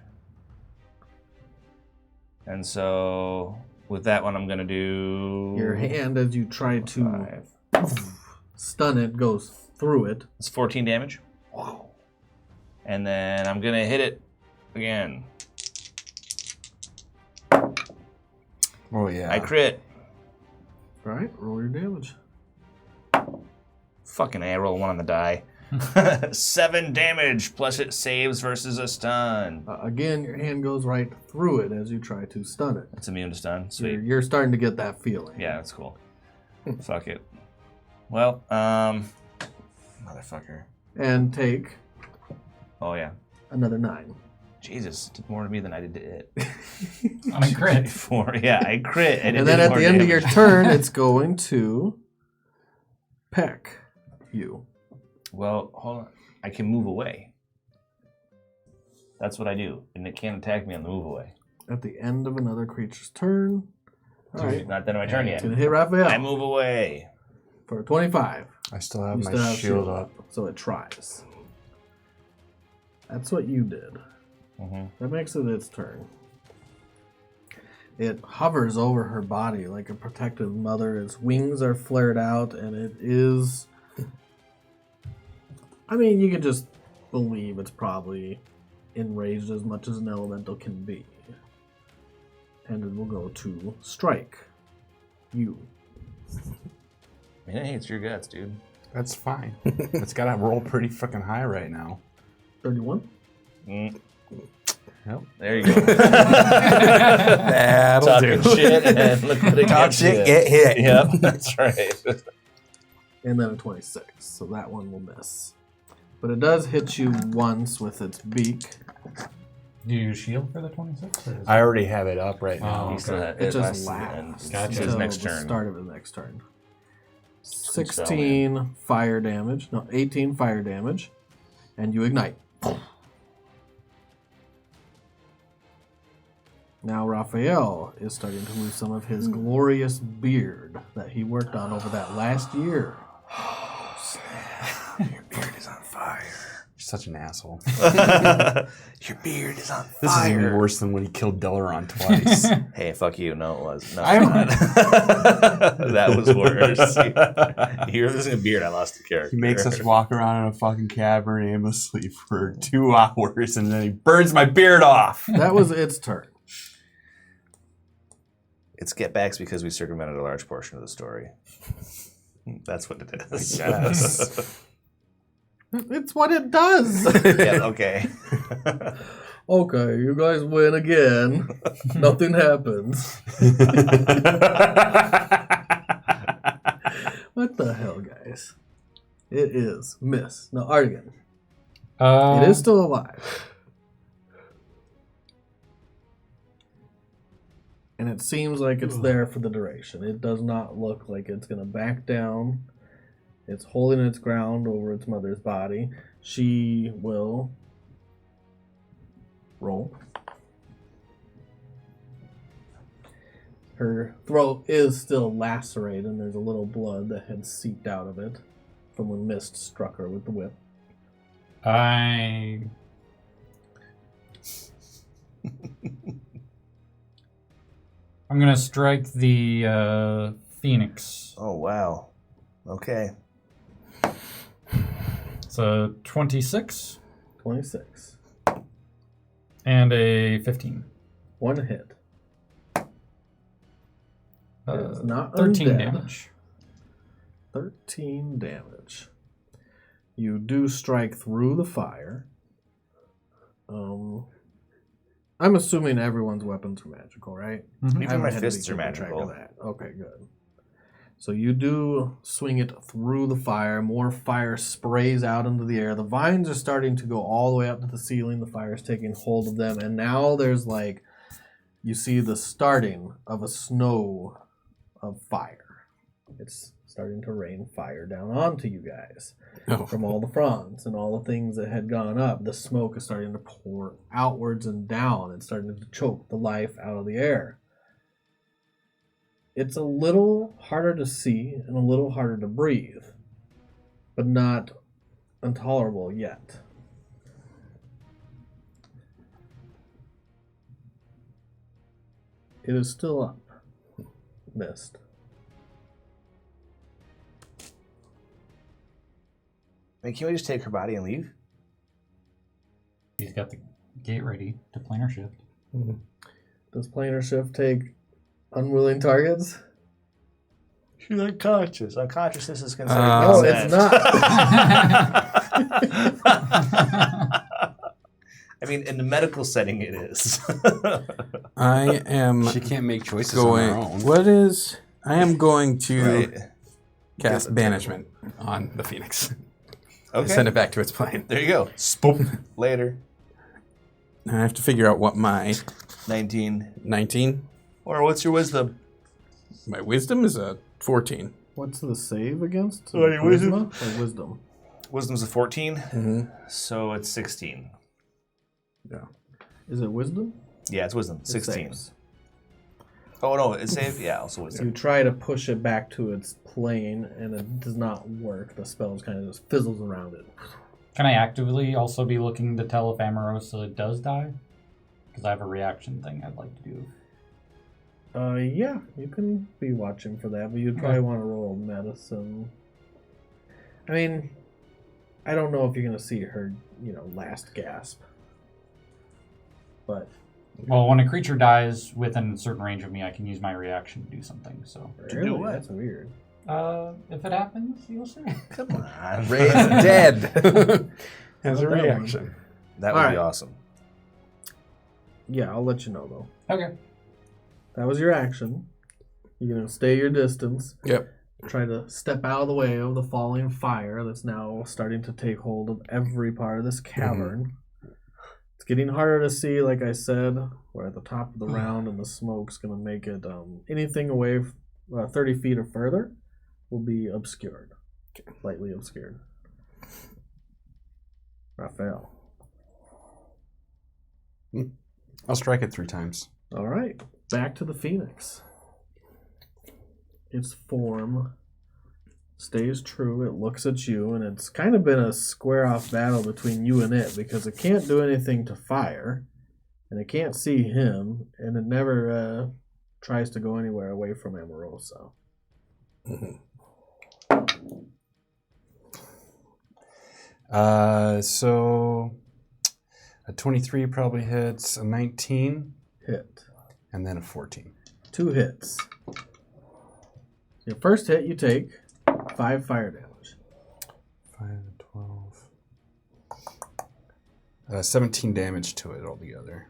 And so with that one, I'm going to do... Your hand, as you try to 5. stun it, goes through it. It's 14 damage. And then I'm going to hit it again. Oh, yeah. I crit. All right, roll your damage. Fucking A, I roll 1 on the die. 7 damage, plus it saves versus a stun. Again, your hand goes right through it as you try to stun it. It's immune to stun. Sweet. You're starting to get that feeling. Yeah, that's cool. Fuck it. Well, Motherfucker. And take oh yeah. another 9. Jesus, it did more to me than I did to it. On a crit. 4, yeah, I crit. And then at the end of your turn, it's going to peck you. Well, hold on. I can move away. That's what I do. And it can't attack me on the move away. At the end of another creature's turn. All right. Not done my turn It's yet. going to hit Raphael I move away. for a 25. I still have You my still have shield up. So it tries. That's what you did. Mm-hmm. That makes it its turn. It hovers over her body like a protective mother. Its wings are flared out, and it is... I mean, you could just believe it's probably enraged as much as an elemental can be. And it will go to strike you. Man, it hates your guts, dude. That's fine. It's got to roll pretty fucking high right now. 31? Mm. Yep. There you go. That'll Talking shit and look what it Talk gets shit, you. get hit. Yep, that's right. and then a 26. So that one will miss. But it does hit you once with its beak. Do you shield for the 26? Or is I already have it up right now. Oh, He's gonna, It just lasts lasts Gotcha. His until next the turn. start of his next turn. Spell, 16 fire damage. No, 18 fire damage. And you ignite. Now Raphael is starting to lose some of his glorious beard that he worked on over that last year. Your beard is on fire. You're such an asshole. Your beard is on This is fire. even worse than when he killed Deloran twice. Hey, fuck you. No, it was. No, I'm- that was worse. You're losing a beard. I lost a character. He makes us walk around in a fucking cavern aimlessly for 2 hours, and then he burns my beard off. That was its turn. It's get backs because we circumvented a large portion of the story. That's what it is. Yes. It's what it does. Yeah, okay. Okay, you guys win again. Nothing happens. What the hell, guys? It is miss. No, Artegan. It is still alive. And it seems like it's there for the duration. It does not look like it's going to back down. It's holding its ground over its mother's body. She will roll. Her throat is still lacerated, and there's a little blood that had seeped out of it from when Mist struck her with the whip. I'm gonna strike the Phoenix. Oh, wow. Okay. It's a 26 26. and a 15. One hit. It's not 13 undead. damage. 13 damage. You do strike through the fire. I'm assuming everyone's weapons are magical, right? Mhm. Even my haven't had to be fists are keeping track of magical. that. Okay, good. So you do swing it through the fire. More fire sprays out into the air. The vines are starting to go all the way up to the ceiling. The fire is taking hold of them. And now there's like, you see the starting of a snow of fire. It's starting to rain fire down onto you guys. Oh. From all the fronds and all the things that had gone up. The smoke is starting to pour outwards and down. It's starting to choke the life out of the air. It's a little harder to see and a little harder to breathe, but not intolerable yet. It is still up. Mist. Hey, can we just take her body and leave? He's got the gate ready to planar shift. Does planar shift take unwilling targets? She's unconscious. Unconsciousness is considered No, consent. it's not. I mean, in the medical setting, it is. I am She can't make choices on going. her own. What is? I am going to Right. cast banishment on the Phoenix. Okay. Send it back to its plane. There you go. Spoop. Later. I have to figure out what my 19. 19. Or what's your wisdom? My wisdom is a 14. What's the save against? Oh, your wisdom? Charisma or wisdom? Wisdom's a 14, Mm-hmm. so it's 16. Yeah. Is it wisdom? Yeah, it's wisdom. It 16. saves. Oh, no, it's saved? Yeah, also wisdom. You try to push it back to its plane, and it does not work. The spell kind of just fizzles around it. Can I actively also be looking to tell if Amorosa does die? Because I have a reaction thing I'd like to do. Yeah, you can be watching for that, but you'd probably want to roll medicine. I mean, I don't know if you're going to see her, last gasp. But Well, when a creature dies within a certain range of me, I can use my reaction to do something. So, really, what? that's weird. if it happens, you'll see. Come on. Ray's dead. Has a Not that reaction. That would All be right. awesome. Yeah, I'll let you know, though. Okay. That was your action. You're going to stay your distance. Yep. try to step out of the way of the falling fire that's now starting to take hold of every part of this cavern. It's getting harder to see, like I said. We're at the top of the round, and the smoke's going to make it anything away 30 feet or further will be obscured, lightly obscured. Raphael. I'll strike it 3 times. All right, back to the Phoenix. Its form stays true. It looks at you, and it's kind of been a square-off battle between you and it because it can't do anything to fire, and it can't see him, and it never tries to go anywhere away from Amorosa. So a 23 probably hits, a 19, Hit. and then a 14. 2 hits. Your first hit, you take 5 fire damage. 5, 12. 17 damage to it altogether.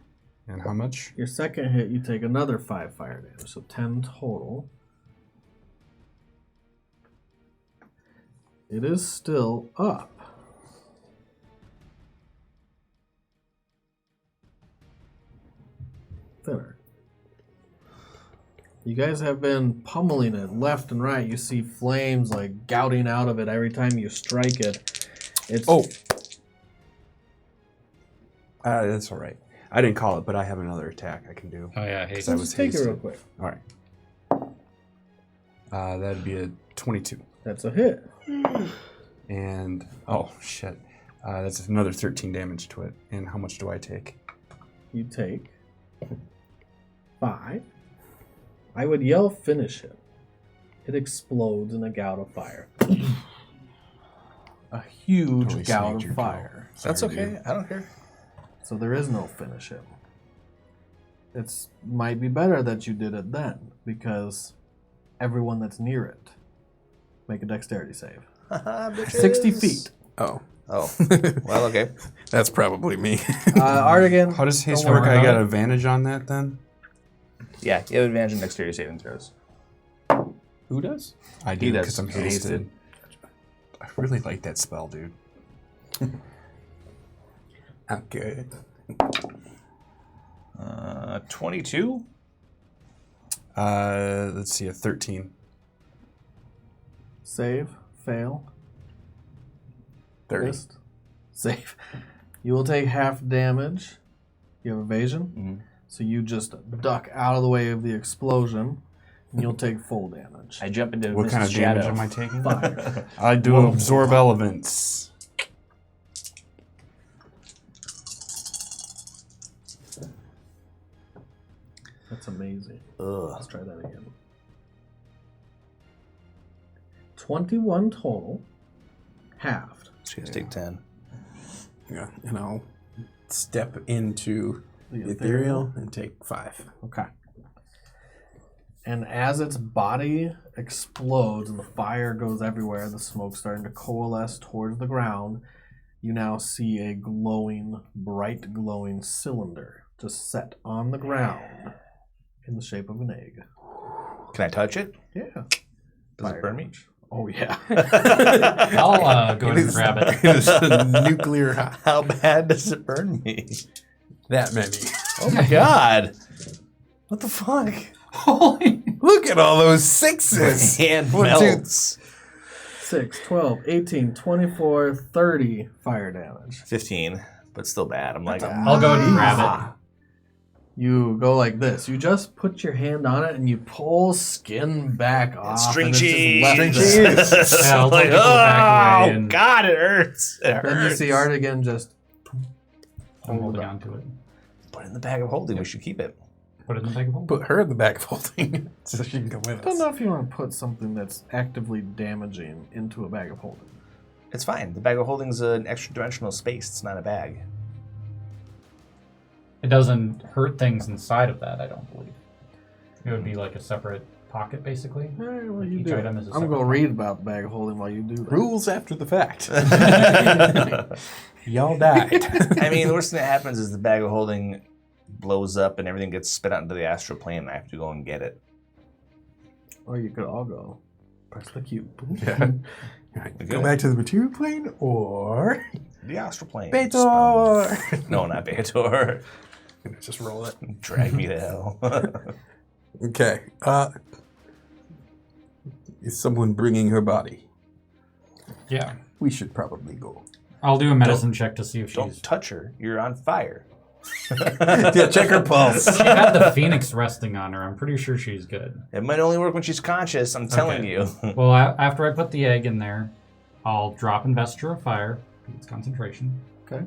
And how much? Your second hit, you take another 5 fire damage, so 10 total. It is still up. Thinner. You guys have been pummeling it left and right. You see flames like gouting out of it every time you strike it. It's That's all right. I didn't call it, but I have another attack I can do. Oh yeah, I hate I Let's was just take it hasted. real quick. All right. That'd be a 22. That's a hit. And, oh, shit. That's another 13 damage to it. And how much do I take? You take 5. I would yell finish it. It explodes in a gout of fire. A huge Totally gout snagged of your fire. That's Sorry, okay. dude. I don't care. So there is no finish him. It's might be better that you did it then, because everyone that's near it make a dexterity save. 60 feet. Oh. Oh. Well, okay. That's probably me. Artegan. How does haste Don't worry work? I about got it. advantage on that then? Yeah, you have advantage in dexterity saving throws. Who does? I He do, does. because I'm hasted. I really like that spell, dude. I'm good. 22? Let's see, a 13. Save. Fail. 30. Missed. Save. You will take half damage. You have evasion. Mm-hmm. So you just duck out of the way of the explosion, and you'll take full damage. I jump into What kind of Mrs. damage Shadow. am I taking? 5. I do absorb elements. That's amazing. Ugh. Let's try that again. 21 total. Halved. She has to take 10. Yeah, and I'll step into The the ethereal and take 5. Okay. And as its body explodes and the fire goes everywhere, the smoke starting to coalesce towards the ground, you now see a glowing, bright glowing cylinder just set on the ground in the shape of an egg. Can I touch it? Yeah. Does Fire it burn me? damage. Oh, yeah. I'll go ahead and grab it. It is a nuclear high. How bad does it burn me? That many. Oh my god. What the fuck? Holy! Look at all those 6s. Hand One, melts. 6, 12, 18, 24, 30 fire damage. 15, but still bad. I'm like, I'll go ahead and grab it. You go like this. You just put your hand on it and you pull skin back off. string and it's just cheese. left there. Yeah, I'll like, take it back away oh and- god, it hurts. It hurts. Then you see Artegan just I'm holding on to it. Put it in the bag of holding. We should keep it. Put it in the bag of holding. Put her in the back of holding so she can come with I don't us. know if you want to put something that's actively damaging into a bag of holding. It's fine. The bag of holding's an extra dimensional space. It's not a bag. It doesn't hurt things inside of that, I don't believe. It would be like a separate pocket, basically. All right, well, Like you each do. item is a I'm going to separate read about the bag of holding while you do that. Rules after the fact. Y'all died. I mean, the worst thing that happens is the bag of holding blows up and everything gets spit out into the astral plane and I have to go and get it. Or you could all go. Press the cube. Yeah. Right, go back to the material plane or The astral plane. Betor. No, not Betor. Just roll it. Drag me to hell. Okay. Is someone bringing her body? Yeah. We should probably go. I'll do a medicine check to see if she's... Don't touch her. You're on fire. Yeah, check her pulse. She had the phoenix resting on her. I'm pretty sure she's good. It might only work when she's conscious, I'm telling you. Well, after I put the egg in there, I'll drop Investor of Fire. It's concentration. Okay.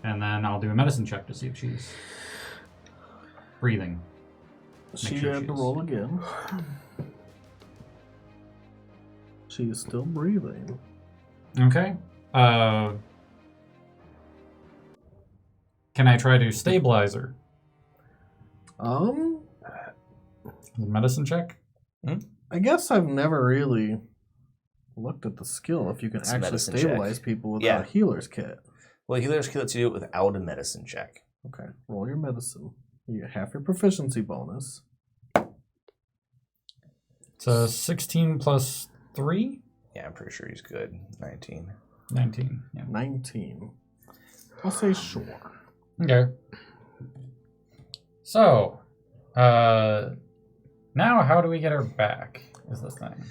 And then I'll do a medicine check to see if she's breathing. She sure had she to is. roll again. She is still breathing. Okay. Can I try to stabilize her? Medicine check? I guess I've never really looked at the skill if you can It's a actually medicine stabilize check. people without Yeah. a healer's kit. Well, healers can let you do it without a medicine check. Okay, roll your medicine. You get half your proficiency bonus. It's a 16 plus 3? Yeah, I'm pretty sure he's good. 19. 19. Yeah. 19. I'll say sure. Okay. So, now how do we get her back? Is the thing.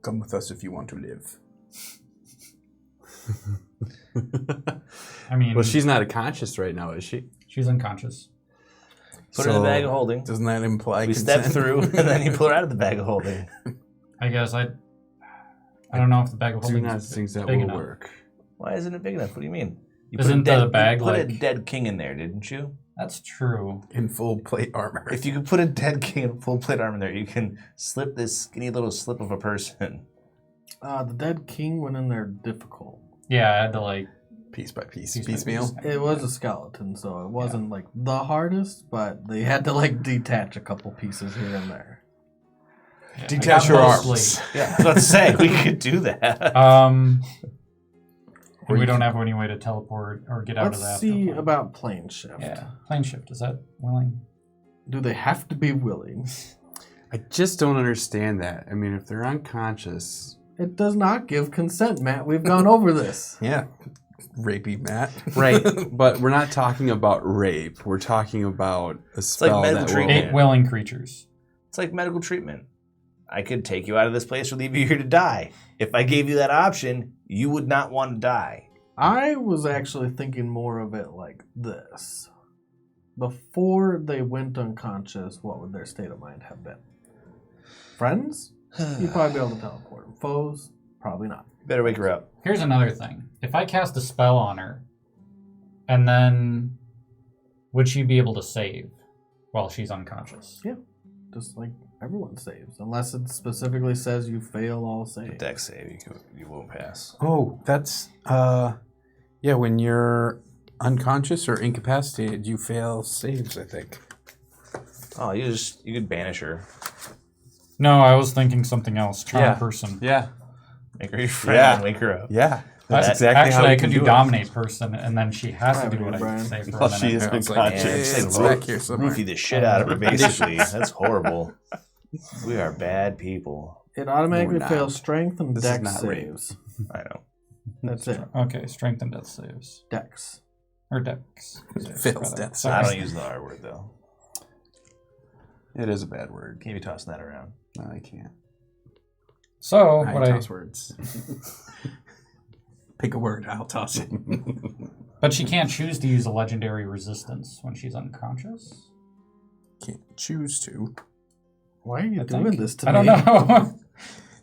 Come with us if you want to live. I mean, Well, she's not conscious right now, is she? she's unconscious. Put her in the bag of holding. Doesn't that imply We consent? step through, and then you pull her out of the bag of holding. I guess I don't know if the bag of Do holding not is think that big will enough. work. Why isn't it big enough? What do you mean? You Isn't the bag you put a like- dead king in there, didn't you? That's true. In full plate armor. If you could put a dead king in full plate armor in there, you can slip this skinny little slip of a person. The dead king went in there difficult. Yeah, I had to like. Piece by piece. Piece by Piecemeal. piece. It was a skeleton, so it wasn't like the hardest, but they had to like detach a couple pieces here and there. Yeah, Detach I got your mostly- arms. Yeah, I was about to say, we could do that. And Or we you don't can- have any way to teleport or get out of Let's that. see about plane shift. Yeah, plane shift. Is that willing? Do they have to be willing? I just don't understand that. I mean, if they're unconscious, It does not give consent, Matt. We've gone over this. Yeah. Rapey Matt. right? But we're not talking about rape. We're talking about a like spell medical that will. treatment. 8 willing creatures. It's like medical treatment. I could take you out of this place or leave you here to die. If I gave you that option, you would not want to die. I was actually thinking more of it like this. Before they went unconscious, what would their state of mind have been? Friends? You'd probably be able to teleport them. Foes? Probably not. Better wake her up. Here's another thing. If I cast a spell on her, and then would she be able to save while she's unconscious? Yeah. Just like everyone saves. Unless it specifically says you fail all saves. Dex save, you won't pass. Oh, that's yeah, when you're unconscious or incapacitated, you fail saves, I think. Oh, you could banish her. No, I was thinking something else. Charm Yeah. person. Yeah, Make her your friend Yeah. and wake her up. yeah. That's I- exactly actually, how we I can could do it. dominate person, and then she has to do what I Brian. say for Well, a minute. she is I was like, unconscious. it's back here somewhere. Roofie the shit out of her, basically. That's horrible. We are bad people. It automatically No, we're not. fails strength and This is dex not rape. saves. I know. That's it. Okay, strength and death saves. Dex. Or dex. saves, Fails rather. death Sorry. I don't use the R word, though. It is a bad word. Can't be tossing that around. No, I can't. So, I what I... toss words. Pick a word, I'll toss it. But she can't choose to use a legendary resistance when she's unconscious? Can't choose to. Why are you I doing think. this to I me? don't know.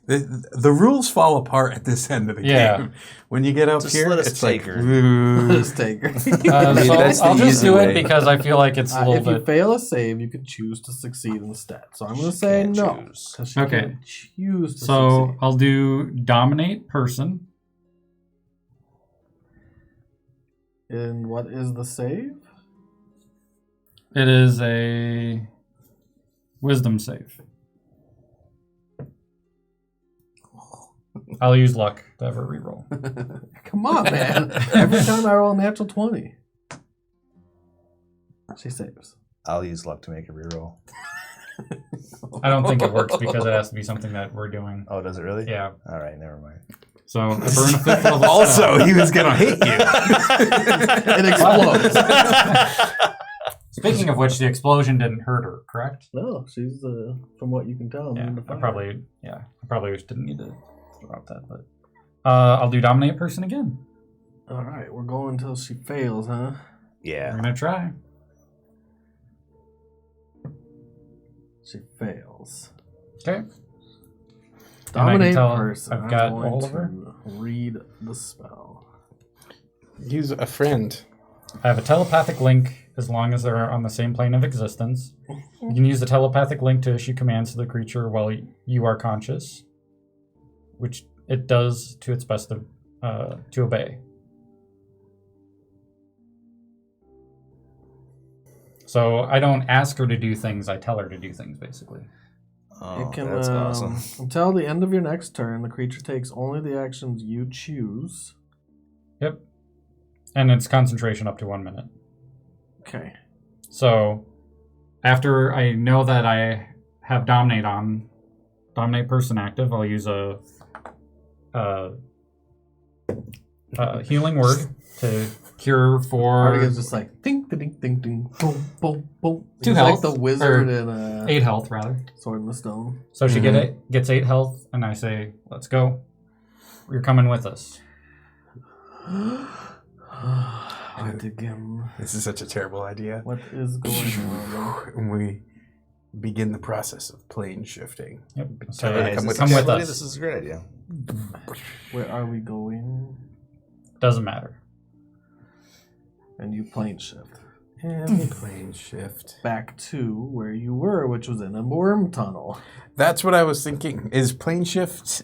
The rules fall apart at this end of the Yeah. game. When you get up Just here, let us it's take like, her. "Ooh." Let's take her. So that's the I'll just easy do it way. because I feel like it's a little If you bit... fail a save, you could choose to succeed instead. So I'm going to say can't no. choose. 'Cause she Okay. can't choose to So succeed. I'll do dominate person. And what is the save? It is a wisdom save. I'll use luck to have a reroll. Come on, man. Every time I roll a natural 20. She saves. I'll use luck to make a reroll. I don't think it works because it has to be something that we're doing. Oh, does it really? Yeah. All right, never mind. So I burn a fifth level spell. Also, he was gonna hit you. It explodes. Speaking of which, the explosion didn't hurt her, correct? No, she's from what you can tell. Yeah, immune to I fire. probably didn't need to drop that, but I'll do dominate person again. All right, we're going until she fails, huh? We're Yeah. gonna try. She fails. Okay. Dominate tell person. I've I'm got going all of her. to read the spell. Use a friend. I have a telepathic link as long as they're on the same plane of existence. You can use the telepathic link to issue commands to the creature while you are conscious, which it does to its best to obey. So I don't ask her to do things, I tell her to do things, basically. Oh, It can, that's awesome. Until the end of your next turn, the creature takes only the actions you choose. Yep. And it's concentration up to 1 minute. Okay. So after I know that I have dominate person active, I'll use a healing word to cure for Artegan's just like ding, ding, ding, ding, boom, boom, boom. Two He's health, like the wizard or in 8 health, rather. Sword in the Stone. So she gets 8 health, and I say, "Let's go. You're coming with us." Artegan, This is such a terrible idea. what is going on? And we begin the process of plane shifting. Yep. Tell her to come with come us. with Lady, us. This is a great idea. Where are we going? Doesn't matter. And you plane shift And plane shift. back to where you were, which was in a worm tunnel. That's what I was thinking. Is plane shift?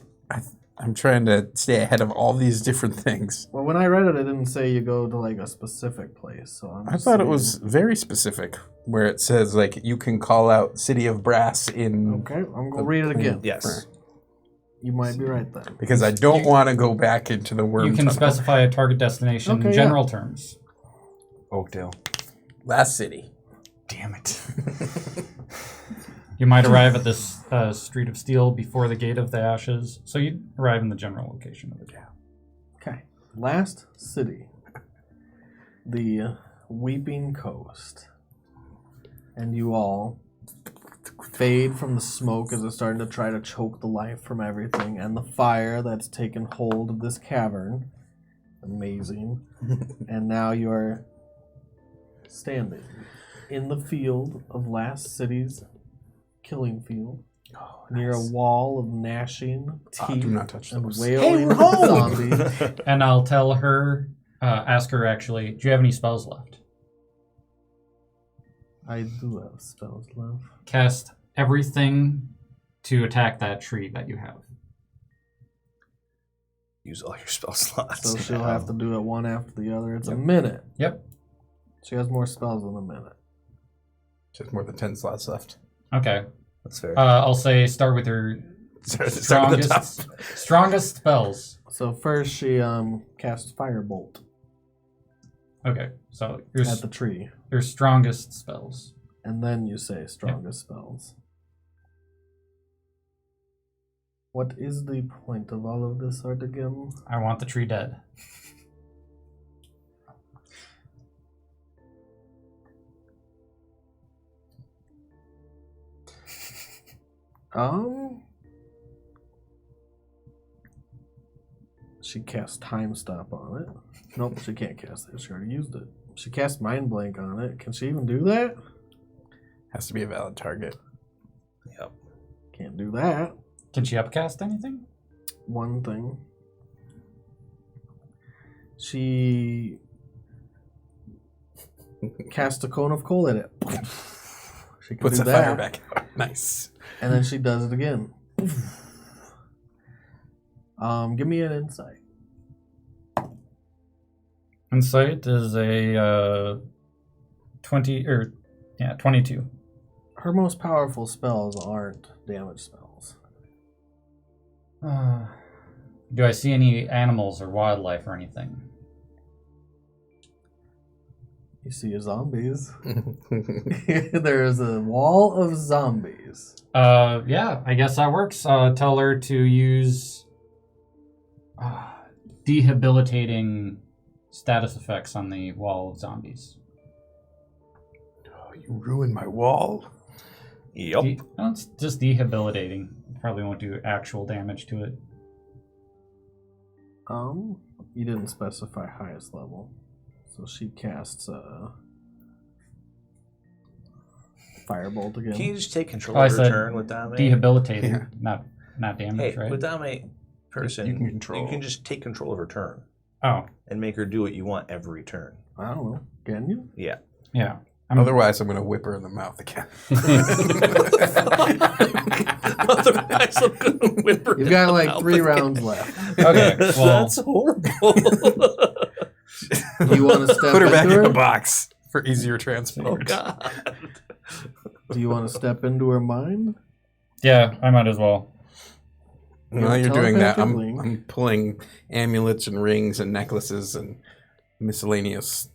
I'm trying to stay ahead of all these different things. Well, when I read it, it didn't say you go to like a specific place. So I thought it was very specific, where it says like you can call out City of Brass in. Okay, I'm gonna read it again. Yes. You might be right then. Because I don't want to go back into the worm You can tunnel. specify a target destination Okay, in general terms. Oakdale. Last city. Damn it. You might arrive at this street of steel before the gate of the ashes, so you arrive in the general location of it. Okay, last city, the Weeping Coast, and you all fade from the smoke as it's starting to try to choke the life from everything, and the fire that's taken hold of this cavern. Amazing. And now you are standing in the field of last city's killing field, near a wall of gnashing teeth do not touch and those. wailing Hey, we're home! zombies. And I'll tell her, ask her actually, do you have any spells left? I do have spells left. Cast everything to attack that tree that you have. Use all your spell slots. So she'll have to do it one after the other. It's a minute. Yep. She has more spells than a minute. Just more than 10 slots left. Okay. That's fair. I'll say start with her Start with the top. strongest spells. So first she casts Firebolt Okay, so at the tree. your strongest spells. And then you say strongest spells. What is the point of all of this, Artegan? I want the tree dead. She casts Time Stop on it. Nope, she can't cast that. She already used it. She casts Mind Blank on it. Can she even do that? Has to be a valid target. Yep. Can't do that. Can she upcast anything? One thing. She cast a cone of coal at it. She can Puts do the that. fire back out. Nice. And then she does it again. Give me an insight. Insight is a 22. Her most powerful spells aren't damage spells. Do I see any animals or wildlife or anything? You see zombies. There is a wall of zombies. Yeah, I guess that works. Tell her to use debilitating status effects on the wall of zombies. Oh, you ruined my wall. Yep. No, it's just debilitating. Probably won't do actual damage to it. You didn't specify highest level. So she casts Firebolt again. Can you just take control I of her said turn with Dame? Debilitating, Yeah. not damage, Hey, right? with Dame person, You can control. you can just take control of her turn Oh, and make her do what you want every turn. I don't know. Can you? Yeah. yeah. Otherwise, I'm going to whip her in the mouth again. Otherwise, I'm gonna whip her You've in got the like mouth 3 again. rounds left. Okay, well, That's horrible. Do you want to step Put her back into in her? the box for easier Oh transport. God. Do you want to step into her mind? yeah, I might as well. While you're doing that, Telepathically. I'm pulling amulets and rings and necklaces and miscellaneous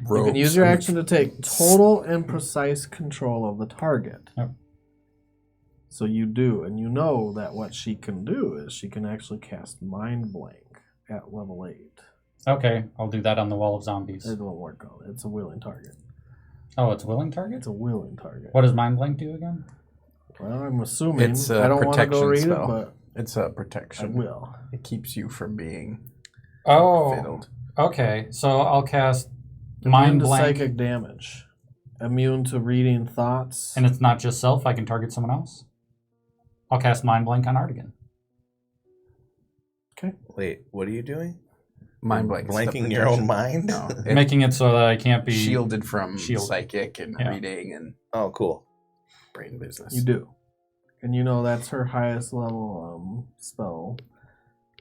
robes. You can use your action to take total and precise control of the target. Yep. So you do, and you know that what she can do is she can actually cast Mind Blank at level 8. Okay, I'll do that on the wall of zombies. It won't work on it. It's a willing target. Oh, it's willing target? It's a willing target. What does Mind Blank do again? Well, I'm assuming. It's a I don't want to go protection read spell. it, but It's a I protection. will. It keeps you from being Oh, fiddled. okay. So I'll cast Immune Mind to Blank, psychic damage. Immune to reading thoughts. and it's not just self. I can target someone else. I'll cast Mind Blank on Artegan. Wait, what are you doing? Mind blank. is the Blanking your own protection. mind? No, it Making it so that I can't be... shielded from Shield. psychic and Yeah. reading and Oh, cool. brain business. You do. And you know that's her highest level spell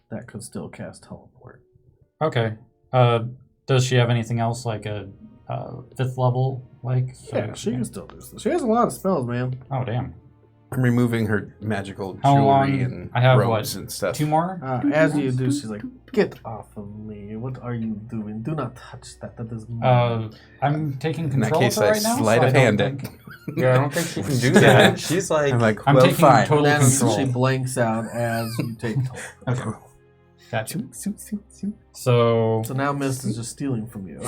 that could still cast teleport. Okay. Does she have anything else, like a 5th level? Like, so- Yeah, she can still do this. She has a lot of spells, man. Oh, damn. I'm removing her magical How jewelry long- and I have, robes what, and stuff. 2 more? As you do, she's like, "Get off of me! What are you doing? Do not touch that. That is mine." I'm taking In that control case, of her I right now. sleight so of I don't hand it. think- Yeah, I don't think she can do that. She's like, I'm like, I'm well, taking fine. total then control. she blanks out as you take teleport. Okay. Gotcha. So, So now Mist is just stealing from you.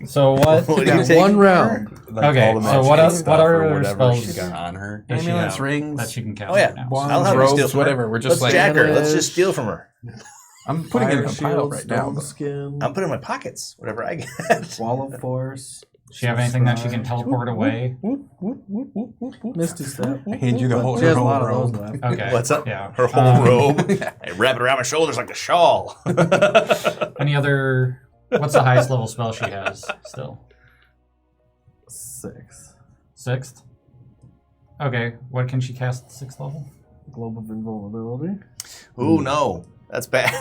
so what? What You do you got take one from round. like Okay, all the so magic what and else- stuff what or are whatever spells she's got on her. Does she Amulets, have rings, that she can cast Oh, yeah. right now? wands, I'll have her steal robes, from her. whatever. We're just Let's like, jack her. Let's Vanish. just steal from her. I'm putting it in Fire a pile shield, right now. stone though. skin, I'm putting in my pockets, whatever I get. wall of force. Does she have anything that she can Scry. teleport away? Misty step. I hand you the whole, She has a her lot whole of those robe. left. Okay. What's up? Yeah. Her whole robe. I wrap it around my shoulders like a shawl. Any other... What's the highest level spell she has still? 6. 6th? Okay, what can she cast at 6th level? Globe of invulnerability. Ooh, no. That's bad.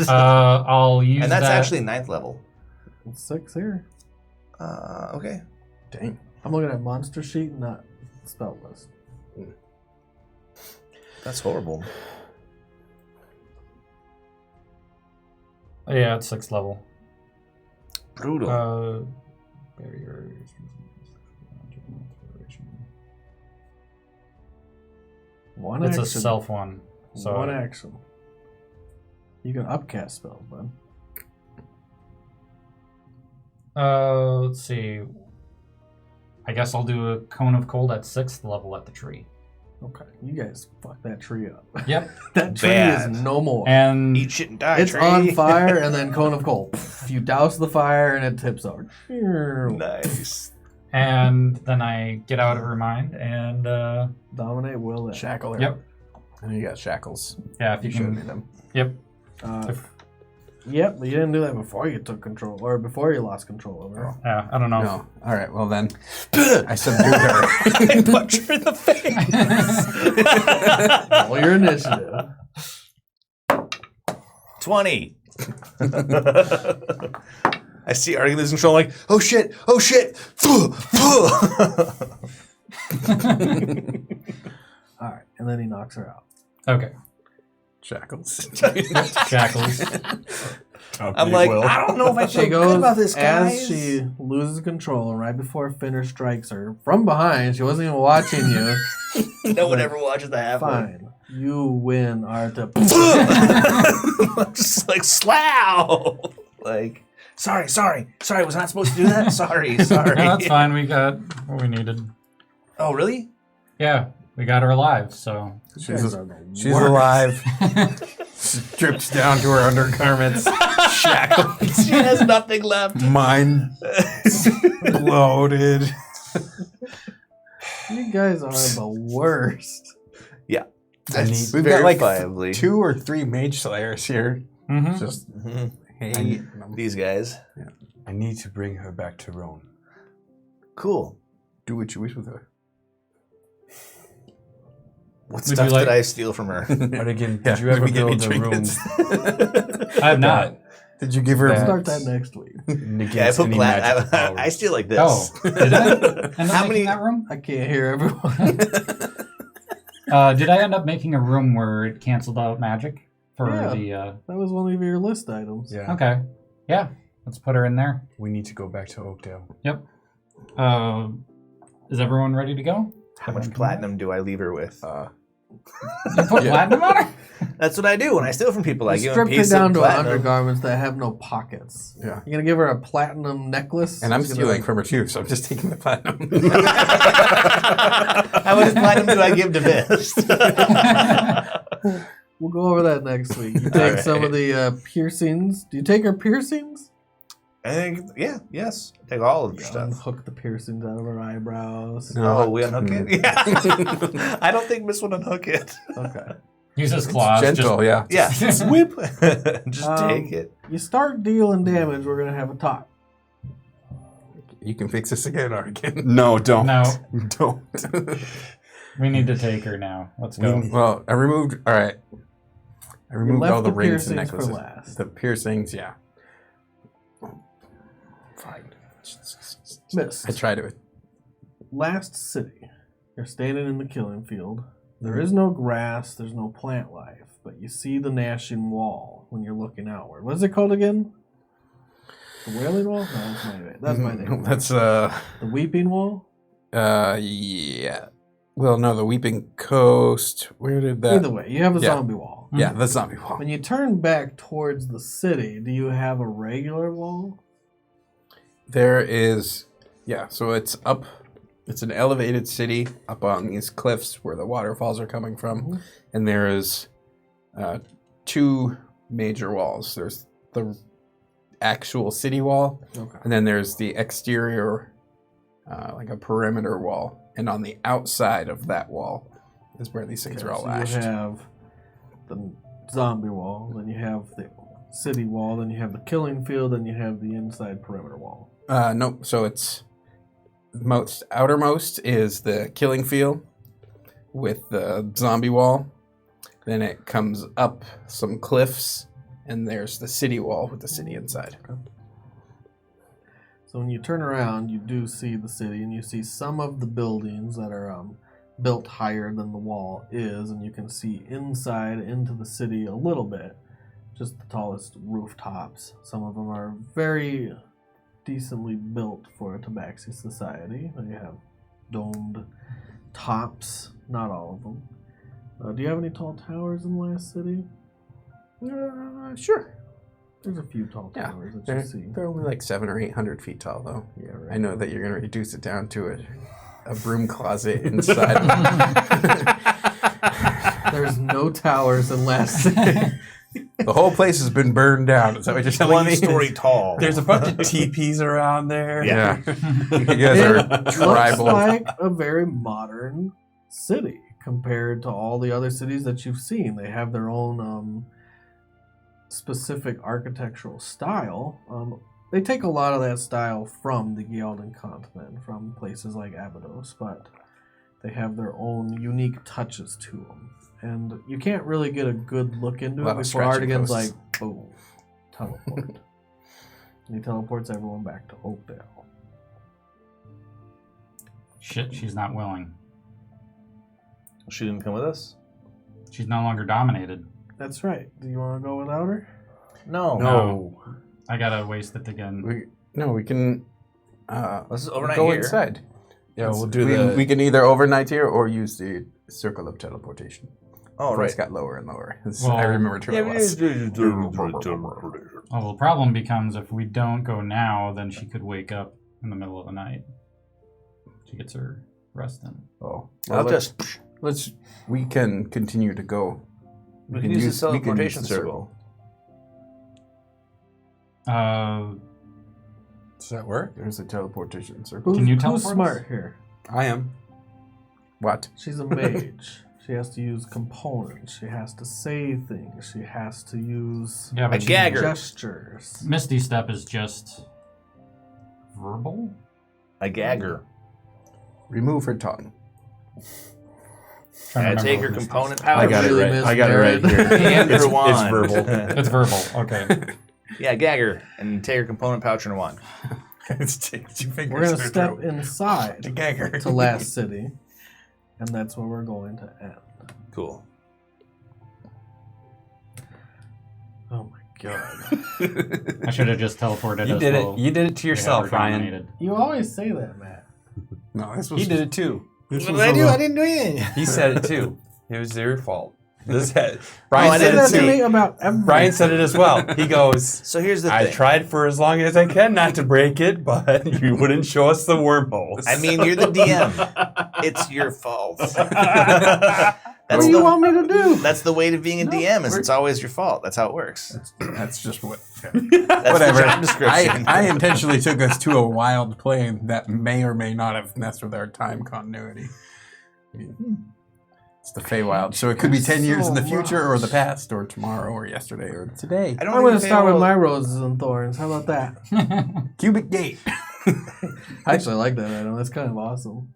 I'll use and that's that. actually 9th level. It's 6 here. Okay. Dang. I'm looking at monster sheet, not spell list. That's horrible. Yeah, it's 6th level. Brutal. Barriers. One It's action. a self one. So One action. You can upcast spells, bud. let's see. I guess I'll do a cone of cold at 6th level at the tree. Okay. You guys fuck that tree up. Yep. That tree Bad. is no more. And Eat shit and die, it's tree. on fire and then cone of cold. You douse the fire and it tips over. Nice. and then I get out of her mind and Dominate will it. Shackle her. yep. And you got shackles. Yeah, if You you showed me can them. Yep. Yep, but you didn't do that before you took control, or before you lost control of her. Yeah, I don't know. No. All right. Well then, I subdued her. I punch her in the face. Roll your initiative. 20. I see Artegan losing control. I'm like, oh shit, oh shit. Alright, and then he knocks her out. Okay. Shackles. Shackles. I'm like, I don't know if I She feel goes good about this, guys. as she loses control, and right before Finner strikes her from behind. She wasn't even watching you. No one ever watches the halfway. Fine, you win, Arta. Just like slow. Like, sorry. Was not supposed to do that. Sorry. No, that's fine. We got what we needed. Oh, really? Yeah, we got her alive, so. She's alive. Stripped down to her undergarments. Shackled. She has nothing left. Mind bloated. You guys are the worst. Yeah. We've got verifiably. like 2 or 3 mage slayers here. Mm-hmm. Just hate them. These guys. I need to bring her back to Rome. Cool. Do what you wish with her. What Would stuff you like- did I steal from her? Artegan, Yeah, did you ever maybe get me build the rooms trinkets. I have not. Did you give her That- Start that next week. Yeah, I negates put any magical I powers? steal like this. Oh, did I end up How making many- that room? I can't hear everyone. Did I end up making a room where it canceled out magic for Yeah. That was one of your list items. Yeah. the? Okay, yeah. Let's put her in there. We need to go back to Oakdale. Yep. Is everyone ready to go? How much platinum do I leave her with? You put platinum on her? That's what I do when I steal from people. I You give them a stripped it piece down of to platinum. undergarments that have no pockets. Yeah. You're gonna give her a platinum necklace, And I'm She's gonna- stealing from her too, so I'm just taking the platinum. How much platinum do I give to Mist? We'll go over that next week. You take some of the piercings. Do you take her piercings? I think, yes. Take all of your stuff. Unhook the piercings out of her eyebrows. Oh, we unhook it? Yeah. I don't think Mist would unhook it. Okay. Use his claws. Gentle, yeah. Yeah. Whip. Just Um, take it. You start dealing damage. We're gonna have a talk. You can fix this again, Artegan. No, don't. No. Don't. We need to take her now. Let's go. Well, I removed. All right. I removed left all the the rings and piercings for necklaces. last. The piercings, yeah. Fine. Mist. I tried it. Last city. You're standing in the killing field. There is no grass. There's no plant life, but you see the gnashing wall when you're looking outward. What is it called again? The Wailing Wall? No, that's my name. That's The Weeping Wall? yeah. Well, no, the Weeping Coast. Where did that? Either way, you have a Yeah. zombie wall. Yeah, the zombie wall. When you turn back towards the city, do you have a regular wall? There is, yeah. So it's up. It's an elevated city up on these cliffs where the waterfalls are coming from, and there is 2 major walls. There's the actual city wall, Okay. and then there's the exterior, like a perimeter wall. And on the outside of that wall is where these things are all so lashed. you have the zombie wall, then you have the city wall, then you have the killing field, then you have the inside perimeter wall. No, so it's outermost is the killing field with the zombie wall. Then it comes up some cliffs, and there's the city wall with the city inside. So when you turn around, you do see the city, and you see some of the buildings that are built higher than the wall is, and you can see inside into the city a little bit, just the tallest rooftops. Some of them are very decently built for a tabaxi society. You have domed tops, not all of them. Do you have any tall towers in the last city? Sure. There's a few tall Yeah, towers that they're, you see. they're only like 700 or 800 feet tall, though. Yeah, right. I know that you're going to reduce it down to a broom closet inside. There's no towers in last city. The whole place has been burned down. Is that what you're telling me? 1 story tall. There's a bunch of teepees around there. Yeah. You guys are It tribal. looks like a very modern city compared to all the other cities that you've seen. They have their own specific architectural style. They take a lot of that style from the Gyaldan continent, from places like Abydos, but they have their own unique touches to them. And you can't really get a good look into A it lot of before scratching Artegan's posts. like, boom, teleport. And he teleports everyone back to Oakdale. Shit, she's not willing. She didn't come with us? She's no longer dominated. That's right. Do you want to go without her? No. No. I gotta waste it again. We can Let's overnight go here. inside. Yeah, we'll do We can either overnight here or use the circle of teleportation. Oh, Price right. got lower and lower. Well, I remember too less. Well, the problem becomes if we don't go now, then she could wake up in the middle of the night. She gets her rest in. Oh, I'll just. we can continue to go. We can use the we can use teleportation the circle. Does that work? There's a teleportation circle. Can you Who's teleport us? smart here? I am. What? She's a mage. She has to use components. She has to say things. She has to use Yeah, A but gagger. gestures. Misty Step is just verbal? A gagger. Remove her tongue. Trying to I take remember her what Misty component Step- power. I got it right. I got it right here. And her It's wand. verbal. It's verbal. Okay. Yeah, gagger. And take her component pouch and a wand. We're going to step inside Gagger. to Last City, and that's where we're going to end. Cool. Oh my god. I should have just teleported You us did while it. You did it to we yourself, were Ryan. dominated. You always say that, Matt. No, this was He did it too. This What was did I a do? little- I didn't do anything. He said it too. It was your fault. This had, I Ryan Say said that it to me too. about everything. Brian said it as well. He goes, So here's the I thing. tried for as long as I can not to break it, but you wouldn't show us the wormholes. I mean, you're the DM. It's your fault. What That's do you the want me to do? that's the weight of being a DM. Is it's always your fault. That's how it works. That's just what. That's Whatever. the job description. I intentionally took us to a wild plane that may or may not have messed with our time continuity. I mean, it's the Feywild, so it could be 10 years in the future, or the past, or tomorrow, or yesterday, or today. I don't I'm going to think start with Feywild- my roses and thorns. How about that? Cubic gate. I actually like that item. That's kind of awesome.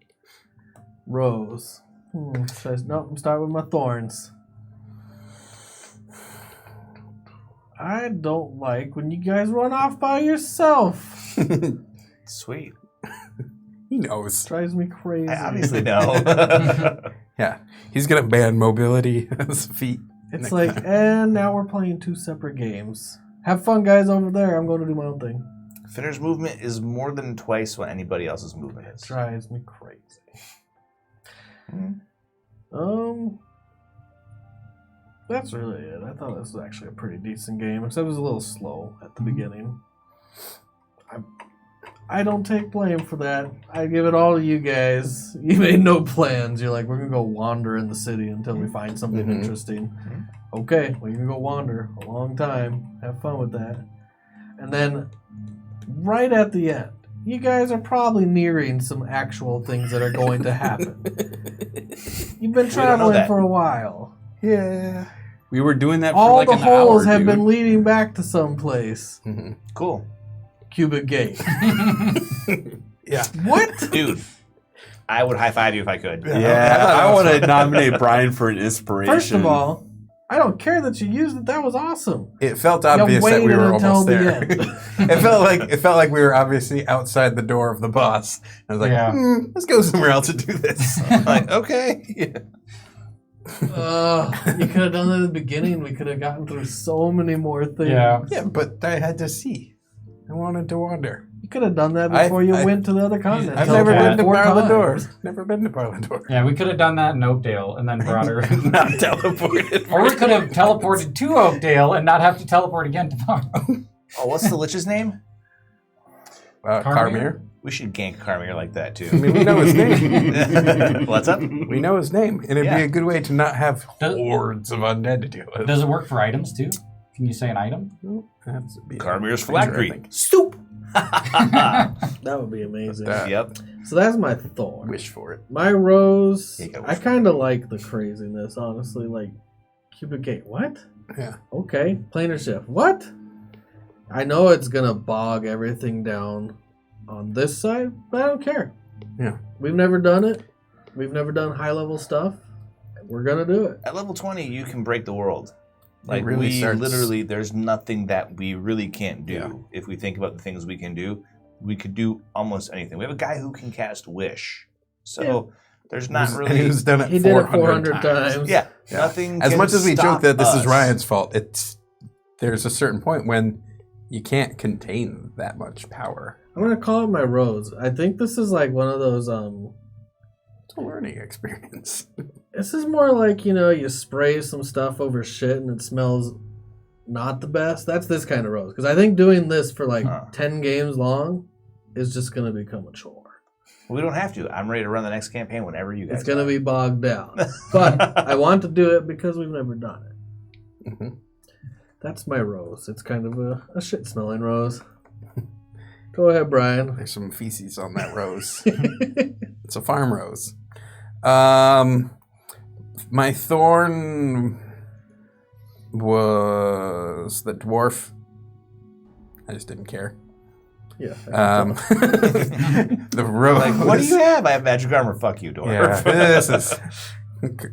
Rose. Nope, I'm starting with my thorns. I don't like when you guys run off by yourself. Sweet. He knows. Drives me crazy. I obviously know. Yeah, he's gonna ban mobility as feet. It's like, and now we're playing two separate games. Have fun, guys, over there. I'm going to do my own thing. Finner's movement is more than twice what anybody else's movement is. Drives me crazy. That's really it. I thought this was actually a pretty decent game, except it was a little slow at the beginning. I don't take blame for that. I give it all to you guys. You made no plans. You're like, we're gonna go wander in the city until we find something interesting. Okay, well, you can go wander a long time. Have fun with that. And then, right at the end, you guys are probably nearing some actual things that are going to happen. You've been know traveling that. for a while. Yeah. We were doing that for All like the an holes hour, have dude. been leading back to someplace. Cool. Cubic Gate. Yeah. What? Dude, I would high five you if I could. Yeah, I want to nominate Brian for an inspiration. First of all, I don't care that you used it. That was awesome. It felt obvious that we waited were until almost the there. end. it felt like we were obviously outside the door of the boss. I was like, Yeah. let's go somewhere else to do this. I'm like, okay. You could have done that at the beginning. We could have gotten through so many more things. Yeah. Yeah, but I had to see. I wanted to wander. You could have done that before you went to the other continent. I've never been to Four Parlador. times. Never been to Parlador. Yeah, we could have done that in Oakdale and then brought her. Not teleported. Or we could have teleported to Oakdale and not have to teleport again tomorrow. Oh, what's the lich's name? Carmir. We should gank Carmir like that too. I mean, we know his name. What's up? We know his name, and it'd Yeah. be a good way to not have Does- hordes of undead to deal with. Does it work for items too? Can you say an item? That's a Carmir's ranger, I phylactery. think. Stoop. That would be amazing. Yep. So that's my thorn. Wish for it. My rose. You gotta I wish for kind of like the craziness, honestly. Like, Cubic Gate. What? Yeah. Okay. Planar shift. What? I know it's gonna bog everything down on this side, but I don't care. Yeah. We've never done it. We've never done high level stuff. We're gonna do it. At level 20, you can break the world. Like really we starts- literally, there's nothing that we really can't do. Yeah. If we think about the things we can do, we could do almost anything. We have a guy who can cast Wish. So There's not And really. he's done it He did it 400 times. Yeah, Yeah. nothing. As can much as we joke stop that this is us. Ryan's fault, there's a certain point when you can't contain that much power. I'm gonna call it my rose. I think this is like one of those. It's a learning experience. This is more like, you spray some stuff over shit and it smells not the best. That's this kind of rose. Because I think doing this for like 10 games long is just gonna become a chore. We don't have to. I'm ready to run the next campaign whenever you guys. It's gonna be bogged down. But I want to do it because we've never done it. Mhm. That's my rose. It's kind of a shit smelling rose. Go ahead, Brian. There's some feces on that rose. It's a farm rose. My thorn was the dwarf. I just didn't care. Yeah. The rose. Like, what do you have? I have magic armor. Fuck you, dwarf. Yeah, this is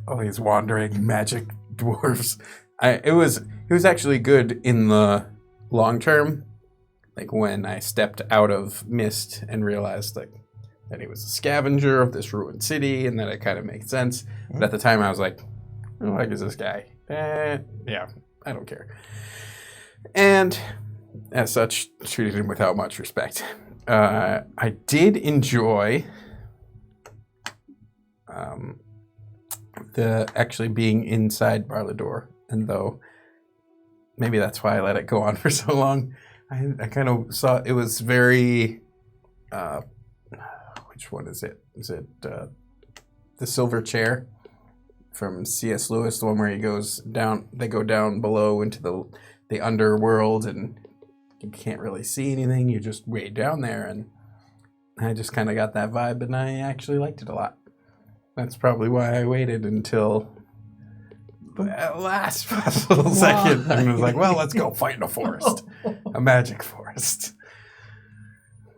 all these wandering magic dwarves. It was actually good in the long term, like when I stepped out of Mist and realized that he was a scavenger of this ruined city, and that it kind of made sense. But at the time, I was like, "Who the heck is this guy?" Yeah, I don't care. And as such, treated him without much respect. I did enjoy the actually being inside Barlador, and though maybe that's why I let it go on for so long, I kind of saw it was very. Which one is it? Is it the Silver Chair from C.S. Lewis, the one where he goes down? They go down below into the underworld, and you can't really see anything. You're just way down there, and I just kind of got that vibe, and I actually liked it a lot. That's probably why I waited until the last possible second. And I was like, well, let's go fight in a forest. A magic forest.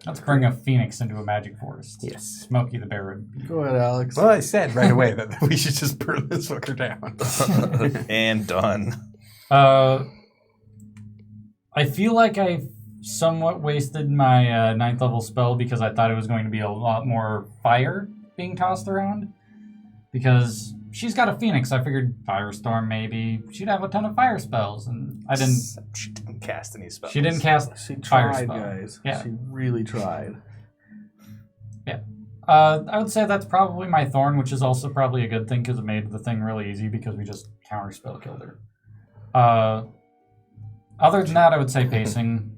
Let's bring a phoenix into a magic forest. Yes. Smokey the Bear. Go ahead, Alex. Well, I said right away that we should just burn this fucker down. And done. I feel like I somewhat wasted my 9th level spell because I thought it was going to be a lot more fire being tossed around. Because she's got a phoenix, I figured Firestorm maybe. She'd have a ton of fire spells, and I didn't. She didn't cast any spells. She didn't cast She fire tried, spell. guys. Yeah. She really tried. Yeah. I would say that's probably my thorn, which is also probably a good thing because it made the thing really easy because we just counter spell killed her. Other than that, I would say pacing.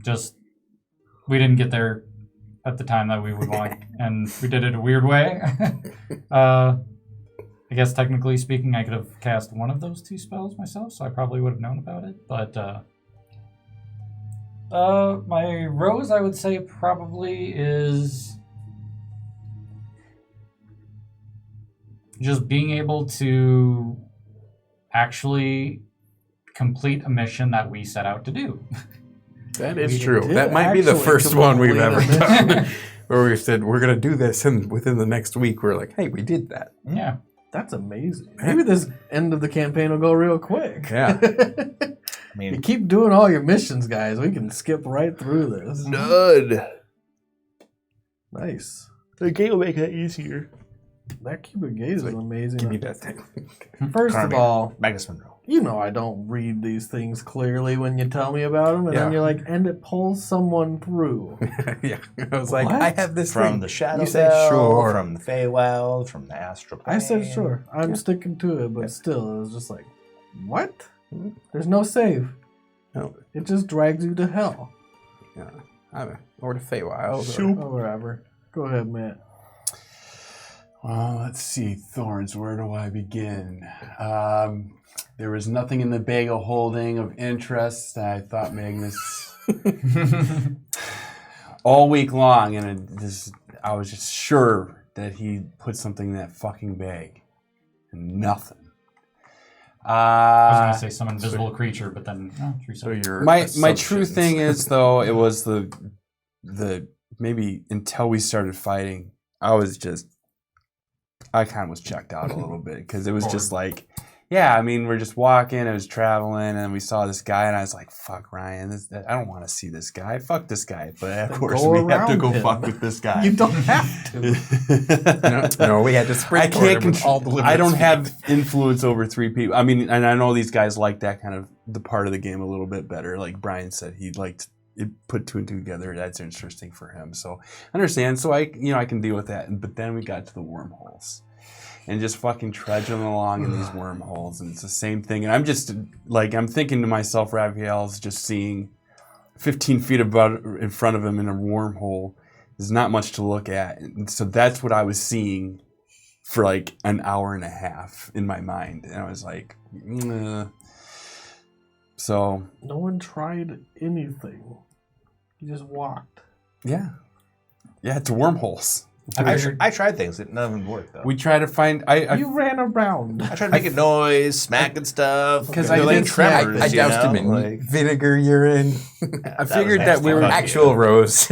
Just we didn't get there at the time that we would want, and we did it a weird way. I guess technically speaking, I could have cast one of those 2 spells myself, so I probably would have known about it. But my rose, I would say, probably is just being able to actually complete a mission that we set out to do. That is We true. did That might be the actually first one we've ever complete a done. Where we've said, we're going to do this, and within the next week, we're like, hey, we did that. Yeah. That's amazing. Maybe this end of the campaign will go real quick. Yeah. I You mean, keep doing all your missions, guys. We can skip right through this. good. Nice. The game will make that easier. That cubic gaze is amazing. Give me that thing. First of Carmen. all, Magnus Monroe. you know I don't read these things clearly when you tell me about them, and then Yeah. you're like, and it pulls someone through. Yeah. I was like, What? I have this From thing. the Shadow You say Bell, sure. from the Feywild, from the Astral Plane. I said sure. I'm Yeah. sticking to it, but still, it was just like, what? Mhm. There's no save. No. It just drags you to hell. Yeah. Or to Feywild. Or wherever. Go ahead, Matt. Well, let's see. Thorns, where do I begin? There was nothing in the bag of holding of interest. I thought Magnus all week long, and I was just sure that he put something in that fucking bag. And nothing. I was going to say some invisible creature, but then So your My true assumptions. thing is, though, it was the maybe until we started fighting, I kind of was checked out a little bit because it was just like, yeah, I mean, we're just walking. I was traveling, and we saw this guy, and I was like, "Fuck, Ryan! I don't want to see this guy. Fuck this guy." But of Then course, go we have to around go him. fuck with this guy. You don't have to. No, we had to sprint. I can't all control. I don't have influence over 3 people. I mean, and I know these guys like that kind of the part of the game a little bit better. Like Brian said, he liked it, put 2 and 2 together. That's interesting for him. So I understand. So I can deal with that. But then we got to the wormholes. And just fucking trudging along in these wormholes, and it's the same thing. And I'm just like, I'm thinking to myself, Raphael's just seeing 15 feet about in front of him in a wormhole. There's not much to look at, and so that's what I was seeing for like an hour and a half in my mind, and I was like, so No one tried anything. You just walked. yeah, it's wormholes. I tried things. None of them worked, though. We try to find. You ran around. I tried making noise, smacking stuff. 'Cause They're I like think- tremors, I you doused him know? in Like, vinegar urine. I figured that nasty. we were Fuck you. actual Rose.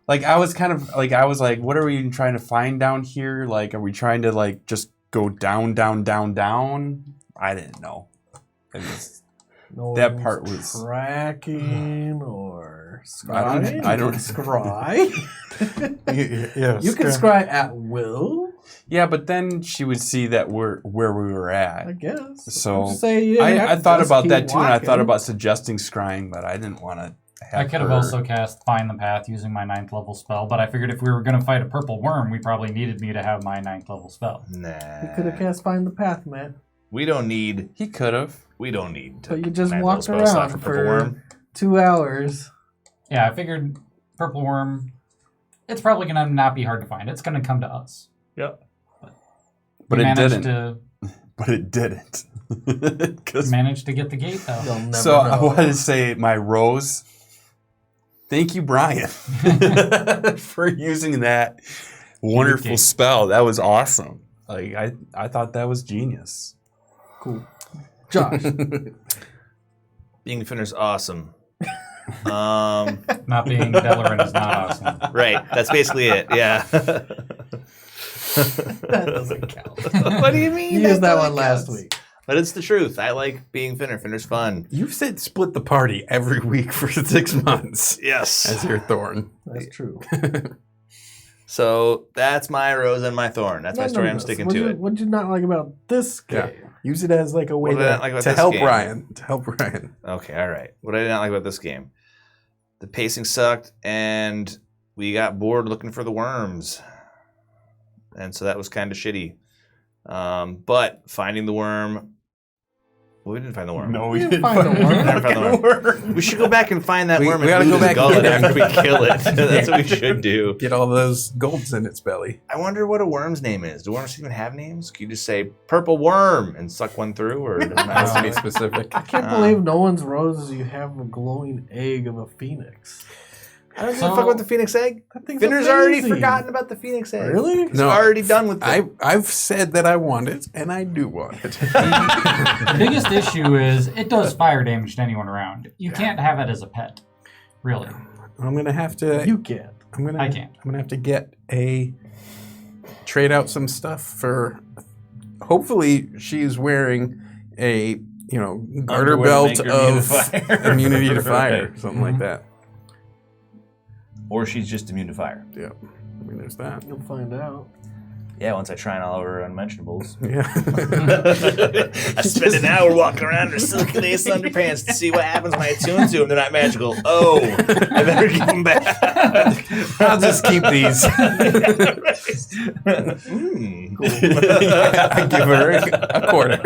Like I was kind of like, I was like, what are we even trying to find down here? Like, are we trying to like just go down, down, down, down? I didn't know. It was, No That one's part was- tracking or I scrying. don't- scry. Yeah, You can scry at will, yeah, but then she would see that we're where we were I at. guess. So, Just say, yeah, I thought just about keep that too, and I thought walking. about suggesting scrying, but I didn't want to have I could have her- also cast Find the Path using my 9th level spell, but I figured if we were going to fight a purple worm, we probably needed me to have my 9th level spell. nah. You could have cast Find the Path, man. We don't need. He could have. We don't need. To But you just man walked spell slot around Purple for Worm. 2 hours. Yeah, I figured purple worm, it's probably going to not be hard to find. It's going to come to us. Yep. But We it managed didn't. But it didn't. 'Cause- Managed to get the gate, though. You'll never so I know. wanted to say my rose. Thank you, Brian, for using that wonderful gate. spell. That was awesome. Like I thought that was genius. Cool. Josh. Being Finner's awesome. Not being Deloran is not awesome. Right. That's basically it. Yeah. That doesn't count. What do you mean? You used that totally one last counts. week. But it's the truth. I like being Finner. Finner's fun. You said split the party every week for 6 months Yes. as your thorn. That's true. So that's my rose and my thorn. That's my story. I'm sticking to it. What did you not like about this game? Yeah. Use it as like a way What did I not like about to this help game? Ryan. To help Ryan. Okay, all right. What I did not like about this game, the pacing sucked, and we got bored looking for the worms, and so that was kind of shitty. But finding the worm, well, we didn't find the worm. No, we didn't find the worm. We never found the worm. We should go back and find that We worm. gotta and go lose back the gullet and get it. after we kill it. That's what we should do. Get all those golds in its belly. I wonder what a worm's name is. Do worms even have names? Can you just say purple worm and suck one through, or does it Has to be matter? specific. I can't believe no one's roses. You have a glowing egg of a phoenix. I don't give a fuck about the phoenix egg. That thing's Finner's already amazing. forgotten about the phoenix egg. Really? He's No, already done with it. I've said that I want it, and I do want it. The biggest issue is it does fire damage to anyone around. You can't have it as a pet. Really. I'm gonna have to. You can't. I can't. I'm gonna have to trade out some stuff for. Hopefully, she's wearing a garter Underwear belt to make her immune of to fire. immunity to fire, Right. something like that. Or she's just immune to fire. Yeah, I mean, there's that. You'll find out. Yeah, once I try on all of her unmentionables. Yeah. I spend an hour walking around in her silky lace underpants to see what happens when I tune to them. They're not magical. Oh, I better give them back. I'll just keep these. I give her a quarter.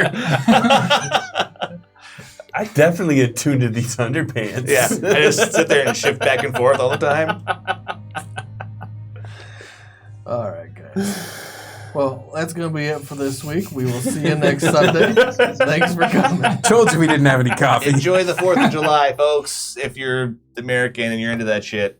I definitely get tuned to these underpants. Yeah, I just sit there and shift back and forth all the time. All right, guys. Well, that's going to be it for this week. We will see you next Sunday. Thanks for coming. Told you we didn't have any coffee. Enjoy the 4th of July, folks, if you're American and you're into that shit.